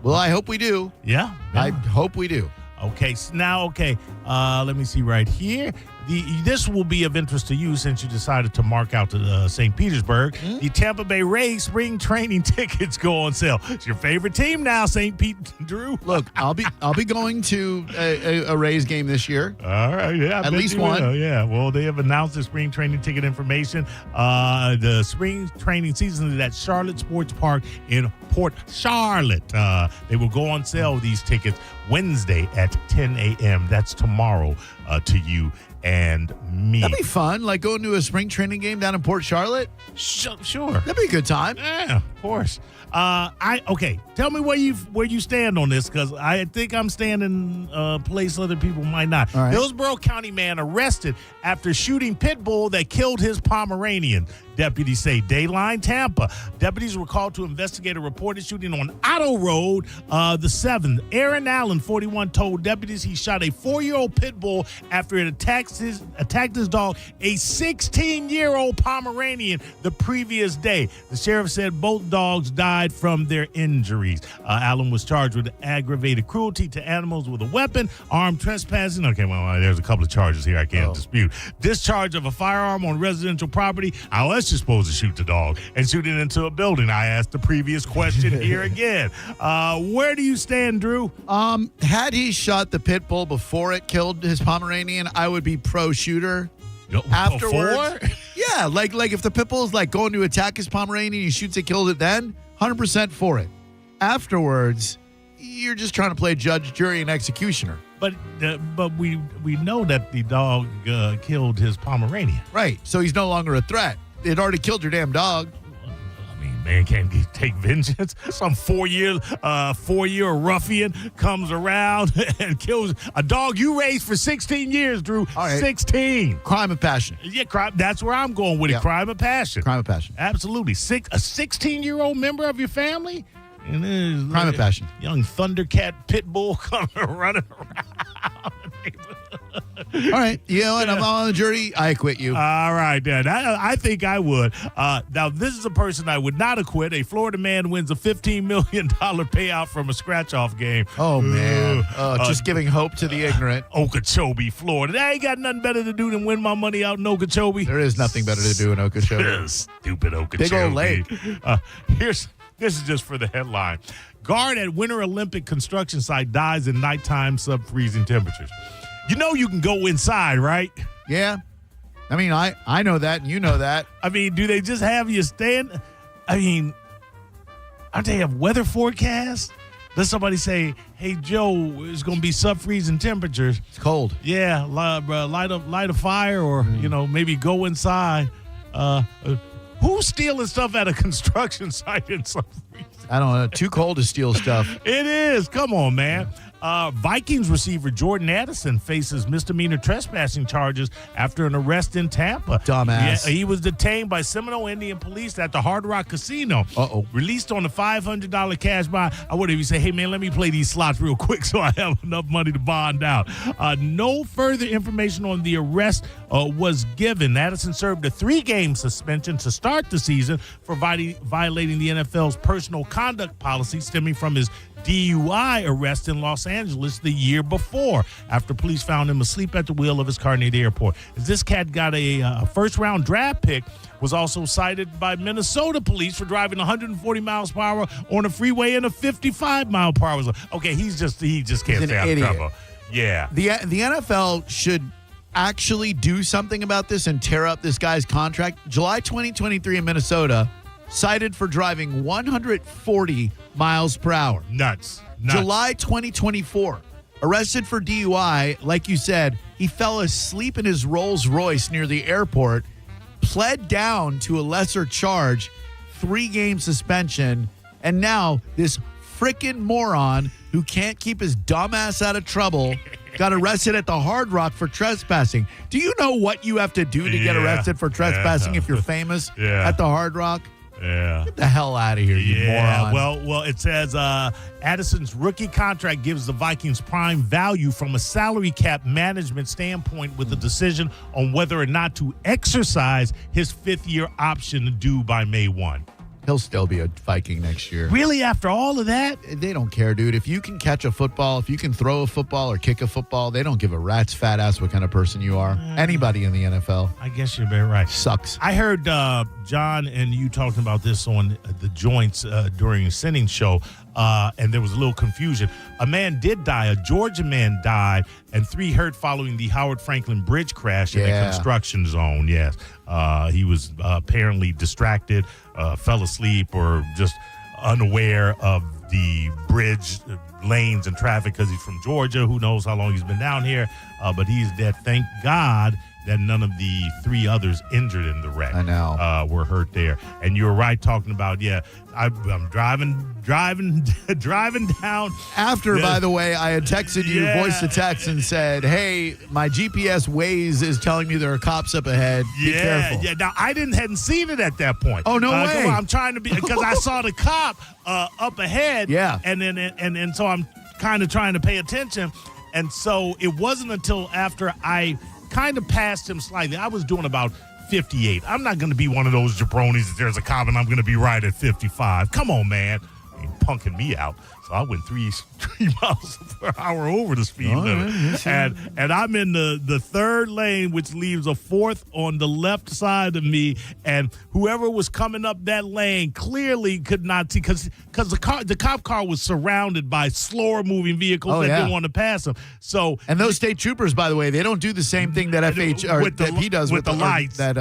Well, I hope we do. Yeah. I hope we do. Okay, so now, let me see right here. This will be of interest to you since you decided to mark out to St. Petersburg. Mm-hmm. The Tampa Bay Rays spring training tickets go on sale. It's your favorite team now, St. Pete, Drew. Look, I'll be going to a Rays game this year. All right, yeah, at least one. Yeah, well, they have announced the spring training ticket information. The spring training season is at Charlotte Sports Park in Port Charlotte. They will go on sale, these tickets, Wednesday at 10 a.m. That's tomorrow to you and me. That'd be fun, like going to a spring training game down in Port Charlotte. Sure. That'd be a good time. Yeah, of course. Tell me where you stand on this, because I think I'm standing a place other people might not. All right. Hillsborough County man arrested after shooting pit bull that killed his Pomeranian. Deputies say. Dayline Tampa. Deputies were called to investigate a reported shooting on Otto Road the 7th. Aaron Allen, 41, told deputies he shot a 4-year-old pit bull after it attacked his dog, a 16-year-old Pomeranian, the previous day. The sheriff said both dogs died from their injuries. Allen was charged with aggravated cruelty to animals with a weapon, armed trespassing. Okay, well, there's a couple of charges here I can't dispute. Discharge of a firearm on residential property. How else you supposed to shoot the dog and shoot it into a building? I asked the previous question here again. Where do you stand, Drew? Had he shot the pit bull before it killed his Pomeranian, I would be pro shooter. Afterwards, yeah, like if the pit bull's like going to attack his Pomeranian, he shoots it, kills it, then 100% for it. Afterwards, you're just trying to play judge, jury, and executioner. But we know that the dog killed his Pomeranian. Right, so he's no longer a threat. It already killed your damn dog. I mean, man can't take vengeance. Some 4-year ruffian comes around and kills a dog you raised for 16 years, Drew. All right. 16. Crime of passion. Yeah, crime. That's where I'm going with it. Crime of passion. Crime of passion. Absolutely. A 16-year-old member of your family? And then crime of passion. Young Thundercat pit bull coming running around. All right. You know what? I'm on the jury. I acquit you. All right, then. I think I would. Now, this is a person I would not acquit. A Florida man wins a $15 million payout from a scratch-off game. Oh, man. Just giving hope to the ignorant. Okeechobee, Florida. I ain't got nothing better to do than win my money out in Okeechobee. There is nothing better to do in Okeechobee. Stupid Okeechobee. Big old lake. This is just for the headline. Guard at Winter Olympic construction site dies in nighttime sub-freezing temperatures. You know you can go inside, right? Yeah. I mean, I know that, and you know that. I mean, do they just have you stand? I mean, don't they have weather forecasts? Does somebody say, hey, Joe, it's going to be sub-freezing temperatures. It's cold. Yeah, light a fire or, maybe go inside. Who's stealing stuff at a construction site in sub-freezing? I don't know. Too cold to steal stuff. It is. Come on, man. Vikings receiver Jordan Addison faces misdemeanor trespassing charges after an arrest in Tampa. Dumbass. Yeah, he was detained by Seminole Indian police at the Hard Rock Casino. Released on a $500 cash bond. I would have said, hey, man, let me play these slots real quick so I have enough money to bond out. No further information on the arrest was given. Addison served a 3-game suspension to start the season for violating the NFL's personal conduct policy stemming from his DUI arrest in Los Angeles the year before after police found him asleep at the wheel of his car near the airport. This cat got a first-round draft pick, was also cited by Minnesota police for driving 140 miles per hour on a freeway in a 55 mile per hour zone. Okay, he just can't stay out of trouble. Yeah. The NFL should actually do something about this and tear up this guy's contract. July 2023 in Minnesota, cited for driving 140 miles per hour. Nuts. July 2024, arrested for DUI. Like you said, he fell asleep in his Rolls Royce near the airport, pled down to a lesser charge, 3-game suspension, and now this frickin' moron who can't keep his dumb ass out of trouble got arrested at the Hard Rock for trespassing. Do you know what you have to do to get arrested for trespassing if you're famous at the Hard Rock? Yeah. Get the hell out of here, you moron. Well, it says Addison's rookie contract gives the Vikings prime value from a salary cap management standpoint with the decision on whether or not to exercise his 5th-year option due by May 1. He'll still be a Viking next year. Really? After all of that? They don't care, dude. If you can catch a football, if you can throw a football or kick a football, they don't give a rat's fat ass what kind of person you are. Anybody in the NFL. I guess you're very right. Sucks. I heard John and you talking about this on the Joints during a Sinning show, and there was a little confusion. A man did die. A Georgia man died, and 3 hurt following the Howard Franklin Bridge crash in a construction zone. Yes. He was apparently distracted, fell asleep, or just unaware of the bridge lanes and traffic because he's from Georgia. Who knows how long he's been down here, but he's dead. Thank God that none of the 3 others injured in the wreck were hurt there. And you're right talking about, I'm driving down. After, by the way, I had texted you voice to text and said, hey, my GPS Waze is telling me there are cops up ahead. Be careful. Yeah, now I hadn't seen it at that point. Oh, no way. I'm trying to be, because I saw the cop up ahead. Yeah. And so I'm kind of trying to pay attention. And so it wasn't until after I kind of passed him slightly. I was doing about 58. I'm not going to be one of those jabronis that there's a cop and I'm going to be right at 55. Come on, man. Ain't punking me out. So I went 3 miles per hour over the speed limit. And I'm in the 3rd lane, which leaves a 4th on the left side of me. And whoever was coming up that lane clearly could not see because the cop car was surrounded by slower moving vehicles that didn't want to pass them. So and those state troopers, by the way, they don't do the same thing that he does with the lights that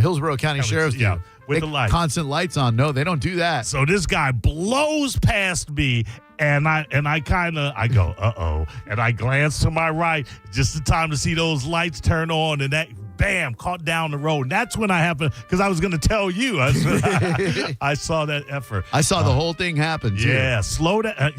Hillsborough County Sheriff's do. With the lights. Constant lights on. No, they don't do that. So this guy blows past me, and I go, uh-oh. And I glance to my right, just in time to see those lights turn on, and that, bam, caught down the road. And that's when I happened, because I was going to tell you. I saw that effort. I saw the whole thing happen, too. Yeah, slow down.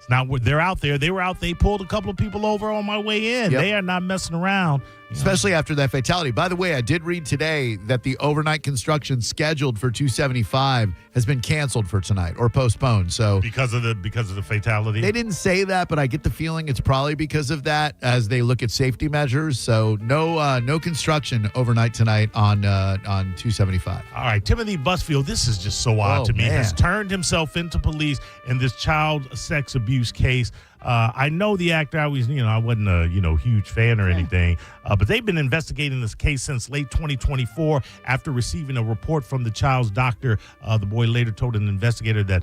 Now, they're out there. They were out. They pulled a couple of people over on my way in. Yep. They are not messing around. Especially after that fatality. By the way, I did read today that the overnight construction scheduled for 275 has been canceled for tonight or postponed. So because of the fatality? They didn't say that, but I get the feeling it's probably because of that as they look at safety measures. So no construction overnight tonight on 275. All right, Timothy Busfield, this is just so odd to me. Man. Has turned himself into police in this child sex abuse case. I know the actor. I wasn't a huge fan or anything, but they've been investigating this case since late 2024 after receiving a report from the child's doctor. The boy later told an investigator that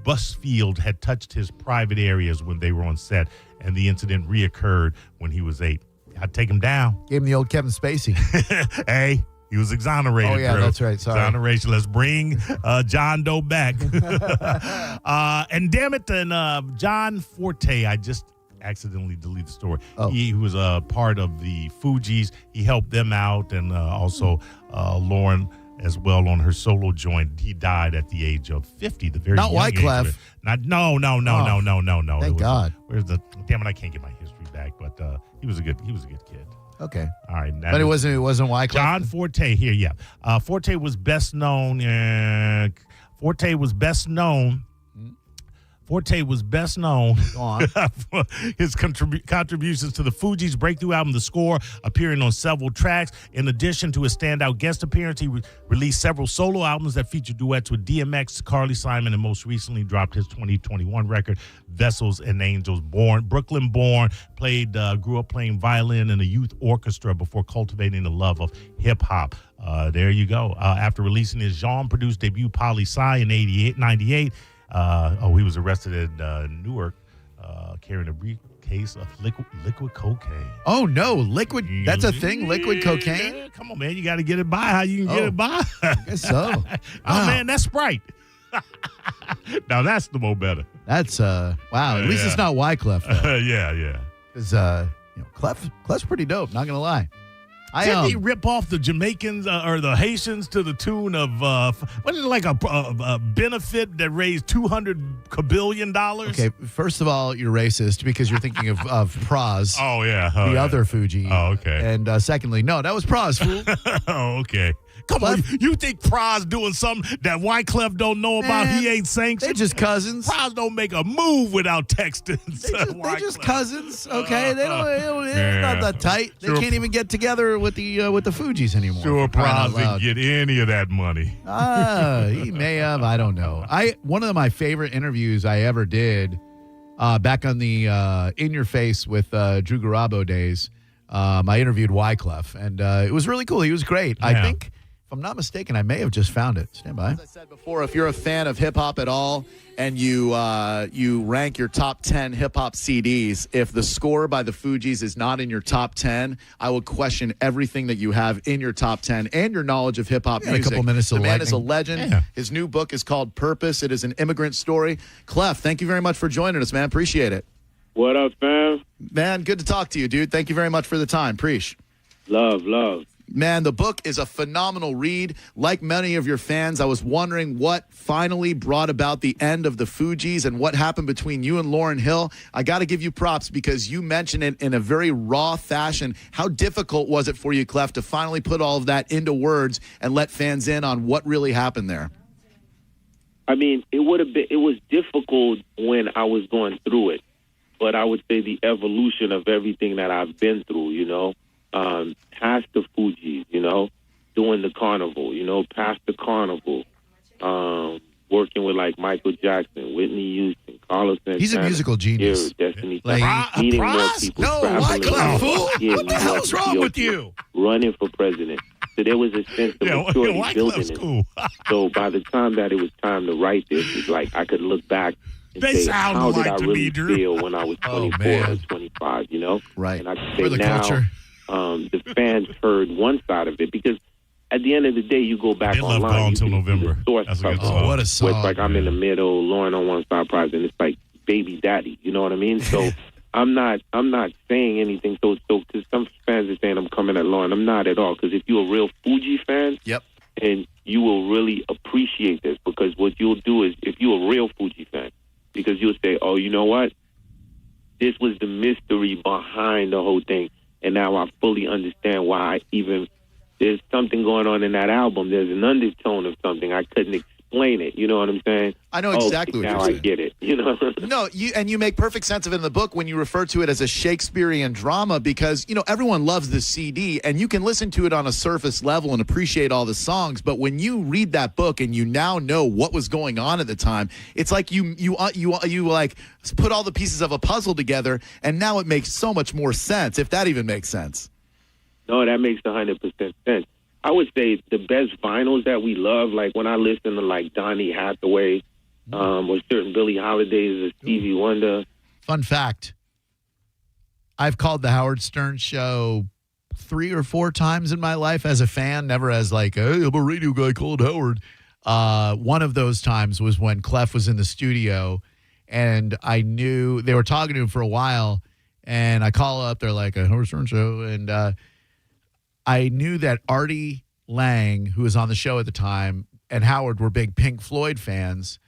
Busfield had touched his private areas when they were on set, and the incident reoccurred when he was 8. I'd take him down. Gave him the old Kevin Spacey. Hey. He was exonerated. Oh, yeah, Drew. that's right. Sorry. Exoneration. Let's bring John Doe back. And damn it, and John Forte, I just accidentally deleted the story. Oh. He was a part of the Fugees. He helped them out, and also Lauren as well on her solo joint. He died at the age of 50. The very Not young Wyclef. age. No. Thank God. Where's the? Damn it! I can't get my history back. But he was a good kid. Okay. All right. But it wasn't Wyclef. John Forte here. Yeah. Forte was best known. Forte was best known for his contributions to the Fugees' breakthrough album, The Score, appearing on several tracks. In addition to his standout guest appearance, he released several solo albums that featured duets with DMX, Carly Simon, and most recently dropped his 2021 record, Vessels and Angels. Brooklyn born, grew up playing violin in a youth orchestra before cultivating the love of hip-hop. There you go. After releasing his genre-produced debut, Poli Sci, in 98, he was arrested in Newark, carrying a briefcase of liquid cocaine. Oh, no. Liquid. That's a thing? Liquid cocaine? Yeah, come on, man. You got to get it by. How you can get it by? I guess so. Oh, man, that's Sprite. Now, that's the more better. That's, wow. At least it's not Wyclef, though. Yeah. Because, Clef's pretty dope, not going to lie. Didn't he rip off the Jamaicans or the Haitians to the tune of, wasn't it like a benefit that raised $200 billion? Okay, first of all, you're racist because you're thinking of Praz. Oh, yeah. The other Fuji. Oh, okay. And secondly, no, that was Praz, fool. Oh, okay. Come on, you think Praz doing something that Wyclef don't know about? He ain't sanctioned? They're just cousins. Praz don't make a move without texting. They're just cousins, okay? They're not that tight. They can't even get together with the Fugees anymore. Sure, Praz didn't get any of that money. He may have. I don't know. One of my favorite interviews I ever did back on the In Your Face with Drew Garabo days, I interviewed Wyclef, and it was really cool. He was great. Yeah. I think, if I'm not mistaken, I may have just found it. Stand by. As I said before, if you're a fan of hip-hop at all and you rank your top 10 hip-hop CDs, if The Score by the Fugees is not in your top 10, I will question everything that you have in your top 10 and your knowledge of hip-hop music. A couple minutes of The man lightning. is a legend. Yeah. His new book is called Purpose. It is an immigrant story. Clef, thank you very much for joining us, man. Appreciate it. What up, fam? Man, good to talk to you, dude. Thank you very much for the time. Preach. Love. Man, the book is a phenomenal read. Like many of your fans, I was wondering what finally brought about the end of the Fugees and what happened between you and Lauryn Hill. I got to give you props because you mentioned it in a very raw fashion. How difficult was it for you, Clef, to finally put all of that into words and let fans in on what really happened there? I mean, it was difficult when I was going through it, but I would say the evolution of everything that I've been through, past the Fugees, doing the carnival, past the carnival, working with like Michael Jackson, Whitney Houston, Carlos Santana. He's a musical genius. Destiny, Meeting more people. No, Wyclef, fool. What the hell's wrong with you? Running for president. So there was a sense of maturity building it. Cool. So by the time that it was time to write this, it's like I could look back and say, how did I really feel when I was 24 or 25, Right. And I could For say the now, culture. The fans heard one side of it because at the end of the day, you go back They love online. Gone You Till can see November. the source That's a good of it, song. What a song. where it's like I'm in the middle, Lauren on one side, Prize, and it's like baby daddy. You know what I mean? So I'm not saying anything. So because some fans are saying I'm coming at Lauren, I'm not at all. Because if you're a real Fuji fan, Yep. and you will really appreciate this because what you'll do is if you're a real Fuji fan, because you'll say, oh, you know what? This was the mystery behind the whole thing. And now I fully understand why there's something going on in that album. There's an undertone of something. I couldn't explain it. You know what I'm saying? I know exactly what now you're saying. I get it. No, you make perfect sense of it in the book when you refer to it as a Shakespearean drama because, everyone loves the CD and you can listen to it on a surface level and appreciate all the songs. But when you read that book and you now know what was going on at the time, it's like you like put all the pieces of a puzzle together and now it makes so much more sense, if that even makes sense. No, that makes 100% sense. I would say the best vinyls that we love, like when I listen to like Donny Hathaway, or certain Billie Holidays or Stevie Wonder. Fun fact. I've called the Howard Stern show 3 or 4 times in my life as a fan, never as like, hey, I'm a radio guy called Howard. One of those times was when Clef was in the studio and I knew they were talking to him for a while and I call up, they're like a Howard Stern show. And I knew that Artie Lang, who was on the show at the time, and Howard were big Pink Floyd fans.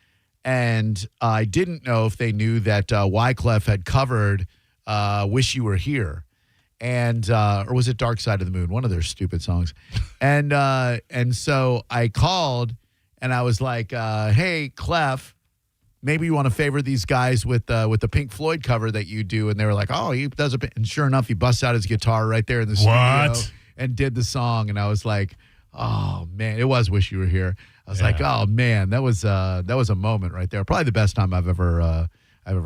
And I didn't know if they knew that Wyclef had covered Wish You Were Here. And or was it Dark Side of the Moon? One of their stupid songs. And so I called and I was like, hey, Clef, maybe you want to favor these guys with the Pink Floyd cover that you do. And they were like, oh, he does a bit. And sure enough, he busts out his guitar right there in the studio and did the song. And I was like, oh, man, it was Wish You Were Here. I was like, oh, man, that was a moment right there. Probably the best time I've ever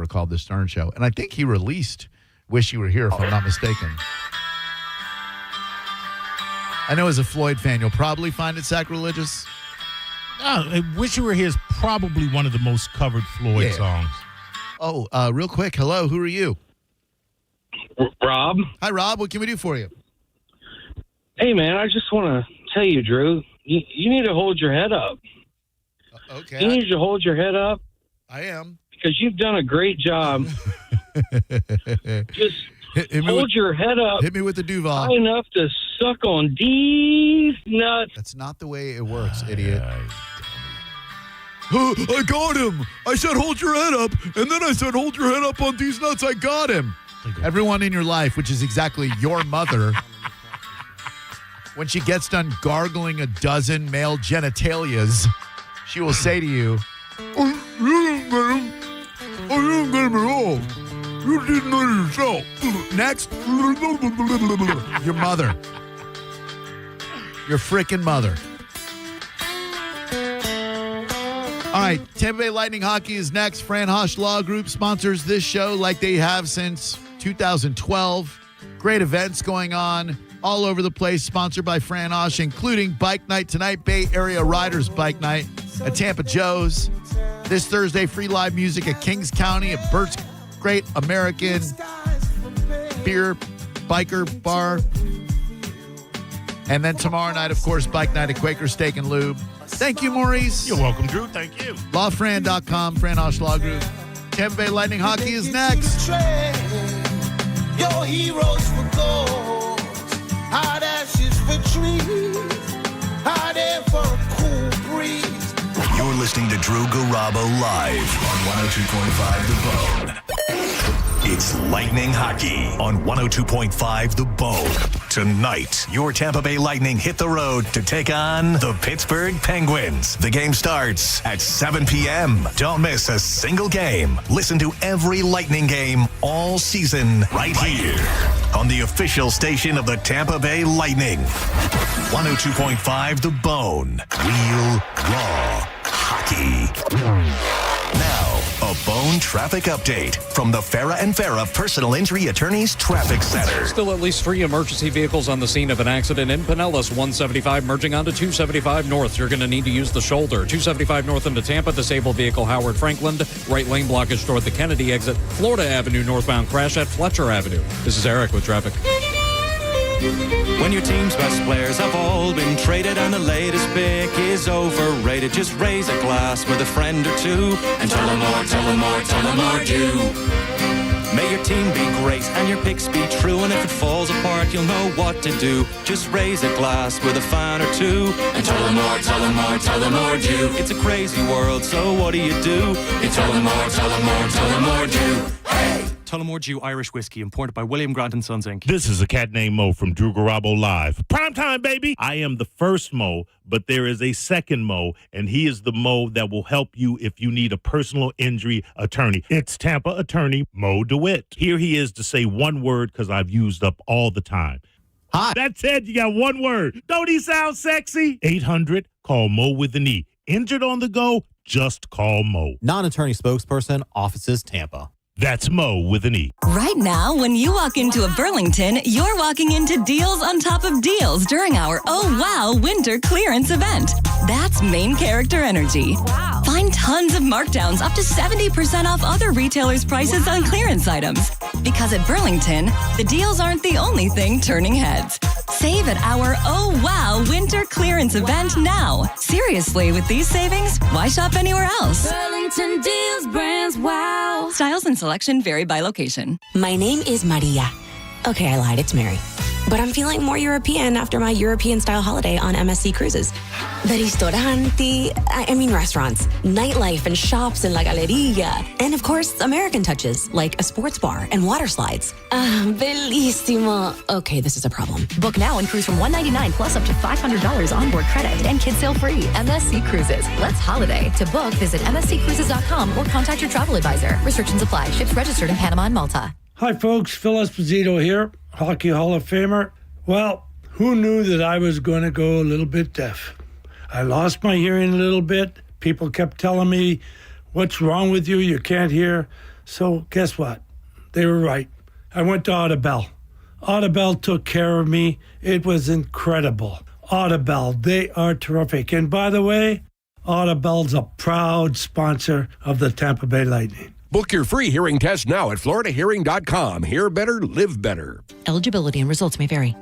called the Stern Show. And I think he released Wish You Were Here, if I'm not mistaken. I know as a Floyd fan, you'll probably find it sacrilegious. Oh, Wish You Were Here is probably one of the most covered Floyd songs. Oh, real quick. Hello, who are you? Rob. Hi, Rob. What can we do for you? Hey, man, I just want to tell you, Drew, you need to hold your head up. Okay. You need to hold your head up. I am. Because you've done a great job. Just hold your head up. Hit me with the Duval. High enough to suck on these nuts. That's not the way it works, idiot. I got him. I said hold your head up, and then I said hold your head up on these nuts. I got him. Everyone in your life, which is exactly your mother, when she gets done gargling a dozen male genitalias, she will say to you, you didn't get him at all. You didn't know yourself. Next, your mother. Your freaking mother. All right, Tampa Bay Lightning Hockey is next. Fran Hosch Law Group sponsors this show like they have since 2012. Great events going on all over the place, sponsored by Fran Hosch, including Bike Night tonight, Bay Area Riders Bike Night at Tampa Joe's. This Thursday, free live music at Kings County at Bert's Great American Beer Biker Bar. And then tomorrow night, of course, Bike Night at Quaker Steak and Lube. Thank you, Maurice. You're welcome, Drew. Thank you. LawFran.com, Fran Hosch Law Group. Tampa Bay Lightning Hockey is next. Your heroes for gold, hot ashes for trees, hot air for a cool breeze. You're listening to Drew Garabo live on 102.5 The Bone. It's Lightning Hockey on 102.5 The Bone. Tonight, your Tampa Bay Lightning hit the road to take on the Pittsburgh Penguins. The game starts at 7 p.m. Don't miss a single game. Listen to every Lightning game all season right here on the official station of the Tampa Bay Lightning. 102.5 The Bone. Real, raw hockey. Now, a Bone traffic update from the Farah and Farah Personal Injury Attorneys Traffic Center. Still at least 3 emergency vehicles on the scene of an accident in Pinellas. 175 merging onto 275 North. You're going to need to use the shoulder. 275 North into Tampa. Disabled vehicle Howard Franklin. Right lane blockage toward the Kennedy exit. Florida Avenue northbound crash at Fletcher Avenue. This is Eric with traffic. When your team's best players have all been traded and the latest pick is overrated, just raise a glass with a friend or two and tell them more, tell them more, tell them more, do. May your team be great and your picks be true, and if it falls apart, you'll know what to do. Just raise a glass with a fan or two and tell them more, tell them more, tell them more, do. It's a crazy world, so what do? You tell them more, tell them more, tell them more, do. Hey! Tullamore Dew Irish Whiskey, imported by William Grant & Sons, Inc. This is a cat named Mo from Drew Garabo Live. Prime time, baby! I am the first Mo, but there is a second Mo, and he is the Mo that will help you if you need a personal injury attorney. It's Tampa attorney Mo DeWitt. Here he is to say one word because I've used up all the time. Hi. That's it. You got one word. Don't he sound sexy? 800, call Mo with an E. Injured on the go? Just call Mo. Non-attorney spokesperson, offices Tampa. That's Mo with an E. Right now, when you walk into a Burlington, you're walking into deals on top of deals during our Oh Wow Winter Clearance event. That's main character energy. Wow. Find tons of markdowns up to 70% off other retailers' prices on clearance items. Because at Burlington, the deals aren't the only thing turning heads. Save at our Oh Wow Winter Clearance event now. Seriously, with these savings, why shop anywhere else? Burlington deals, brands, wow. Styles and selection vary by location. My name is Maria. Okay, I lied. It's Mary. But I'm feeling more European after my European-style holiday on MSC Cruises. The restaurants, nightlife and shops in La Galleria. And of course, American touches, like a sports bar and water slides. Bellissimo. Okay, this is a problem. Book now and cruise from $199 plus up to $500 onboard credit and kids sail free. MSC Cruises. Let's holiday. To book, visit msccruises.com or contact your travel advisor. Restrictions apply. Ships registered in Panama and Malta. Hi, folks. Phil Esposito here, Hockey Hall of Famer. Well, who knew that I was going to go a little bit deaf? I lost my hearing a little bit. People kept telling me, what's wrong with you? You can't hear. So guess what? They were right. I went to Audibel. Audibel took care of me. It was incredible. Audibel, they are terrific. And by the way, Audibel's a proud sponsor of the Tampa Bay Lightning. Book your free hearing test now at floridahearing.com. Hear better, live better. Eligibility and results may vary.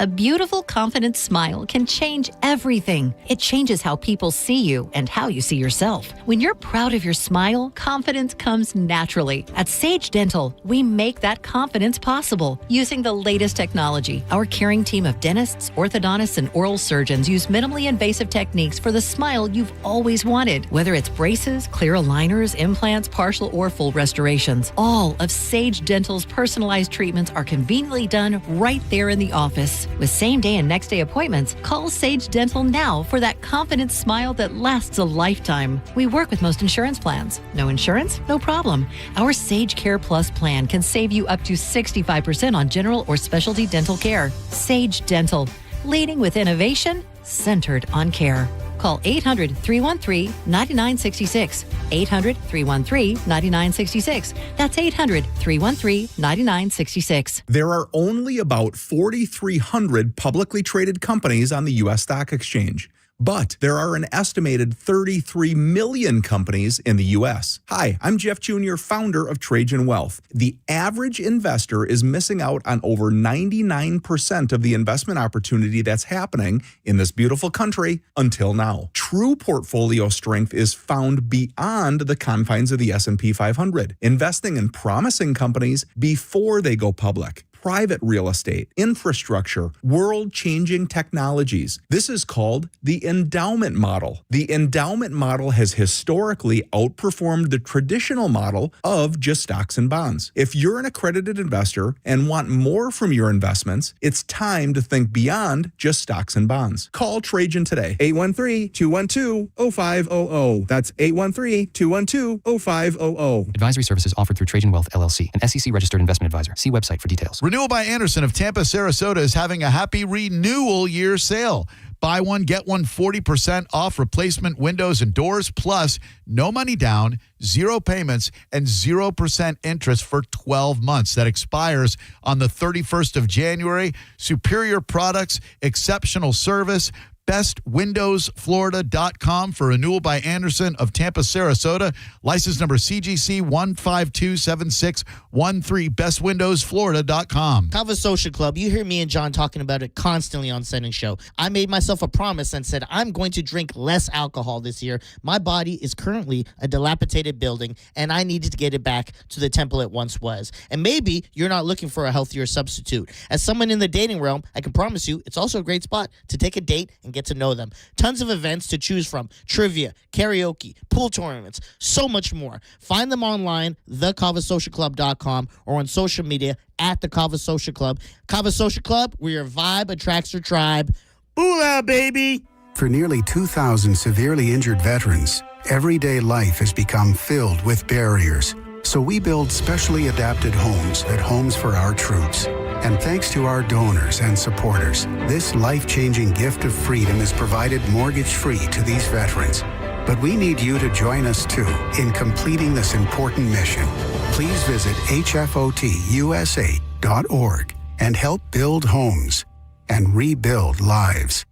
A beautiful, confident smile can change everything. It changes how people see you and how you see yourself. When you're proud of your smile, confidence comes naturally. At Sage Dental, we make that confidence possible using the latest technology. Our caring team of dentists, orthodontists, and oral surgeons use minimally invasive techniques for the smile you've always wanted. Whether it's braces, clear aligners, implants, partial or full restorations, all of Sage Dental's personalized treatments are conveniently done right there in the office. With same-day and next-day appointments, call Sage Dental now for that confident smile that lasts a lifetime. We work with most insurance plans. No insurance? No problem. Our Sage Care Plus plan can save you up to 65% on general or specialty dental care. Sage Dental, leading with innovation, centered on care. Call 800-313-9966. 800-313-9966. That's 800-313-9966. There are only about 4,300 publicly traded companies on the U.S. Stock Exchange. But there are an estimated 33 million companies in the U.S. Hi, I'm Jeff Jr., founder of Trajan Wealth. The average investor is missing out on over 99% of the investment opportunity that's happening in this beautiful country until now. True portfolio strength is found beyond the confines of the S&P 500, investing in promising companies before they go public. Private real estate, infrastructure, world-changing technologies. This is called the endowment model. The endowment model has historically outperformed the traditional model of just stocks and bonds. If you're an accredited investor and want more from your investments, it's time to think beyond just stocks and bonds. Call Trajan today, 813-212-0500. That's 813-212-0500. Advisory services offered through Trajan Wealth, LLC, an SEC-registered investment advisor. See website for details. Renewal by Anderson of Tampa, Sarasota is having a happy renewal year sale. Buy one, get one 40% off replacement windows and doors, plus no money down, 0 payments, and 0% interest for 12 months. That expires on the 31st of January. Superior products, exceptional service. bestwindowsflorida.com for renewal by Anderson of Tampa, Sarasota. License number CGC 1527613. bestwindowsflorida.com. Kava Social Club. You hear me and John talking about it constantly on Setting Show. I made myself a promise and said I'm going to drink less alcohol this year. My body is currently a dilapidated building, and I needed to get it back to the temple it once was. And maybe you're not looking for a healthier substitute. As someone in the dating realm, I can promise you it's also a great spot to take a date and get to know them. Tons of events to choose from. Trivia, karaoke, pool tournaments, so much more. Find them online, thekavasocialclub.com, or on social media at the Kava Social Club. Kava Social Club, where your vibe attracts your tribe. Booyah, baby! For nearly 2,000 severely injured veterans, everyday life has become filled with barriers. So we build specially adapted homes at Homes for Our Troops. And thanks to our donors and supporters, this life-changing gift of freedom is provided mortgage-free to these veterans. But we need you to join us, too, in completing this important mission. Please visit hfotusa.org and help build homes and rebuild lives.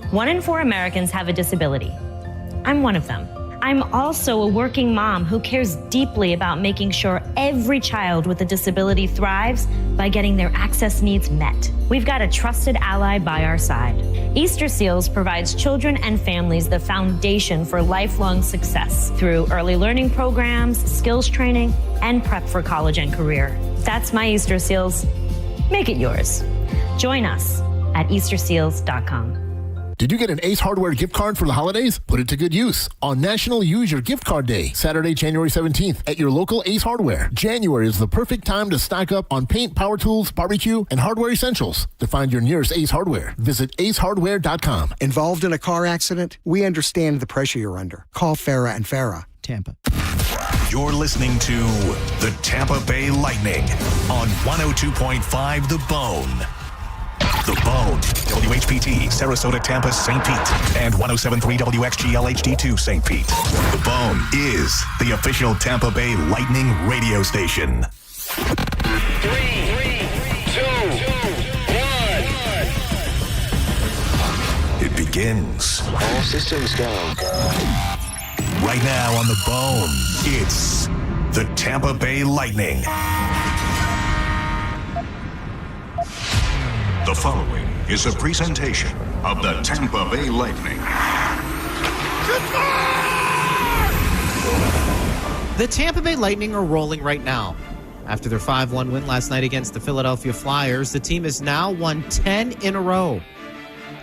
1 in 4 Americans have a disability. I'm one of them. I'm also a working mom who cares deeply about making sure every child with a disability thrives by getting their access needs met. We've got a trusted ally by our side. Easter Seals provides children and families the foundation for lifelong success through early learning programs, skills training, and prep for college and career. That's my Easter Seals. Make it yours. Join us at easterseals.com. Did you get an Ace Hardware gift card for the holidays? Put it to good use on National Use Your Gift Card Day, Saturday, January 17th at your local Ace Hardware. January is the perfect time to stock up on paint, power tools, barbecue, and hardware essentials. To find your nearest Ace Hardware, visit acehardware.com. Involved in a car accident? We understand the pressure you're under. Call Farah and Farah. Tampa. You're listening to the Tampa Bay Lightning on 102.5 The Bone. The Bone, WHPT, Sarasota, Tampa, St. Pete, and 107.3 WXGL HD2, St. Pete. The Bone is the official Tampa Bay Lightning radio station. 3, 2, 1. It begins. All systems go. Right now on The Bone, it's the Tampa Bay Lightning. The following is a presentation of the Tampa Bay Lightning. The Tampa Bay Lightning are rolling right now. After their 5-1 win last night against the Philadelphia Flyers, the team has now won 10 in a row.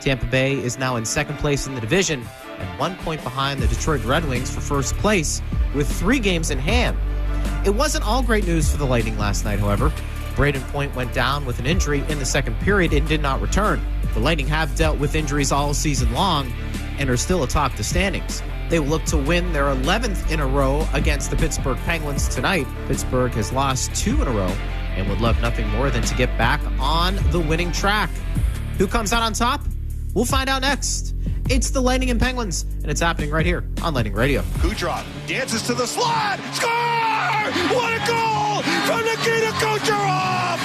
Tampa Bay is now in second place in the division and 1 point behind the Detroit Red Wings for first place with 3 games in hand. It wasn't all great news for the Lightning last night, however. Braden Point went down with an injury in the second period and did not return. The Lightning have dealt with injuries all season long and are still atop the standings. They will look to win their 11th in a row against the Pittsburgh Penguins tonight. Pittsburgh has lost 2 in a row and would love nothing more than to get back on the winning track. Who comes out on top? We'll find out next. It's the Lightning and Penguins, and it's happening right here on Lightning Radio. Kucherov dances to the slot. Score! What a goal from Nikita Kucherov!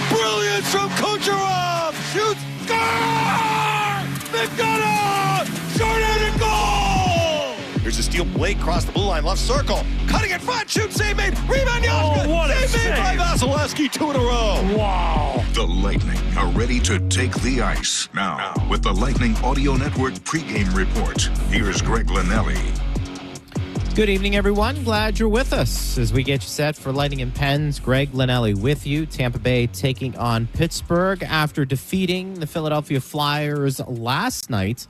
Brilliance from Kucherov! Shoots! Score! McDonough! Short-handed goal! Here's a steal. Blake crossed the blue line, left circle. Cutting in front, shoot, save made. Rebound, Yoshka! Oh, what a save made by save. Vasilevsky, 2 in a row. Wow! The Lightning are ready to take the ice. Now, with the Lightning Audio Network pregame report, here's Greg Linnelli. Good evening, everyone. Glad you're with us as we get you set for Lightning and Pens. Greg Linnelli with you. Tampa Bay taking on Pittsburgh after defeating the Philadelphia Flyers last night.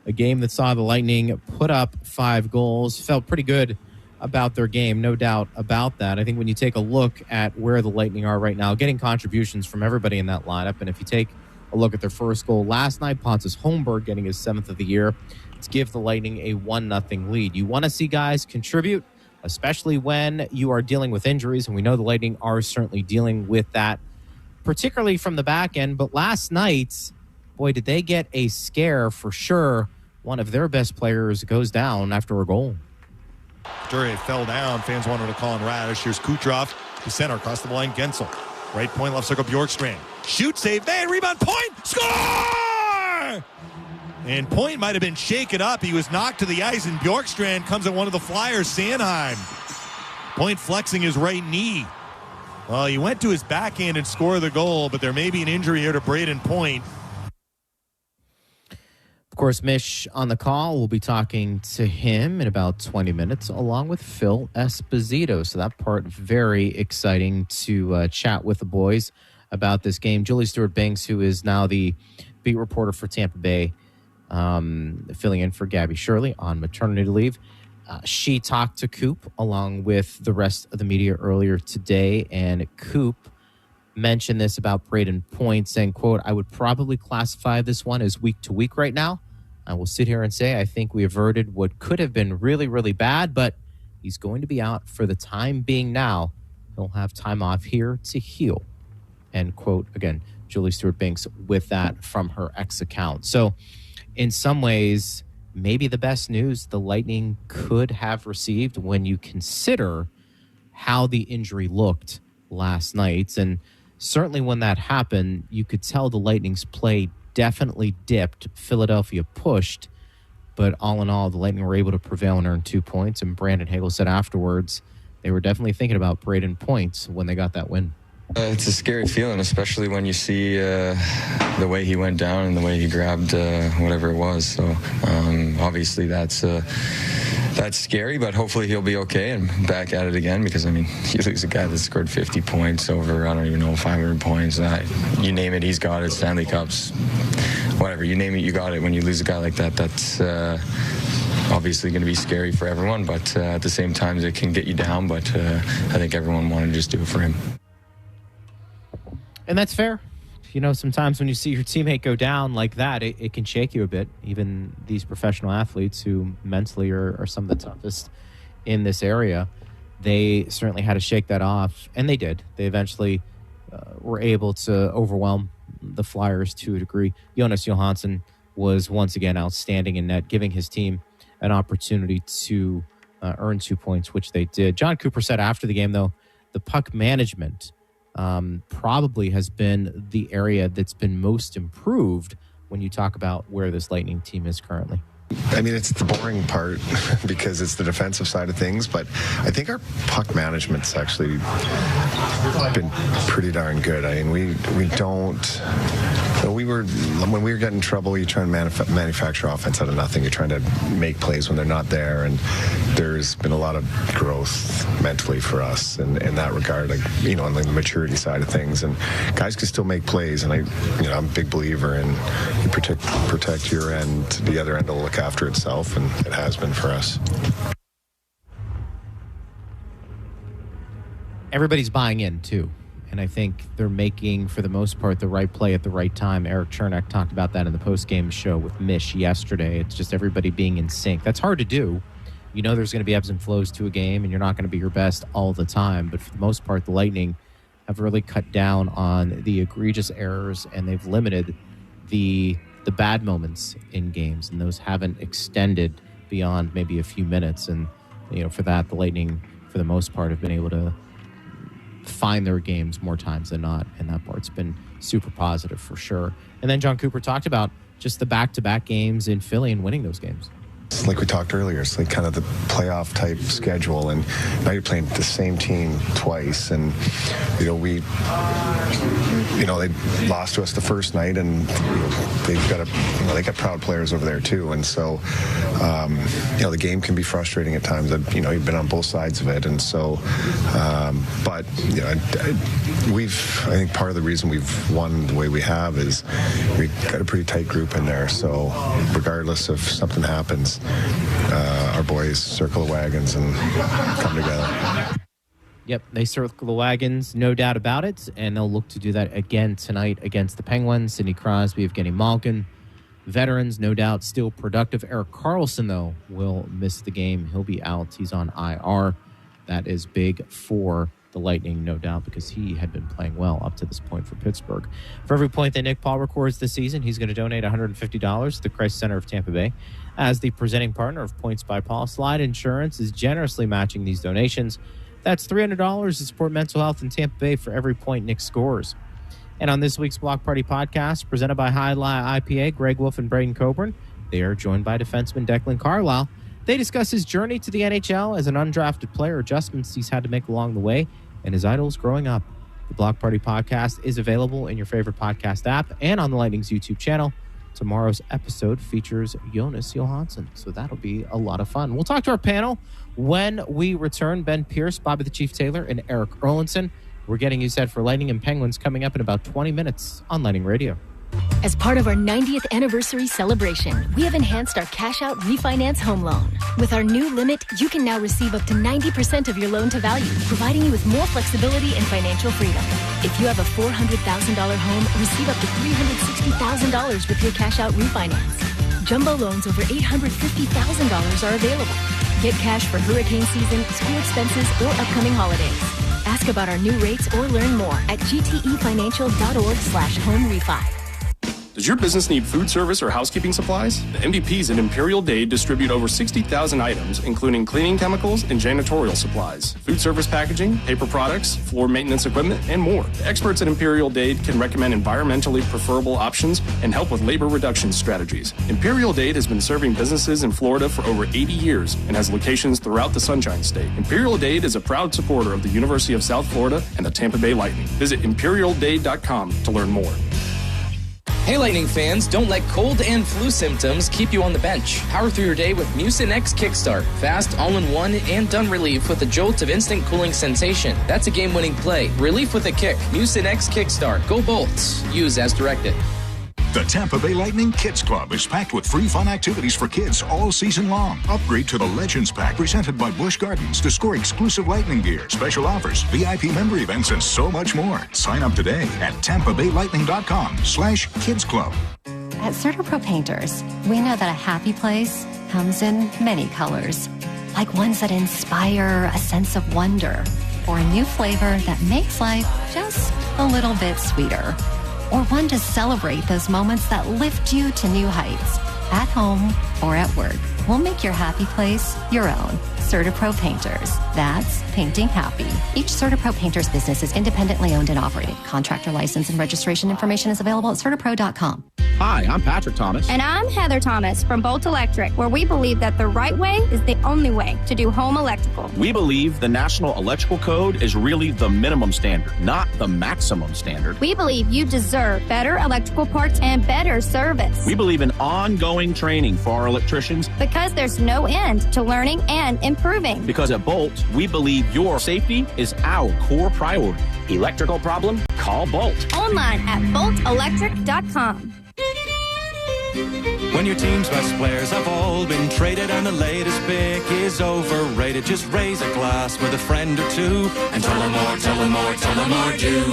A game that saw the Lightning put up 5 goals. Felt pretty good about their game, no doubt about that. I think when you take a look at where the Lightning are right now, getting contributions from everybody in that lineup, and if you take a look at their first goal last night, Pontus Holmberg getting his 7th of the year to give the Lightning a 1-0 lead. You want to see guys contribute, especially when you are dealing with injuries, and we know the Lightning are certainly dealing with that, particularly from the back end. But last night, boy, did they get a scare for sure. One of their best players goes down after a goal. Duryea fell down. Fans wanted to call on Radish. Here's Kucherov to center across the line. Gensel. Right point, left circle, Bjorkstrand. Shoot, save, made, rebound, Point, score! And Point might have been shaken up. He was knocked to the ice, and Bjorkstrand comes at one of the Flyers, Sanheim. Point flexing his right knee. Well, he went to his backhand and scored the goal, but there may be an injury here to Braden Point. Of course, Mish on the call. We'll be talking to him in about 20 minutes, along with Phil Esposito. So that part, very exciting to chat with the boys about this game. Julie Stewart-Banks, who is now the beat reporter for Tampa Bay, filling in for Gabby Shirley on maternity leave. She talked to Coop along with the rest of the media earlier today, and Coop mentioned this about Braden Point, saying, quote, "I would probably classify this one as week to week right now. I will sit here and say I think we averted what could have been really, really bad, but he's going to be out for the time being now. He'll have time off here to heal." End quote. Again, Julie Stewart-Banks with that from her X account. So in some ways, maybe the best news the Lightning could have received when you consider how the injury looked last night. And certainly when that happened, you could tell the Lightning's play definitely dipped. Philadelphia pushed, but all in all, the Lightning were able to prevail and earn 2 points. And Brandon Hagel said afterwards they were definitely thinking about Braden Point when they got that win. It's a scary feeling, especially when you see the way he went down and the way he grabbed whatever it was. So obviously that's that's scary, but hopefully he'll be okay and back at it again, because, I mean, you lose a guy that scored 50 points over, I don't even know, 500 points. You name it, he's got it. Stanley Cups, whatever. You name it, you got it. When you lose a guy like that, that's obviously going to be scary for everyone, but at the same time, it can get you down. But I think everyone wanted to just do it for him. And that's fair. You know, sometimes when you see your teammate go down like that, it can shake you a bit. Even these professional athletes who mentally are some of the toughest in this area, they certainly had to shake that off, and they did. They eventually were able to overwhelm the Flyers to a degree. Jonas Johansson was once again outstanding in net, giving his team an opportunity to earn 2 points, which they did. John Cooper said after the game, though, the puck management probably has been the area that's been most improved when you talk about where this Lightning team is currently. I mean, it's the boring part because it's the defensive side of things, but I think our puck management's actually been pretty darn good. I mean, we don't... When we were getting in trouble, you try and manufacture offense out of nothing. You're trying to make plays when they're not there, and there's been a lot of growth mentally for us in that regard, like, you know, on the maturity side of things. And guys can still make plays, and I'm a big believer in you protect your end, the other end will look after itself, and it has been for us. Everybody's buying in, too. And I think they're making, for the most part, the right play at the right time. Eric Chernak talked about that in the post-game show with Mish yesterday. It's just everybody being in sync. That's hard to do. You know there's going to be ebbs and flows to a game, and you're not going to be your best all the time. But for the most part, the Lightning have really cut down on the egregious errors, and they've limited the bad moments in games, and those haven't extended beyond maybe a few minutes. And, you know, for that, the Lightning, for the most part, have been able to find their games more times than not, and that part's been super positive for sure. And then John Cooper talked about just the back-to-back games in Philly and winning those games. It's like we talked earlier, it's like kind of the playoff type schedule, and now you're playing the same team twice, and they lost to us the first night, and they've got they got proud players over there too, and so the game can be frustrating at times. You've been on both sides of it, and so but I think part of the reason we've won the way we have is we've got a pretty tight group in there, so regardless if something happens, our boys circle the wagons and come together. Yep, they circle the wagons, no doubt about it, and they'll look to do that again tonight against the Penguins. Sidney Crosby, Evgeny Malkin, veterans, no doubt, still productive. Erik Karlsson, though, will miss the game. He'll be out. He's on IR. That is big for the Lightning, no doubt, because he had been playing well up to this point for Pittsburgh. For every point that Nick Paul records this season, he's going to donate $150 to the Christ Center of Tampa Bay. As the presenting partner of Points by Paul, Slide Insurance is generously matching these donations. That's $300 to support mental health in Tampa Bay for every point Nick scores. And on this week's Block Party podcast, presented by High Lie IPA, Greg Wolf and Braden Coburn, they are joined by defenseman Declan Carlisle. They discuss his journey to the NHL as an undrafted player, adjustments he's had to make along the way, and his idols growing up. The Block Party podcast is available in your favorite podcast app and on the Lightning's YouTube channel. Tomorrow's episode features Jonas Johansson, so that'll be a lot of fun. We'll talk to our panel when we return. Ben Pierce, Bobby the Chief Taylor, and Eric Erlinson. We're getting you set for Lightning and Penguins coming up in about 20 minutes on Lightning Radio. As part of our 90th anniversary celebration, we have enhanced our cash-out refinance home loan. With our new limit, you can now receive up to 90% of your loan to value, providing you with more flexibility and financial freedom. If you have a $400,000 home, receive up to $360,000 with your cash-out refinance. Jumbo loans over $850,000 are available. Get cash for hurricane season, school expenses, or upcoming holidays. Ask about our new rates or learn more at gtefinancial.org/home-refi. Does your business need food service or housekeeping supplies? The MVPs at Imperial Dade distribute over 60,000 items, including cleaning chemicals and janitorial supplies, food service packaging, paper products, floor maintenance equipment, and more. The experts at Imperial Dade can recommend environmentally preferable options and help with labor reduction strategies. Imperial Dade has been serving businesses in Florida for over 80 years and has locations throughout the Sunshine State. Imperial Dade is a proud supporter of the University of South Florida and the Tampa Bay Lightning. Visit imperialdade.com to learn more. Hey, Lightning fans, don't let cold and flu symptoms keep you on the bench. Power through your day with Mucinex Kickstart. Fast, all-in-one, and done relief with a jolt of instant cooling sensation. That's a game-winning play. Relief with a kick. Mucinex Kickstart. Go Bolts. Use as directed. The Tampa Bay Lightning Kids Club is packed with free fun activities for kids all season long. Upgrade to the Legends Pack presented by Busch Gardens to score exclusive Lightning gear, special offers, VIP member events, and so much more. Sign up today at tampabaylightning.com/Kids Club. At CertaPro Painters, we know that a happy place comes in many colors, like ones that inspire a sense of wonder, or a new flavor that makes life just a little bit sweeter. Or one to celebrate those moments that lift you to new heights, at home or at work. We'll make your happy place your own. CertaPro Painters. That's painting happy. Each CertaPro Painters business is independently owned and operated. Contractor license and registration information is available at CertaPro.com. Hi, I'm Patrick Thomas. And I'm Heather Thomas from Bolt Electric, where we believe that the right way is the only way to do home electrical. We believe the National Electrical Code is really the minimum standard, not the maximum standard. We believe you deserve better electrical parts and better service. We believe in ongoing training for our electricians. Because there's no end to learning and improving. Because at Bolt, we believe your safety is our core priority. Electrical problem? Call Bolt. Online at boltelectric.com. When your team's best players have all been traded and the latest pick is overrated, just raise a glass with a friend or two and tell them more, tell them more, tell them more do.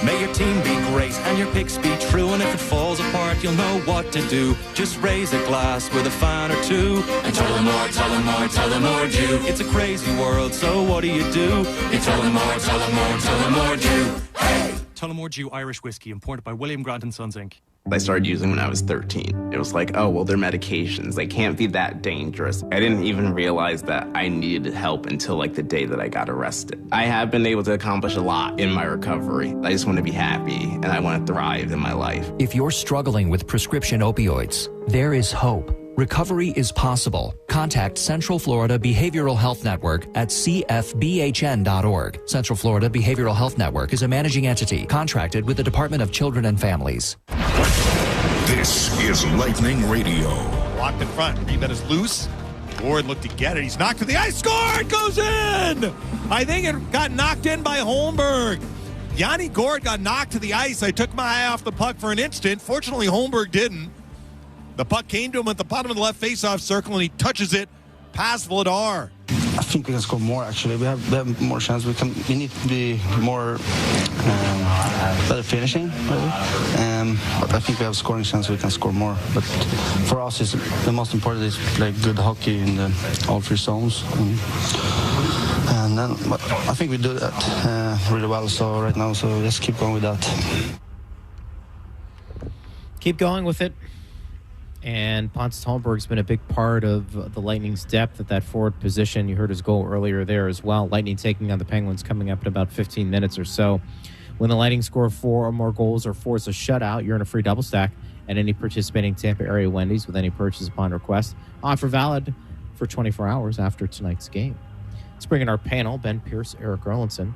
May your team be great and your picks be true, and if it falls apart, you'll know what to do. Just raise a glass with a fan or two and tell them more, tell them more, tell them more do. It's a crazy world, so what do? You tell them more, tell them more, tell them more do. Hey! Tullamore Dew Irish Whiskey, imported by William Grant & Sons, Inc. I started using when I was 13. It was like, oh, well, they're medications. They can't be that dangerous. I didn't even realize that I needed help until like the day that I got arrested. I have been able to accomplish a lot in my recovery. I just want to be happy and I want to thrive in my life. If you're struggling with prescription opioids, there is hope. Recovery is possible. Contact Central Florida Behavioral Health Network at cfbhn.org. Central Florida Behavioral Health Network is a managing entity contracted with the Department of Children and Families. This is Lightning Radio. Blocked in front. Rebound is loose. Gord looked to get it. He's knocked to the ice. Scored! Goes in! I think it got knocked in by Holmberg. Yanni Gord got knocked to the ice. I took my eye off the puck for an instant. Fortunately, Holmberg didn't. The puck came to him at the bottom of the left faceoff circle, and he touches it past Vladar. I think we can score more, actually. We have more chance. We need to be more better finishing, maybe. But I think we have scoring chance. We can score more. But for us, the most important is play good hockey in all three zones. And then I think we do that really well. So right now, so let's keep going with that. Keep going with it. And Pontus Holmberg's been a big part of the Lightning's depth at that forward position. You heard his goal earlier there as well. Lightning taking on the Penguins coming up in about 15 minutes or so. When the Lightning score 4 or more goals or force a shutout, you're in a free double stack at any participating Tampa area Wendy's with any purchase upon request. Offer valid for 24 hours after tonight's game. Let's bring in our panel, Ben Pierce, Eric Erlinson,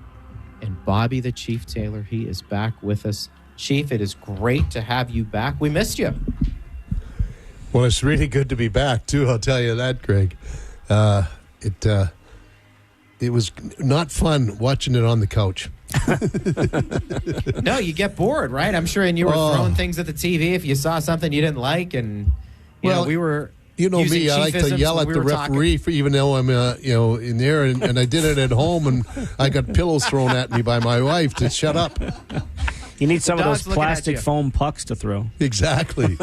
and Bobby the Chief Taylor. He is back with us. Chief, it is great to have you back. We missed you. Well, it's really good to be back, too, I'll tell you that, Greg. It was not fun watching it on the couch. No, you get bored, right? I'm sure, and you were throwing things at the TV if you saw something you didn't like, and you know, we were. You know me, I like to yell at the referee, even though I'm, in there, and I did it at home, and I got pillows thrown at me by my wife to shut up. You need some of those plastic foam pucks to throw. Exactly.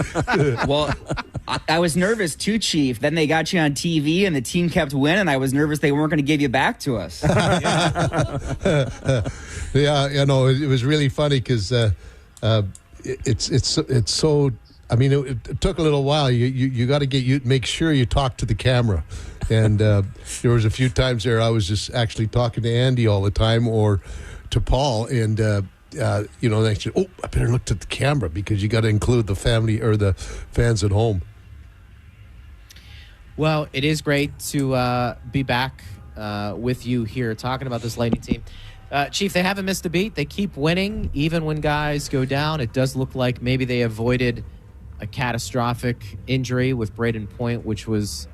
Well, I was nervous too, Chief. Then they got you on TV and the team kept winning. I was nervous they weren't going to give you back to us. Yeah, it was really funny because it's so. I mean, it took a little while. You got to make sure you talk to the camera. And there was a few times there I was just actually talking to Andy all the time or to Paul, and they said, I better look at the camera because you got to include the family or the fans at home. Well, it is great to be back with you here talking about this Lightning team. Chief, they haven't missed a beat. They keep winning even when guys go down. It does look like maybe they avoided a catastrophic injury with Braden Point, which was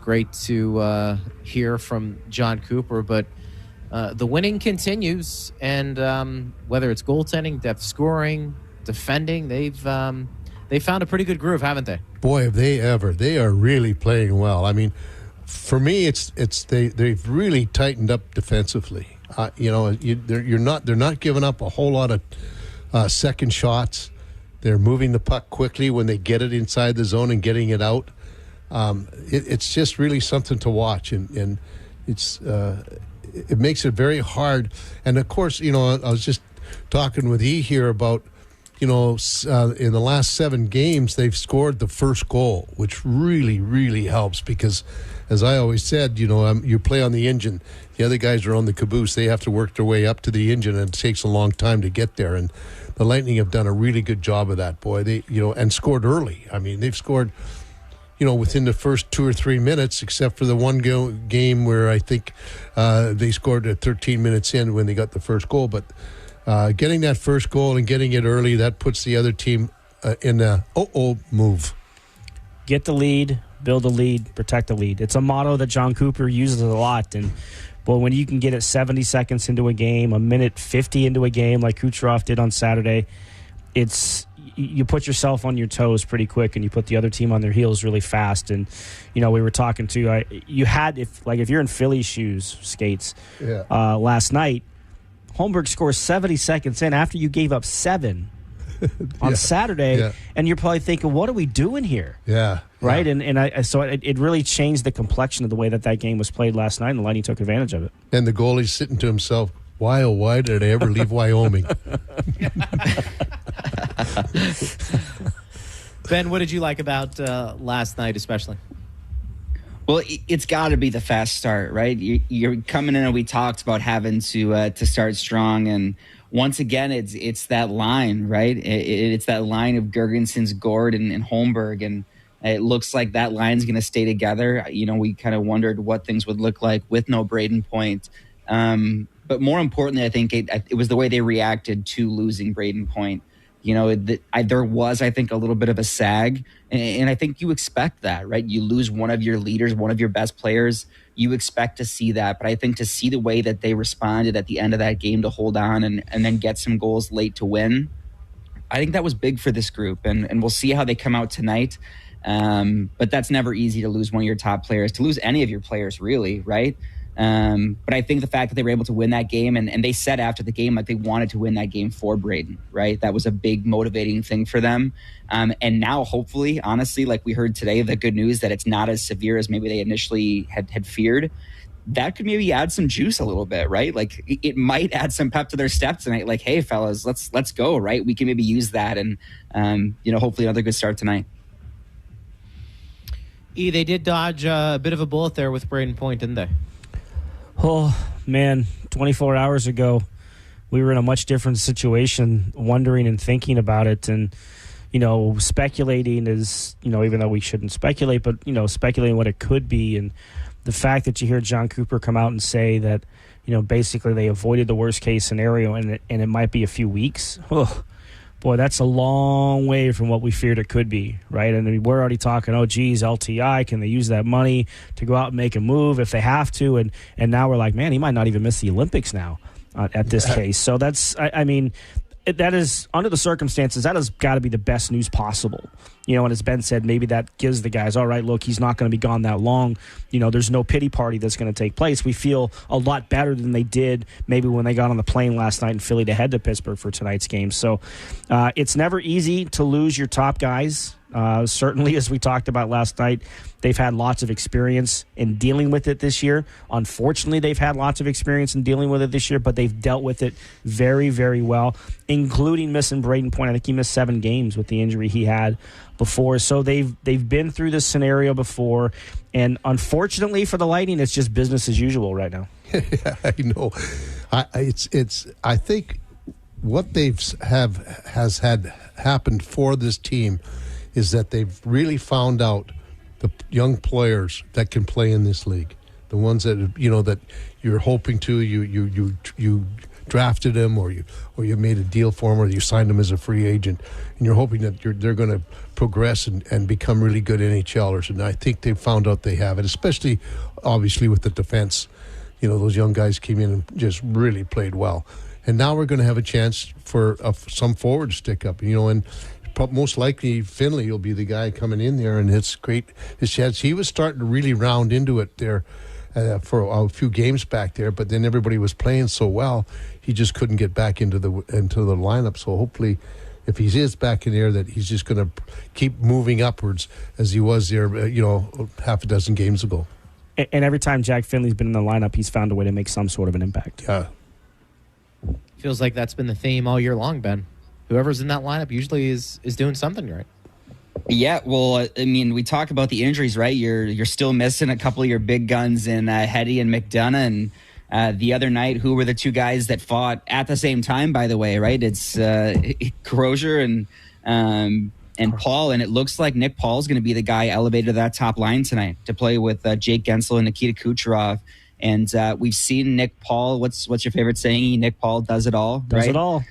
great to hear from John Cooper. But the winning continues, and whether it's goaltending, depth scoring, defending, they've found a pretty good groove, haven't they? Boy, have they ever! They are really playing well. I mean, for me, they've really tightened up defensively. They're not giving up a whole lot of second shots. They're moving the puck quickly when they get it inside the zone and getting it out. It's just really something to watch, and it makes it very hard. And of course, I was just talking with E here about, in the last 7 games they've scored the first goal, which really, really helps because, as I always said, you play on the engine. The other guys are on the caboose. They have to work their way up to the engine, and it takes a long time to get there. And the Lightning have done a really good job of that, boy. They, and scored early. I mean, they've scored, within the first 2 or 3 minutes, except for the one game where I think they scored at 13 minutes in when they got the first goal. But getting that first goal and getting it early, that puts the other team in a move. Get the lead, build the lead, protect the lead. It's a motto that John Cooper uses a lot. And but when you can get it 70 seconds into a game, a minute 50 into a game like Kucherov did on Saturday, you put yourself on your toes pretty quick, and you put the other team on their heels really fast. And we were talking to if you're in Philly shoes, Skates, last night, Holmberg scores 70 seconds in after you gave up 7 on Saturday, and you're probably thinking, what are we doing here? Yeah. Right? And so it really changed the complexion of the way that game was played last night, and the Lightning took advantage of it. And the goalie's sitting to himself, why, oh, why did I ever leave Wyoming? Ben, what did you like about last night especially? Well, it's got to be the fast start, right? You're coming in, and we talked about having to start strong, and once again, it's that line, right? It's that line of Gergensons, Gord, and Holmberg, and it looks like that line's going to stay together. We kind of wondered what things would look like with no Braden Point. But more importantly, I think it was the way they reacted to losing Braden Point. There was, I think, a little bit of a sag, and I think you expect that, right? You lose one of your leaders, one of your best players, you expect to see that. But I think to see the way that they responded at the end of that game to hold on and then get some goals late to win, I think that was big for this group, and we'll see how they come out tonight. But that's never easy to lose one of your top players, to lose any of your players, really, right? But I think the fact that they were able to win that game, and they said after the game like they wanted to win that game for Braden, right? That was a big motivating thing for them. And now, hopefully, honestly, like we heard today, the good news that it's not as severe as maybe they initially had feared. That could maybe add some juice a little bit, right? Like it might add some pep to their step tonight. Like, hey, fellas, let's go, right? We can maybe use that, and hopefully another good start tonight. They did dodge a bit of a bullet there with Braden Point, didn't they? Oh, man, 24 hours ago, we were in a much different situation, wondering and thinking about it. And, speculating is, even though we shouldn't speculate, but, speculating what it could be. And the fact that you hear John Cooper come out and say that, basically they avoided the worst case scenario and it might be a few weeks. Oh, boy, that's a long way from what we feared it could be, right? And we're already talking, LTI, can they use that money to go out and make a move if they have to? And now we're like, man, he might not even miss the Olympics now at this case. So that's, that is, under the circumstances, that has got to be the best news possible. And as Ben said, maybe that gives the guys, all right, look, he's not going to be gone that long. There's no pity party that's going to take place. We feel a lot better than they did maybe when they got on the plane last night in Philly to head to Pittsburgh for tonight's game. So it's never easy to lose your top guys. Certainly, as we talked about last night, they've had lots of experience in dealing with it this year. Unfortunately, they've had lots of experience in dealing with it this year, but they've dealt with it very, very well, including missing Braden Point. I think he missed 7 games with the injury he had before. So they've been through this scenario before, and unfortunately for the Lightning, it's just business as usual right now. Yeah, I know. I think what has had happened for this team is that they've really found out the young players that can play in this league. the ones that that you're hoping to. You drafted him, or you made a deal for him, or you signed him as a free agent, and you're hoping that they're going to progress and become really good NHLers. And I think they found out they have it, especially obviously with the defense. Those young guys came in and just really played well. And now we're going to have a chance for some forward stick up, and most likely Finley will be the guy coming in there, and it's great his chance. He was starting to really round into it there for a few games back there, but then everybody was playing so well, he just couldn't get back into the lineup. So hopefully, if he is back in there, that he's just going to keep moving upwards as he was there, half a dozen games ago. And every time Jack Finley's been in the lineup, he's found a way to make some sort of an impact. Yeah. Feels like that's been the theme all year long, Ben. Whoever's in that lineup usually is doing something right. Yeah, well, I mean, we talk about the injuries, right? You're still missing a couple of your big guns in Heddy and McDonough. And the other night, who were the two guys that fought at the same time, by the way, right? It's Crozier and Paul. And it looks like Nick Paul's going to be the guy elevated to that top line tonight to play with Jake Gensel and Nikita Kucherov. And we've seen Nick Paul. What's your favorite saying? Nick Paul does it all, right? Does it all.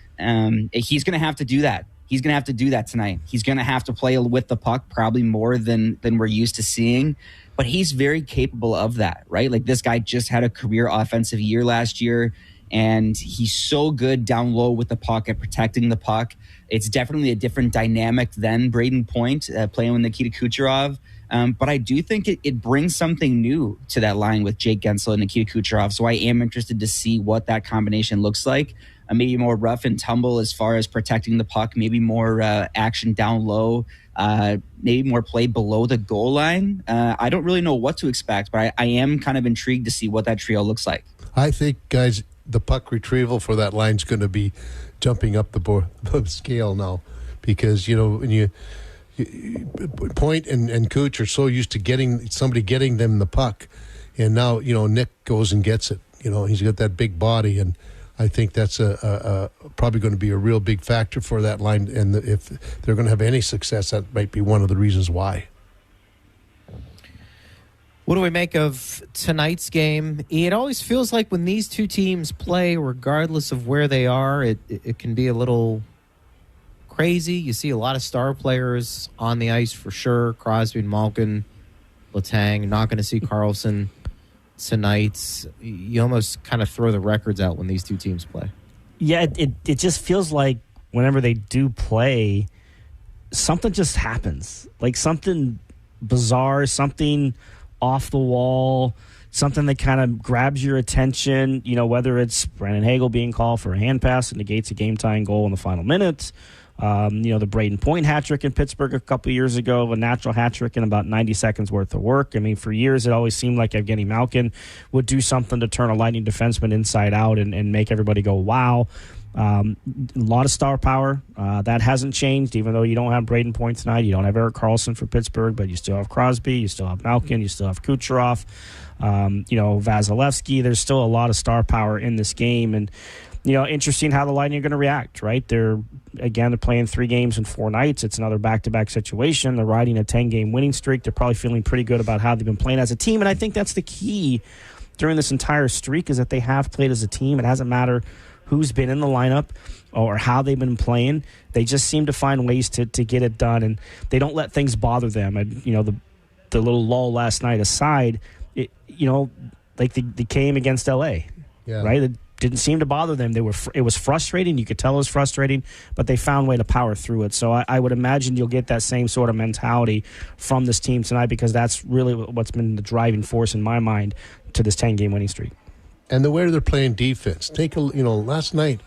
He's going to have to do that. He's going to have to do that tonight. He's going to have to play with the puck probably more than we're used to seeing. But he's very capable of that, right? Like, this guy just had a career offensive year last year, and he's so good down low with the puck at protecting the puck. It's definitely a different dynamic than Braden Point playing with Nikita Kucherov. But I do think it brings something new to that line with Jake Gensel and Nikita Kucherov. So I am interested to see what that combination looks like. Maybe more rough and tumble as far as protecting the puck, maybe more action down low, maybe more play below the goal line. I don't really know what to expect, but I am kind of intrigued to see what that trio looks like. I think, guys, the puck retrieval for that line is going to be jumping up the scale now, because, when you Point and Cooch are so used to getting them the puck, and now Nick goes and gets it. He's got that big body, and I think that's probably going to be a real big factor for that line. And if they're going to have any success, that might be one of the reasons why. What do we make of tonight's game? It always feels like when these two teams play, regardless of where they are, it can be a little crazy. You see a lot of star players on the ice for sure. Crosby and Malkin, Letang. Not going to see Carlson tonight. You almost kind of throw the records out when these two teams play. Yeah, it just feels like whenever they do play, something just happens. Like something bizarre, something off the wall, something that kind of grabs your attention, whether it's Brandon Hagel being called for a hand pass and negates a game-tying goal in the final minutes, the Braden Point hat trick in Pittsburgh a couple of years ago, a natural hat trick in about 90 seconds worth of work. I mean, for years it always seemed like Evgeny Malkin would do something to turn a Lightning defenseman inside out and make everybody go, wow. A lot of star power. That hasn't changed, even though you don't have Braden Point tonight. You don't have Erik Karlsson for Pittsburgh, but you still have Crosby. You still have Malkin. You still have Kucherov. Vasilevsky. There's still a lot of star power in this game. And, interesting how the Lightning are going to react, right? They're playing 3 games in 4 nights. It's another back-to-back situation. They're riding a 10-game winning streak. They're probably feeling pretty good about how they've been playing as a team. And I think that's the key during this entire streak, is that they have played as a team. It hasn't mattered who's been in the lineup or how they've been playing. They just seem to find ways to get it done, and they don't let things bother them. And, the little lull last night aside, they came against LA, right? It didn't seem to bother them. It was frustrating. You could tell it was frustrating, but they found a way to power through it. So I would imagine you'll get that same sort of mentality from this team tonight, because that's really what's been the driving force in my mind to this 10-game winning streak. And the way they're playing defense. Last night,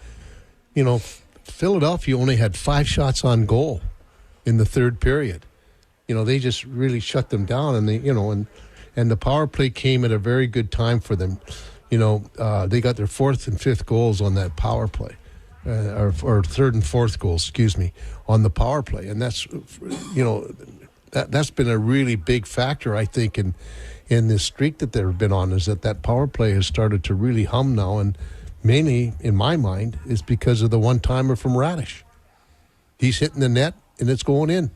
Philadelphia only had 5 shots on goal in the third period. They just really shut them down, and and the power play came at a very good time for them. They got their 4th and 5th goals on that power play, or 3rd and 4th goals, on the power play, and that's that's been a really big factor, I think, in this streak that they've been on, is that power play has started to really hum now, and mainly, in my mind, is because of the one-timer from Radish. He's hitting the net, and it's going in.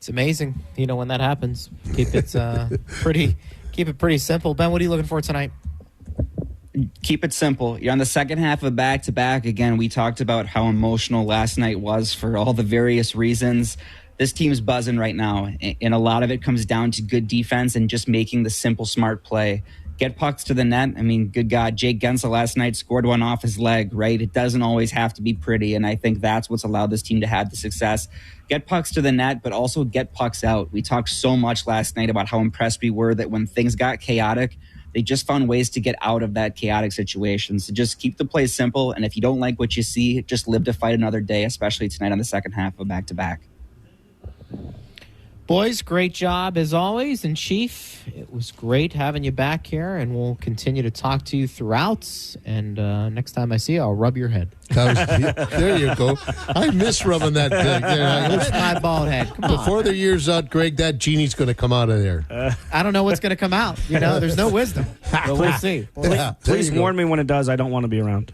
It's amazing, when that happens. Keep it pretty simple. Ben, what are you looking for tonight? Keep it simple. You're on the second half of back-to-back. Again, we talked about how emotional last night was for all the various reasons. This team's buzzing right now, and a lot of it comes down to good defense and just making the simple, smart play. Get pucks to the net. I mean, good God, Jake Gensel last night scored one off his leg, right? It doesn't always have to be pretty, and I think that's what's allowed this team to have the success. Get pucks to the net, but also get pucks out. We talked so much last night about how impressed we were that when things got chaotic, they just found ways to get out of that chaotic situation. So just keep the play simple, and if you don't like what you see, just live to fight another day, especially tonight on the second half of back-to-back. Boys, great job as always. And Chief, it was great having you back here, and we'll continue to talk to you throughout. And next time I see you, I'll rub your head. There you go. I miss rubbing that thing. It's my bald head. Come Before on. the year's out, Greg, that genie's going to come out of there. I don't know what's going to come out. There's no wisdom. But we'll see. Please warn me when it does. I don't want to be around.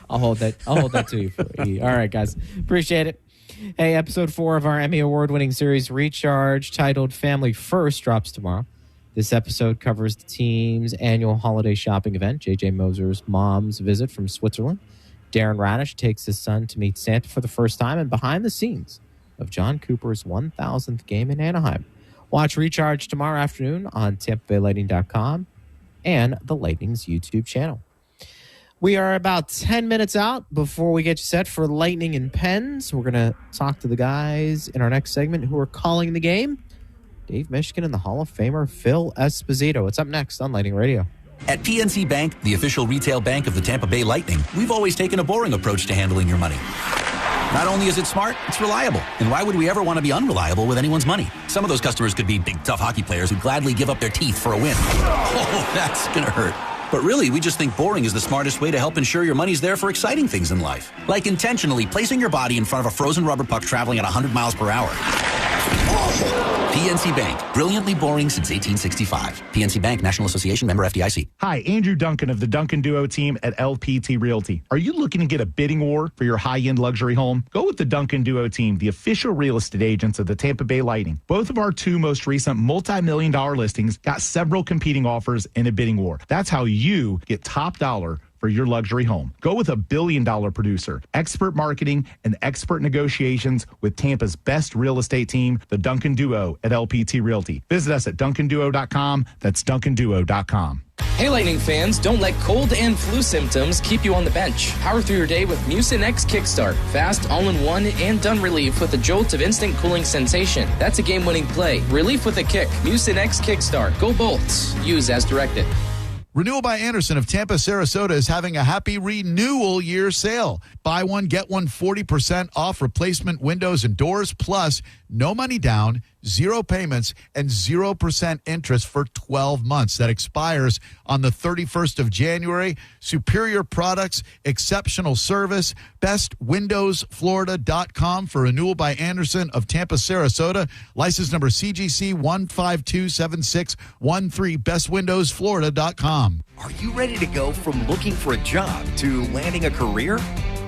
I'll hold that to you. All right, guys. Appreciate it. Hey, episode 4 of our Emmy Award-winning series Recharge, titled Family First, drops tomorrow. This episode covers the team's annual holiday shopping event, J.J. Moser's mom's visit from Switzerland. Darren Radish takes his son to meet Santa for the first time, and behind the scenes of John Cooper's 1,000th game in Anaheim. Watch Recharge tomorrow afternoon on TampaBayLightning.com and the Lightning's YouTube channel. We are about 10 minutes out before we get you set for Lightning and Pens. We're going to talk to the guys in our next segment who are calling the game. Dave Mishkin and the Hall of Famer Phil Esposito. It's up next on Lightning Radio. At PNC Bank, the official retail bank of the Tampa Bay Lightning, we've always taken a boring approach to handling your money. Not only is it smart, it's reliable. And why would we ever want to be unreliable with anyone's money? Some of those customers could be big, tough hockey players who'd gladly give up their teeth for a win. Oh, that's going to hurt. But really, we just think boring is the smartest way to help ensure your money's there for exciting things in life. Like intentionally placing your body in front of a frozen rubber puck traveling at 100 miles per hour. PNC Bank. Brilliantly boring since 1865. PNC Bank, National Association, member FDIC. Hi, Andrew Duncan of the Duncan Duo team at LPT Realty. Are you looking to get a bidding war for your high-end luxury home? Go with the Duncan Duo team, the official real estate agents of the Tampa Bay Lightning. Both of our 2 most recent multi-million-dollar listings got several competing offers in a bidding war. That's how you get top dollar for your luxury home. Go with a billion-dollar producer, expert marketing, and expert negotiations with Tampa's best real estate team, the Duncan Duo at LPT Realty. Visit us at DuncanDuo.com. That's DuncanDuo.com. Hey, Lightning fans, don't let cold and flu symptoms keep you on the bench. Power through your day with Mucinex Kickstart. Fast, all-in-one, and done relief with a jolt of instant cooling sensation. That's a game-winning play. Relief with a kick. Mucinex Kickstart. Go Bolts. Use as directed. Renewal by Anderson of Tampa, Sarasota is having a happy renewal year sale. Buy one, get one 40% off replacement windows and doors, plus no money down, 0 payments, and 0% interest for 12 months. That expires on the 31st of January. Superior products, exceptional service, bestwindowsflorida.com for Renewal by Anderson of Tampa, Sarasota. License number CGC 1527613, bestwindowsflorida.com. Are you ready to go from looking for a job to landing a career?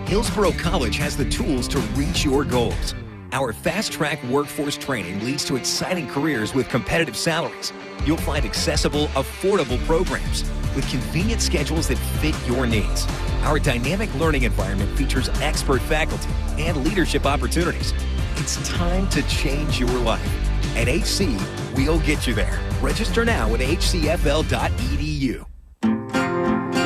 Hillsborough College has the tools to reach your goals. Our fast-track workforce training leads to exciting careers with competitive salaries. You'll find accessible, affordable programs with convenient schedules that fit your needs. Our dynamic learning environment features expert faculty and leadership opportunities. It's time to change your life. At HC, we'll get you there. Register now at hcfl.edu.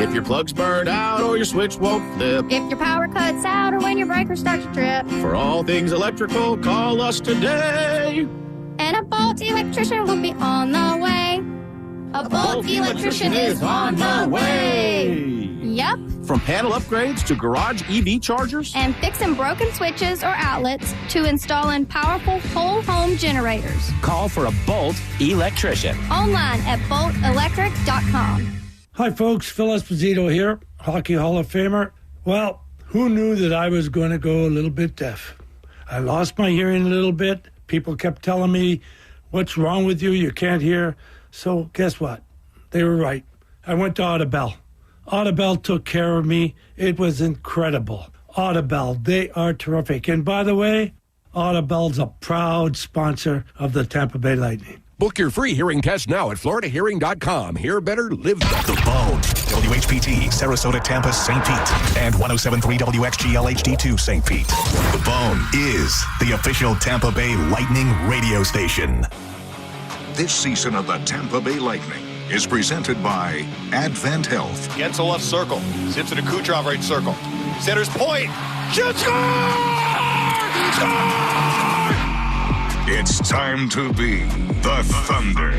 If your plug's burned out or your switch won't flip. If your power cuts out or when your breaker starts to trip. For all things electrical, call us today. And a Bolt electrician will be on the way. A Bolt electrician is on the way. Yep. From panel upgrades to garage EV chargers. And fixing broken switches or outlets to installing powerful whole home generaters. Call for a Bolt electrician. Online at boltelectric.com. Hi, folks. Phil Esposito here, Hockey Hall of Famer. Well, who knew that I was going to go a little bit deaf? I lost my hearing a little bit. People kept telling me, what's wrong with you? You can't hear. So guess what? They were right. I went to Audibel. Audibel took care of me. It was incredible. Audibel, they are terrific. And by the way, Audible's a proud sponsor of the Tampa Bay Lightning. Book your free hearing test now at floridahearing.com. Hear better, live better. The Bone, WHPT, Sarasota, Tampa, St. Pete, and 107.3 WXGL HD2, St. Pete. The Bone is the official Tampa Bay Lightning radio station. This season of the Tampa Bay Lightning is presented by Advent Health. Gensel left circle. Zips into Kucherov right circle. Centers point. Shoot, score! Score! It's time to be the Thunder.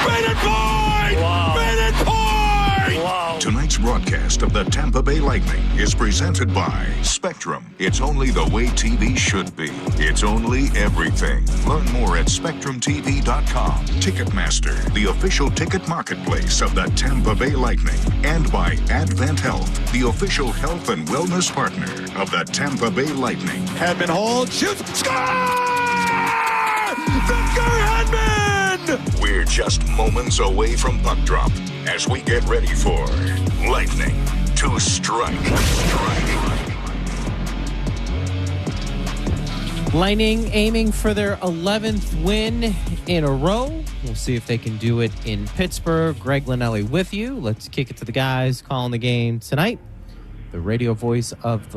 Bennett point! Wow. Bennett point! Wow. Tonight's broadcast of the Tampa Bay Lightning is presented by Spectrum. It's only the way TV should be. It's only everything. Learn more at SpectrumTV.com. Ticketmaster, the official ticket marketplace of the Tampa Bay Lightning. And by Advent Health, the official health and wellness partner of the Tampa Bay Lightning. Hedman holds, shoots, score! Victor Hedman! We're just moments away from puck drop as we get ready for Lightning to Strike. Lightning aiming for their 11th win in a row. We'll see if they can do it in Pittsburgh. Greg Linnelli with you. Let's kick it to the guys calling the game tonight. The radio voice of the